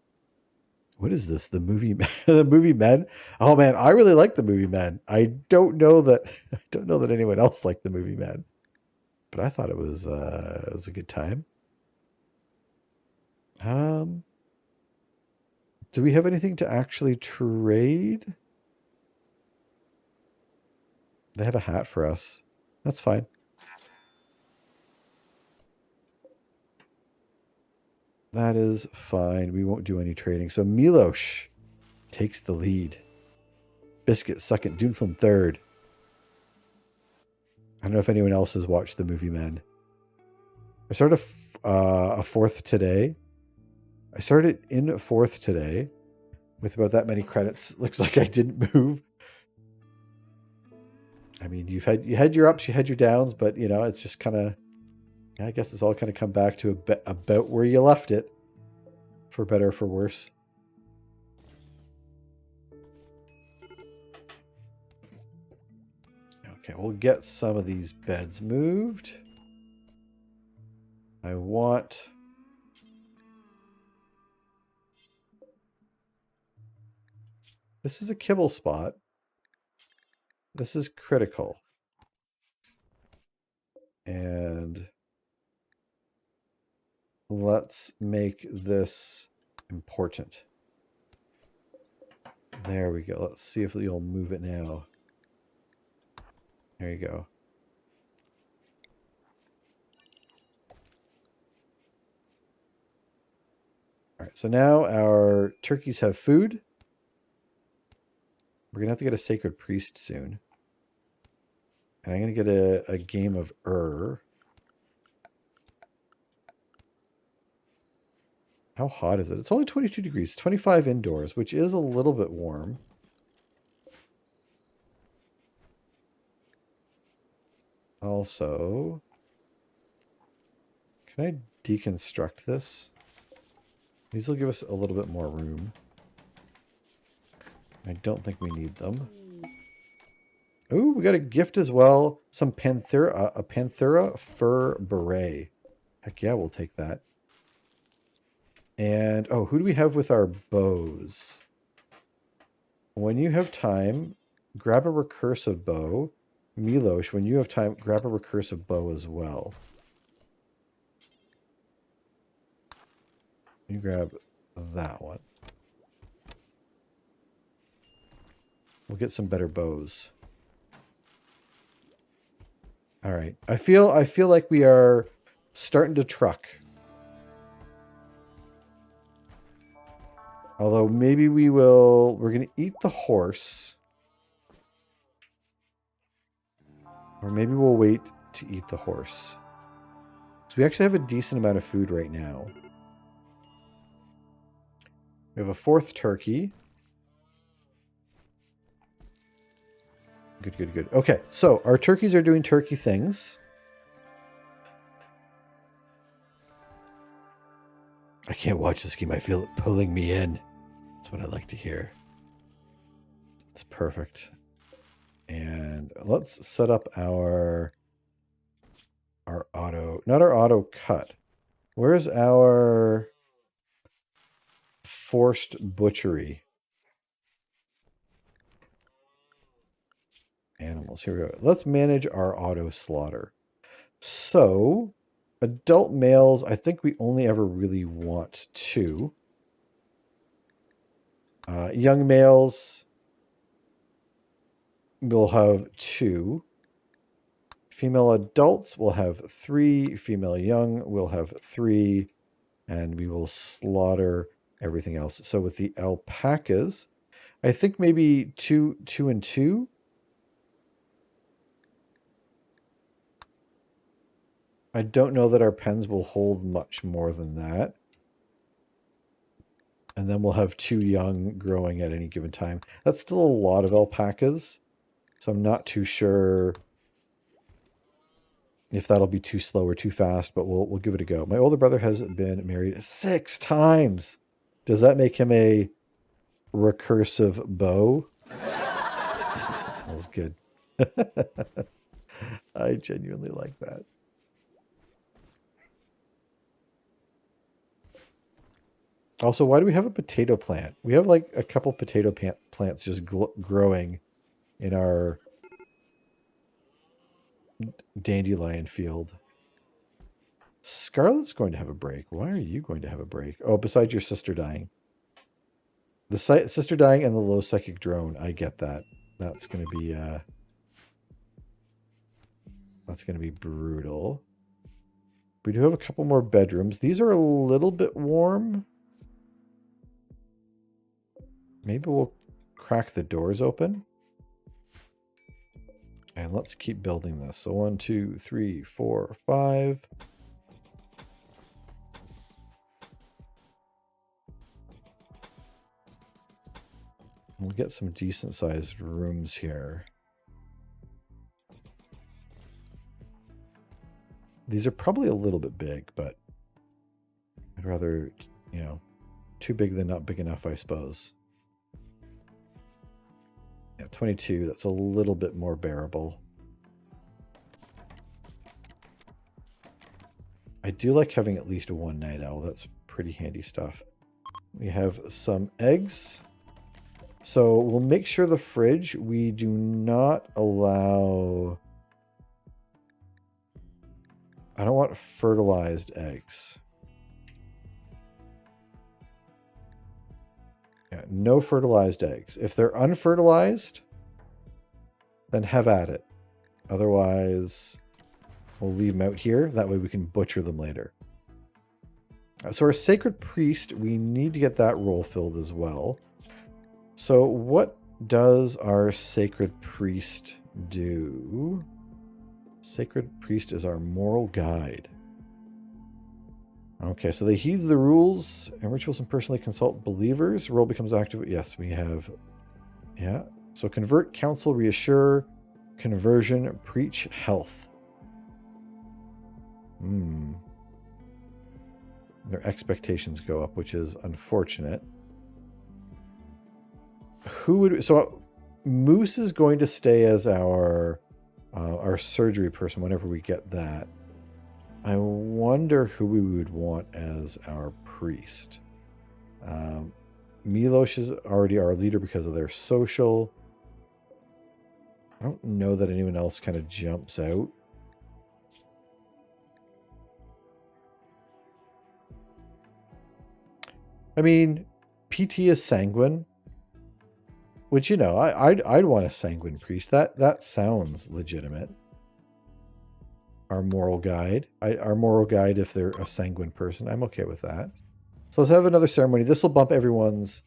What is this? The movie, the movie Men? Oh man, I really like the movie Men. I don't know that anyone else liked the movie Men, but I thought it was a good time. Do we have anything to actually trade? They have a hat for us. That's fine. That is fine. We won't do any trading. So Milosh takes the lead. Biscuit second. Doomfilm third. I don't know if anyone else has watched the movie Men. I started a fourth today. I started in fourth today with about that many credits. Looks like I didn't move. I mean, you had your ups, you had your downs, but you know, it's just kind of, I guess it's all kind of come back to about where you left it, for better or for worse. Okay, we'll get some of these beds moved. I want... This is a kibble spot. This is critical. And let's make this important. There we go. Let's see if you'll move it now. There you go. All right, so now our turkeys have food. We're going to have to get a sacred priest soon. And I'm going to get a game of How hot is it? It's only 22 degrees, 25 indoors, which is a little bit warm. Also, can I deconstruct this? These will give us a little bit more room. I don't think we need them. Ooh, we got a gift as well. Some a Panthera fur beret. Heck yeah, we'll take that. And, oh, who do we have with our bows? When you have time, grab a recursive bow. Milosh, when you have time, grab a recursive bow as well. You grab that one. We'll get some better bows. All right. I feel like we are starting to truck. Although maybe we're going to eat the horse. Or maybe we'll wait to eat the horse. So we actually have a decent amount of food right now. We have a fourth turkey. Good, good, good. Okay, so our turkeys are doing turkey things. I can't watch this game. I feel it pulling me in. That's what I like to hear. It's perfect. And let's set up our auto, not our auto cut. Where's our forced butchery? Animals. Here we go. Let's manage our auto slaughter. So, adult males, I think we only ever really want 2. Young males, we'll have 2. Female adults will have 3. Female young will have 3. And we will slaughter everything else. So with the alpacas, I think maybe 2 and 2. I don't know that our pens will hold much more than that. And then we'll have 2 young growing at any given time. That's still a lot of alpacas. So I'm not too sure if that'll be too slow or too fast, but we'll give it a go. My older brother has been married 6 times. Does that make him a recursive beau? That was good. I genuinely like that. Also, why do we have a potato plant? We have like a couple potato plants just growing in our dandelion field. Scarlet's going to have a break. Why are you going to have a break? Oh, besides your sister dying. The sister dying and the low psychic drone. I get that. That's going to be brutal. We do have a couple more bedrooms. These are a little bit warm. Maybe we'll crack the doors open. And let's keep building this. So 1, 2, 3, 4, 5. We'll get some decent sized rooms here. These are probably a little bit big, but I'd rather, you know, too big than not big enough, I suppose. Yeah, 22, that's a little bit more bearable. I do like having at least 1 night owl. That's pretty handy stuff. We have some eggs. So we'll make sure the fridge, we do not allow... I don't want fertilized eggs. Yeah, no fertilized eggs. If they're unfertilized, then have at it. Otherwise, we'll leave them out here. That way we can butcher them later. So our sacred priest, we need to get that role filled as well. So what does our sacred priest do? Sacred priest is our moral guide. Okay, so they heed the rules and rituals and personally consult believers. Role becomes active. Yes, we have. Yeah. So convert, counsel, reassure, conversion, preach, health. Their expectations go up, which is unfortunate. Who would... So Moose is going to stay as our surgery person whenever we get that. I wonder who we would want as our priest. Milos is already our leader because of their social. I don't know that anyone else kind of jumps out. I mean, PT is sanguine. Which, you know, I'd want a sanguine priest. That sounds legitimate. Our moral guide. Our moral guide, if they're a sanguine person, I'm okay with that. So let's have another ceremony. This will bump everyone's...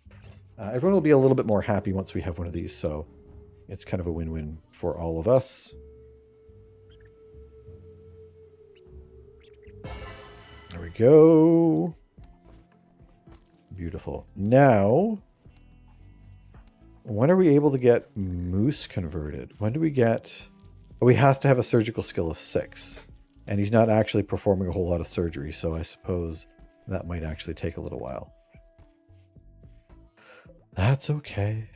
everyone will be a little bit more happy once we have one of these, so it's kind of a win-win for all of us. There we go. Beautiful. Now... when are we able to get Moose converted? When do we get... Oh, he has to have a surgical skill of 6. And he's not actually performing a whole lot of surgery, so I suppose that might actually take a little while. That's okay.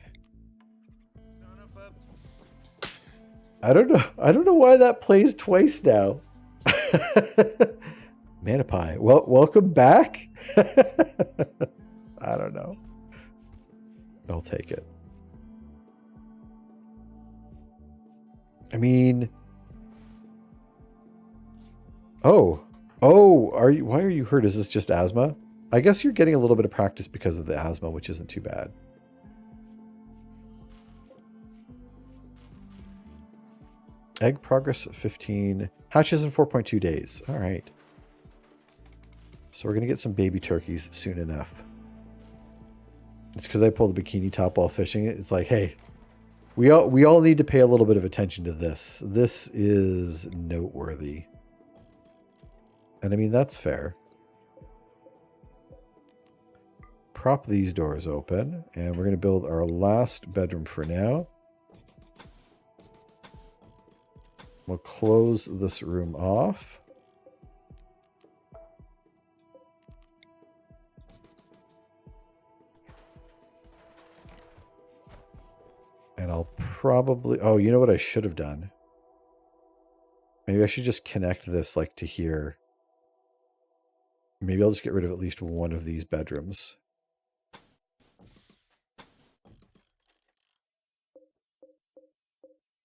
I don't know why that plays twice now. Manapie. Well, welcome back. I don't know. I'll take it. I mean, why are you hurt? Is this just asthma? I guess you're getting a little bit of practice because of the asthma, which isn't too bad. Egg progress 15. Hatches in 4.2 days. All right. So we're going to get some baby turkeys soon enough. It's because I pulled the bikini top while fishing. It's like, hey, we all need to pay a little bit of attention to this. This is noteworthy. And I mean, that's fair. prop these doors open, and we're going to build our last bedroom for now. We'll close this room off. And I'll probably... Oh, you know what I should have done? Maybe I should just connect this like to here. Maybe I'll just get rid of at least one of these bedrooms.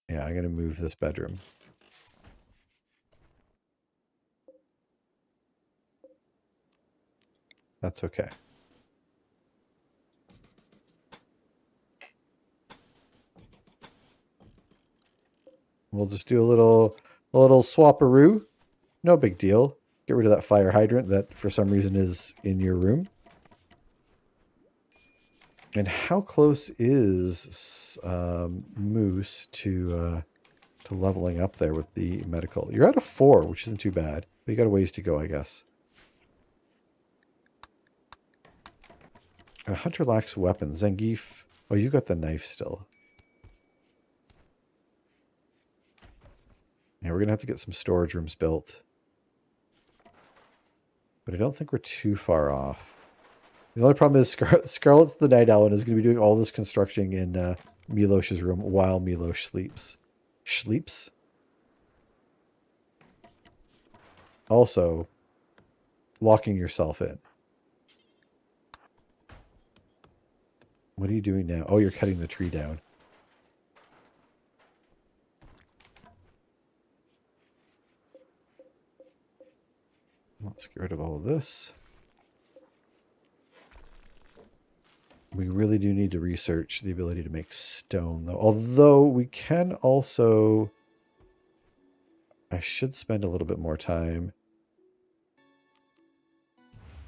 Yeah, I'm going to move this bedroom. That's okay. We'll just do a little swap-a-roo. No big deal. Get rid of that fire hydrant that for some reason is in your room. And how close is Moose to leveling up there with the medical? You're at a 4, which isn't too bad. But you got a ways to go, I guess. And Hunter lacks weapons. Zangief. Oh, you got the knife still. Yeah, we're going to have to get some storage rooms built. But I don't think we're too far off. The only problem is Scarlet's the Night Owl and is going to be doing all this construction in Milosh's room while Milosh sleeps. Sleeps? Also, locking yourself in. What are you doing now? Oh, you're cutting the tree down. Let's get rid of all of this. We really do need to research the ability to make stone, though. Although we can also... I should spend a little bit more time.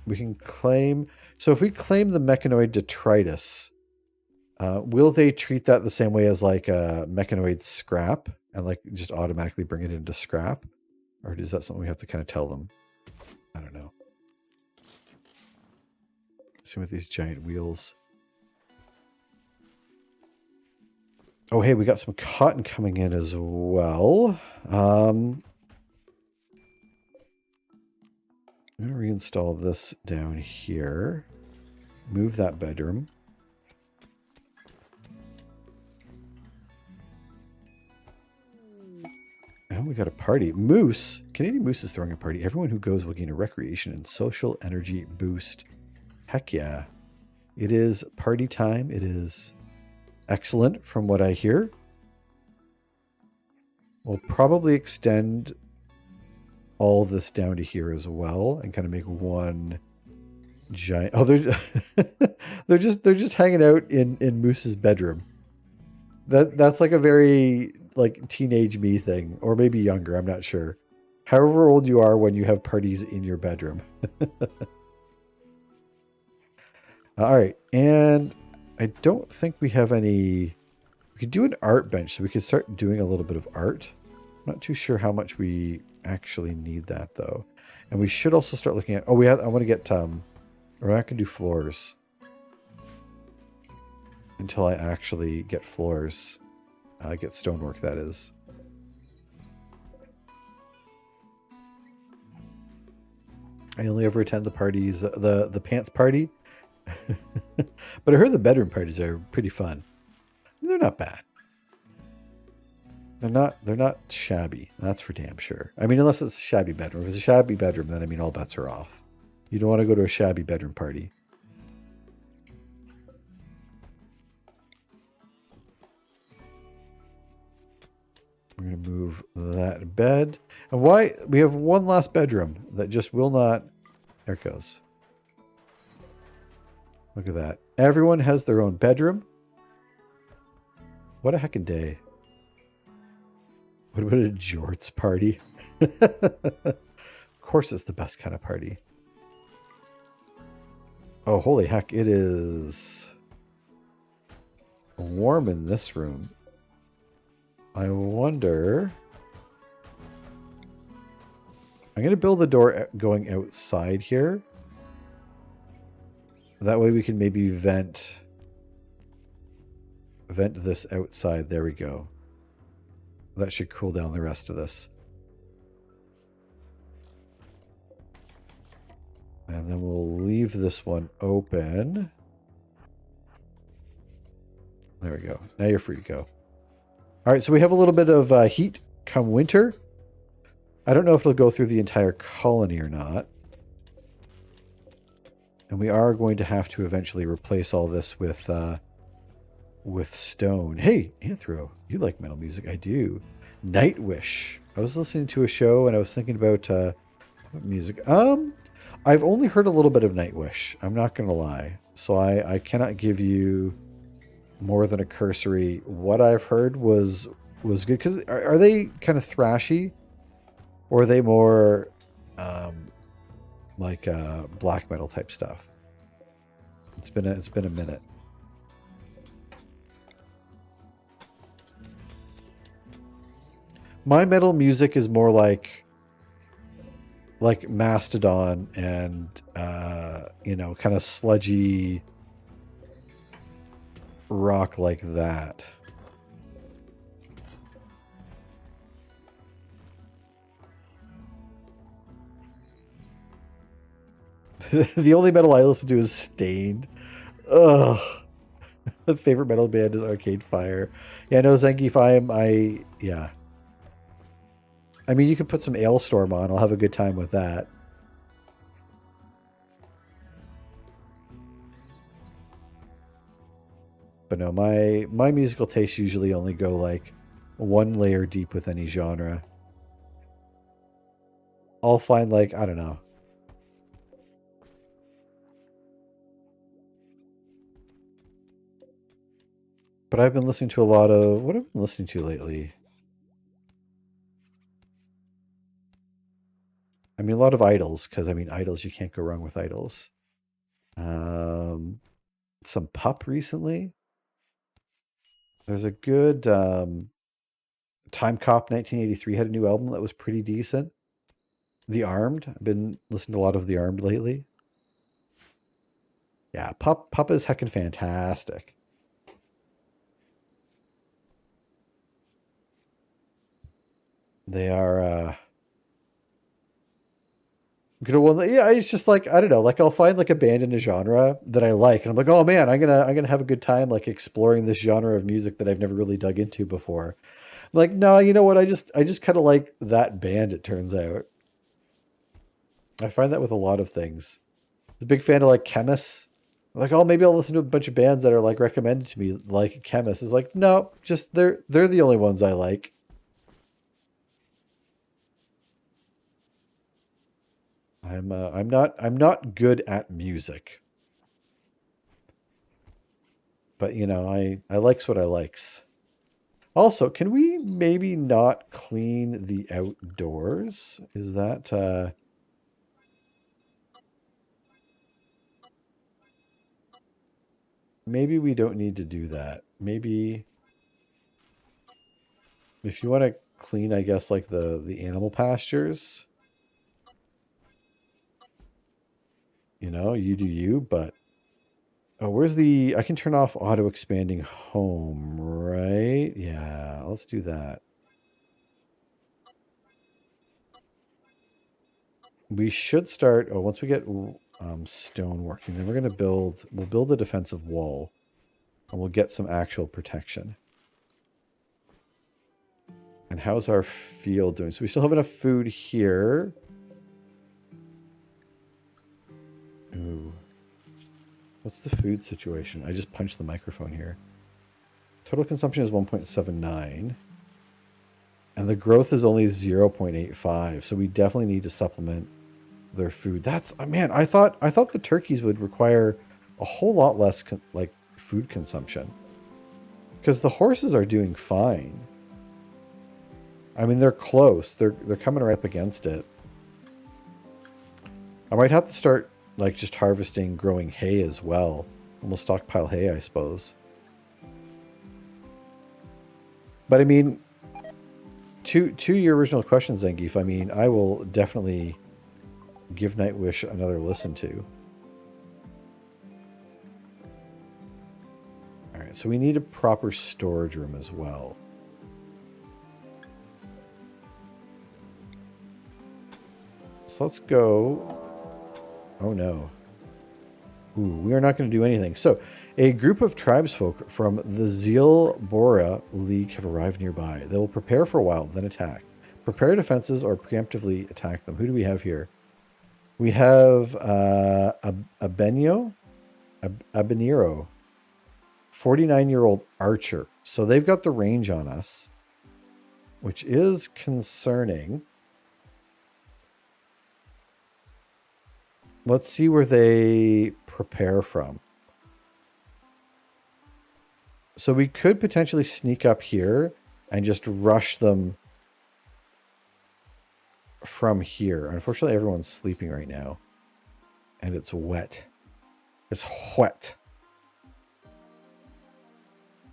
We can claim... So if we claim the mechanoid detritus, will they treat that the same way as like a mechanoid scrap? And like just automatically bring it into scrap? Or is that something we have to kind of tell them? I don't know. See with these giant wheels. Oh, hey, we got some cotton coming in as well. I'm going to reinstall this down here. Move that bedroom. And we got a party. Moose. Canadian Moose is throwing a party. Everyone who goes will gain a recreation and social energy boost. Heck yeah. It is party time. It is excellent from what I hear. We'll probably extend all this down to here as well and kind of make one giant... Oh, they're just hanging out in Moose's bedroom. That's like a very like teenage me thing, or maybe younger, I'm not sure. However old you are when you have parties in your bedroom. All right, and I don't think we have any... We could do an art bench, so we could start doing a little bit of art. I'm not too sure how much we actually need that, though. And we should also start looking at... Oh, I want to get... We're not going to do floors. Until I actually get floors. Get stonework, that is. I only ever attend the parties, the pants party. But I heard the bedroom parties are pretty fun. They're not bad. They're not shabby. That's for damn sure. I mean, unless it's a shabby bedroom. If it's a shabby bedroom, then I mean all bets are off. You don't want to go to a shabby bedroom party. We're going to move that bed. And why? We have one last bedroom that just will not... There it goes. Look at that. Everyone has their own bedroom. What a heckin' day. What about a jorts party? Of course it's the best kind of party. Oh, holy heck. It is warm in this room. I wonder... I'm going to build a door going outside here. That way we can maybe vent this outside. There we go. That should cool down the rest of this. And then we'll leave this one open. There we go. Now you're free to go. All right, so we have a little bit of heat come winter. I don't know if it'll go through the entire colony or not. And we are going to have to eventually replace all this with stone. Hey, Anthro, you like metal music? I do. Nightwish. I was listening to a show and I was thinking about what music. I've only heard a little bit of Nightwish. I'm not going to lie. So I cannot give you more than a cursory. What I've heard was good. Because are they kind of thrashy? Or are they more like black metal type stuff? It's been a minute. My metal music is more like Mastodon and you know, kind of sludgy rock like that. The only metal I listen to is Stained. Ugh. The favorite metal band is Arcade Fire. Yeah, no, Zangief, yeah. I mean, you could put some Ailstorm on. I'll have a good time with that. But no, my musical tastes usually only go like one layer deep with any genre. I'll find like, I don't know. But I've been listening to a lot of... What have I been listening to lately? I mean, a lot of Idols, because, I mean, Idols, you can't go wrong with Idols. Some Pup recently. There's a good... Time Cop 1983 had a new album that was pretty decent. The Armed. I've been listening to a lot of The Armed lately. Yeah, Pup is heckin' fantastic. They are good. Well, yeah, it's just like, I don't know, like I'll find like a band in a genre that I like and I'm like, oh man, I'm gonna have a good time like exploring this genre of music that I've never really dug into before. Like, no, you know what, I just kind of like that band, it turns out. I find that with a lot of things. I was a big fan of like Chemists. Like, oh, maybe I'll listen to a bunch of bands that are like recommended to me, like Chemists. Is like, no, just they're the only ones I like. I'm not good at music. But you know, I likes what I likes. Also, can we maybe not clean the outdoors? Is that maybe we don't need to do that. Maybe if you want to clean, I guess, like the animal pastures. You know, you do you, but... Oh, where's the... I can turn off auto-expanding home, right? Yeah, let's do that. We should start... Oh, once we get stone working, then we're going to build... We'll build a defensive wall. And we'll get some actual protection. And how's our field doing? So we still have enough food here. Ooh. What's the food situation? I just punched the microphone here. Total consumption is 1.79. And the growth is only 0.85. So we definitely need to supplement their food. That's... man, I thought the turkeys would require a whole lot less like food consumption. Because the horses are doing fine. I mean, they're close. They're coming right up against it. I might have to start... like just harvesting, growing hay as well. And we'll stockpile hay, I suppose. But I mean, to your original question, Zangief, I mean, I will definitely give Nightwish another listen to. right, so we need a proper storage room as well. So let's go. Oh no. Ooh, we are not going to do anything. So, a group of tribesfolk from the Zeal Bora League have arrived nearby. They will prepare for a while, then attack. Prepare defenses or preemptively attack them. Who do we have here? We have Abeniro, 49-year-old archer. So they've got the range on us, which is concerning. Let's see where they prepare from. So we could potentially sneak up here and just rush them from here. Unfortunately, everyone's sleeping right now. And it's wet. It's wet.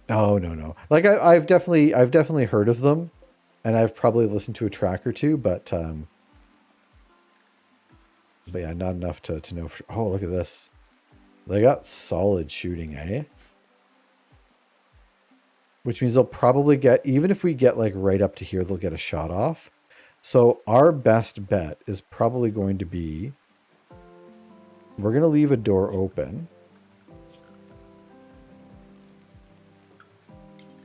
Oh, no. Like, I've definitely heard of them. And I've probably listened to a track or two, but yeah, not enough to know for sure. Oh, look at this. They got solid shooting, eh? Which means they'll probably get, even if we get like right up to here, they'll get a shot off. So our best bet is probably going to be, we're going to leave a door open.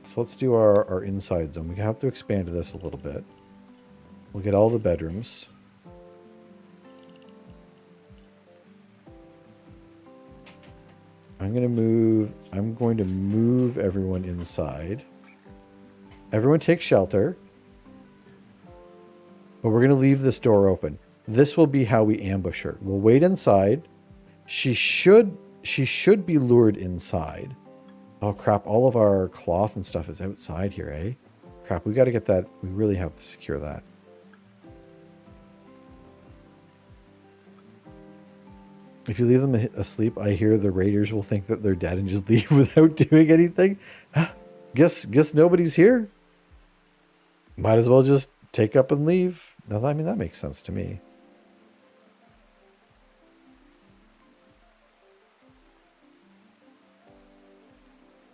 So let's do our inside zone. We have to expand this a little bit. We'll get all the bedrooms. I'm going to move everyone inside. Everyone take shelter. But we're going to leave this door open. This will be how we ambush her. We'll wait inside. She should be lured inside. Oh crap, all of our cloth and stuff is outside here, eh? Crap, we got to get that. We really have to secure that. If you leave them asleep, I hear the raiders will think that they're dead and just leave without doing anything. Guess nobody's here. Might as well just take up and leave. No, I mean, that makes sense to me.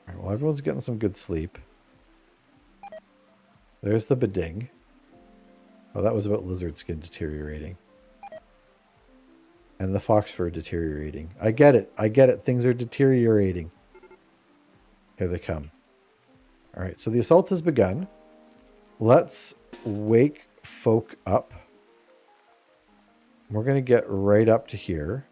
All right, well, everyone's getting some good sleep. There's the beding. Oh, that was about lizard skin deteriorating. And the fox fur deteriorating. I get it. Things are deteriorating. Here they come. All right, so the assault has begun. Let's wake folk up. We're going to get right up to here.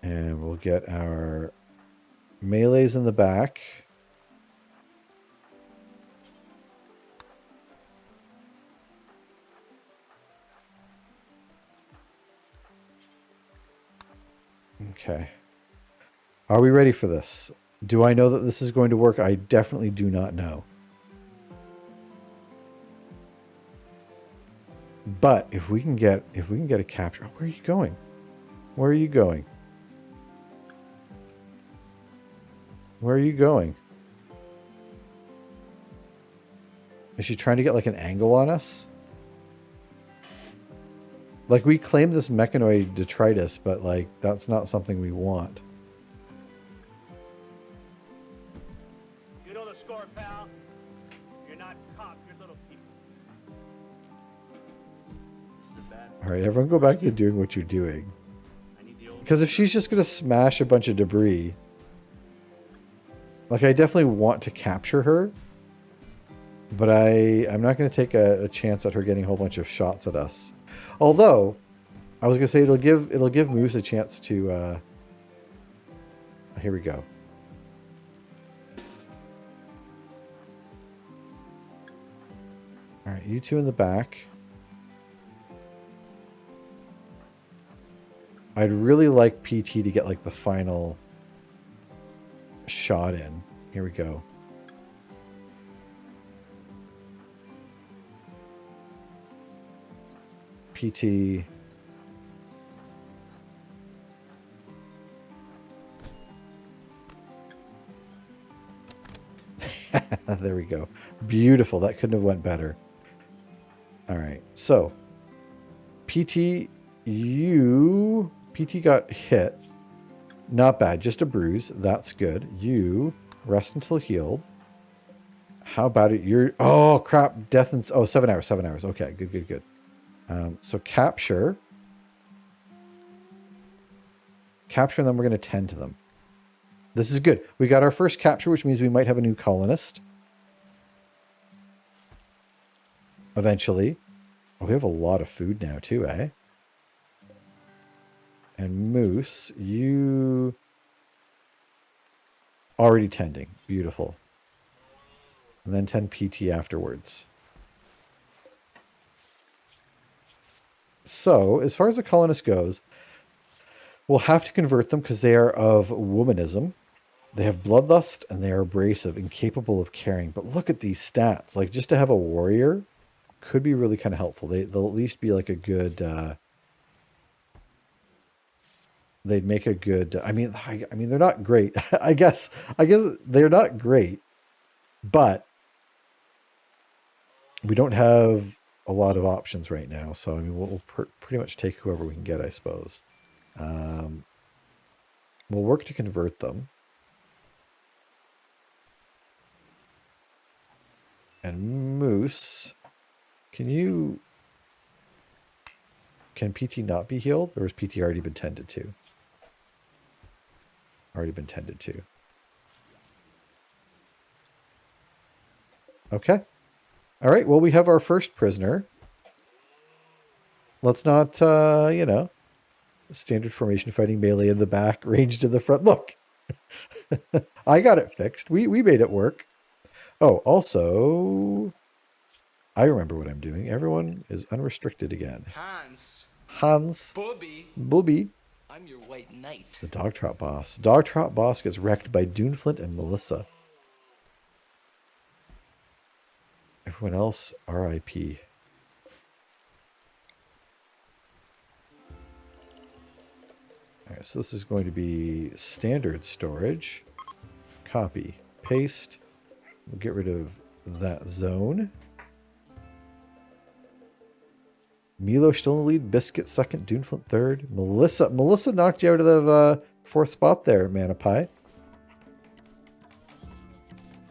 And we'll get our melees in the back. Okay. Are we ready for this? Do I know that this is going to work? I definitely do not know. But if we can get a capture. Where are you going? Where are you going? Where are you going? Is she trying to get like an angle on us? Like, we claim this mechanoid detritus, but like that's not something we want. You know the score, pal. You're not cop, you're little people. All right, everyone go back to doing what you're doing. Because if she's just going to smash a bunch of debris, like, I definitely want to capture her, but I'm not going to take a chance at her getting a whole bunch of shots at us. Although, I was going to say it'll give Moose a chance to, here we go. All right, you two in the back. I'd really like PT to get like the final shot in. Here we go. PT. There we go. Beautiful. That couldn't have went better. All right. So, PT, you PT got hit. Not bad, just a bruise. That's good. You rest until healed. How about it? You're... Oh, crap. Death and... Oh, 7 hours. 7 hours. Okay, good, good, good. So capture. Capture, and then we're going to tend to them. This is good. We got our first capture, which means we might have a new colonist. Eventually. Oh, we have a lot of food now, too, eh? And Moose, you... Already tending. Beautiful. And then 10 PT afterwards. So, as far as the colonist goes, we'll have to convert them because they are of womanism. They have bloodlust and they are abrasive, incapable of caring. But look at these stats. Like, just to have a warrior could be really kind of helpful. They'll at least be like a good... they'd make a good... I mean, they're not great. I guess they're not great. But we don't have a lot of options right now. So, I mean, we'll pretty much take whoever we can get, I suppose. We'll work to convert them. And Moose, can PT not be healed? Or has PT already been tended to? Already been tended to. Okay. All right, well, we have our first prisoner. Let's not, you know, standard formation fighting melee in the back, ranged in the front. Look, I got it fixed. We made it work. Oh, also, I remember what I'm doing. Everyone is unrestricted again. Hans. Booby. I'm your white knight. It's the dog trot boss. Dog trot boss gets wrecked by Doonflint and Melissa. Everyone else, RIP. Alright, so this is going to be standard storage. Copy. Paste. We'll get rid of that zone. Milo still in the lead. Biscuit second. Doonflint third. Melissa knocked you out of the fourth spot there, Manapie.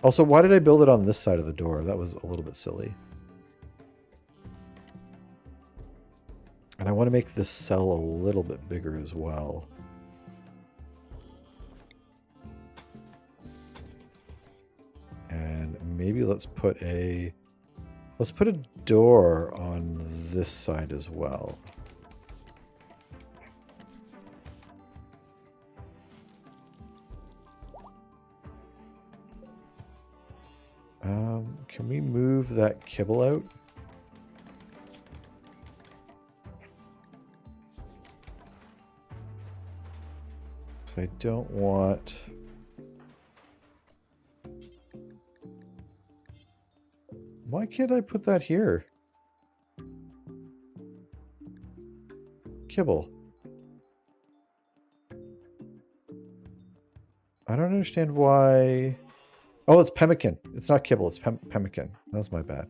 Also, why did I build it on this side of the door? That was a little bit silly. And I want to make this cell a little bit bigger as well. And maybe let's put a door on this side as well. Can we move that kibble out? So I don't want... Why can't I put that here? Kibble. I don't understand why... Oh, it's pemmican. It's not kibble, it's pemmican. That was my bad.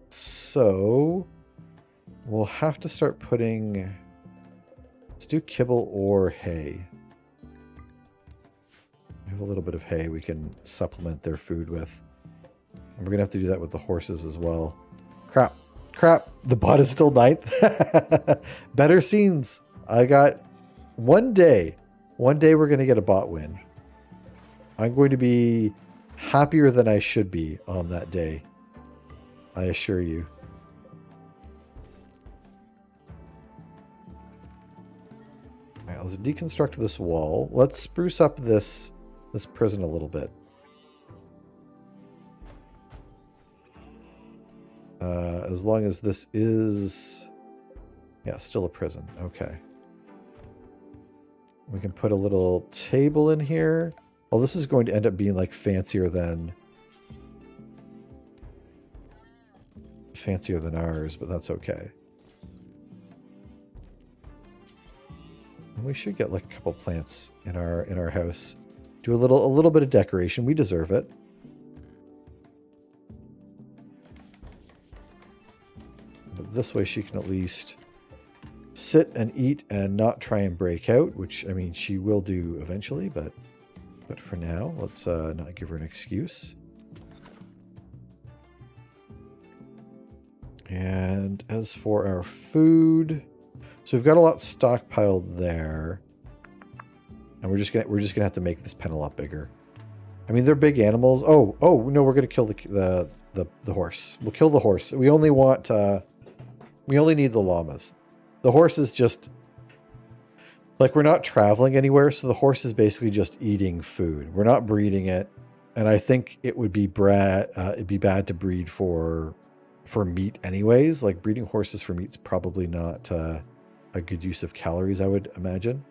So, we'll have to start putting... Let's do kibble or hay. We have a little bit of hay we can supplement their food with. And we're going to have to do that with the horses as well. Crap. Crap. The bot is still 9th. Better scenes. I got one day. One day we're going to get a bot win. I'm going to be happier than I should be on that day. I assure you. All right, let's deconstruct this wall. Let's spruce up this prison a little bit. As long as this is... Yeah, still a prison. Okay. We can put a little table in here. Well, this is going to end up being like fancier than ours, but that's okay. And we should get like a couple plants in our house. Do a little bit of decoration. We deserve it. this way she can at least sit and eat and not try and break out, which, I mean, she will do eventually, but for now, let's not give her an excuse. And as for our food, so we've got a lot stockpiled there, and we're just gonna have to make this pen a lot bigger. I mean, they're big animals. Oh no, we're gonna kill the horse. We'll kill the horse. We only want we only need the llamas. The horse is just like, we're not traveling anywhere, so the horse is basically just eating food. We're not breeding it, and I think it would be it'd be bad to breed for meat anyways. Like, breeding horses for meat's probably not a good use of calories, I would imagine.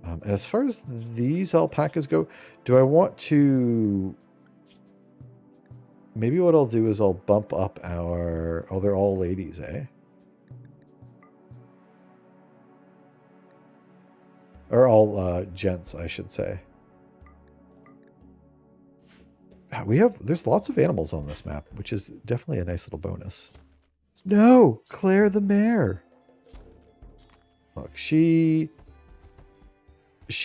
And as far as these alpacas go, do I want to... Maybe what I'll do is I'll bump up our... Oh, they're all ladies, eh? Or all gents, I should say. There's lots of animals on this map, which is definitely a nice little bonus. No, Claire the mare. Look, she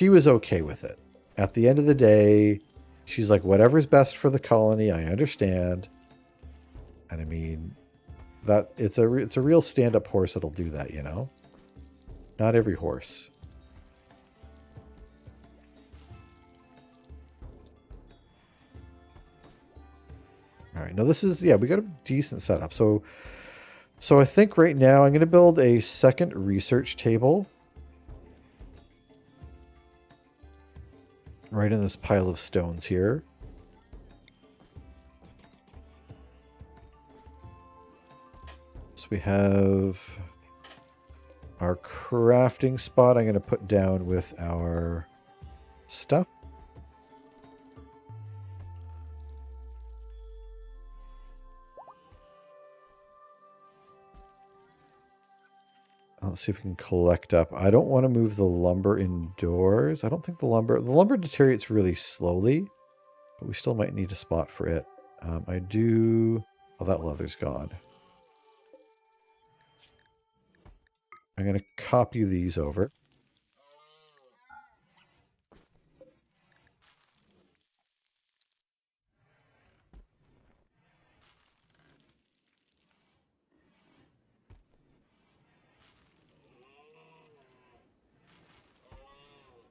was okay with it. At the end of the day, she's like, whatever's best for the colony, I understand. And I mean, that it's a real stand-up horse that'll do that, you know? Not every horse. All right, now this is, yeah, we got a decent setup. So I think right now I'm going to build a second research table. Right in this pile of stones here. So we have our crafting spot I'm going to put down with our stuff. Let's see if we can collect up. I don't want to move the lumber indoors. I don't think the lumber deteriorates really slowly, but we still might need a spot for it. I do... Oh, that leather's gone. I'm going to copy these over.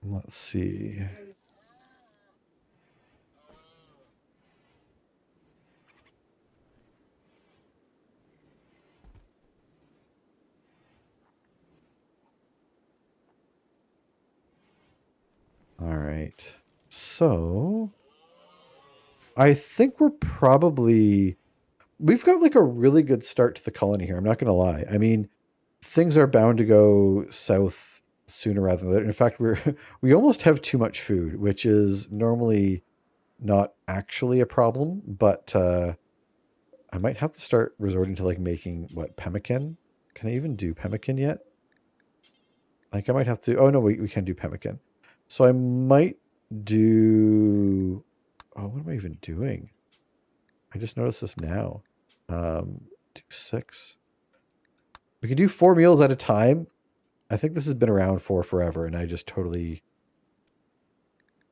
Let's see. All right. So I think we've got like a really good start to the colony here. I'm not going to lie. I mean, things are bound to go south sooner rather than later. In fact, we almost have too much food, which is normally not actually a problem, but I might have to start resorting to like making pemmican. Can I even do pemmican yet? Like, I might have to... Oh no, we can do pemmican. So I might do... Oh, what am I even doing? I just noticed this now. Do 6. We can do 4 meals at a time. I think this has been around for forever, and I just totally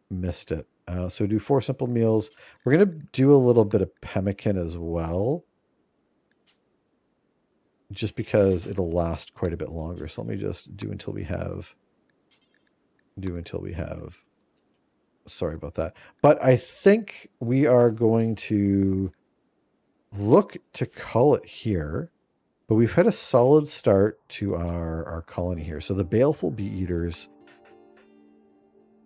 missed it. So do 4 simple meals. We're going to do a little bit of pemmican as well, just because it'll last quite a bit longer. So let me just do until we have... Sorry about that. But I think we are going to look to call it here. But we've had a solid start to our colony here. So the Baleful Bee Eaters,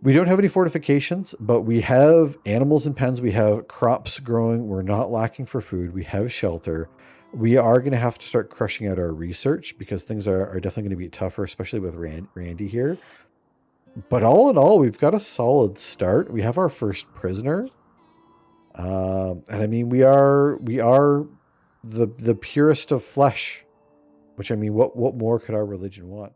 we don't have any fortifications, but we have animals in pens. We have crops growing. We're not lacking for food. We have shelter. We are going to have to start crushing out our research because things are definitely going to be tougher, especially with Randy here. But all in all, we've got a solid start. We have our first prisoner. And I mean, we are the purest of flesh, which, I mean, what more could our religion want?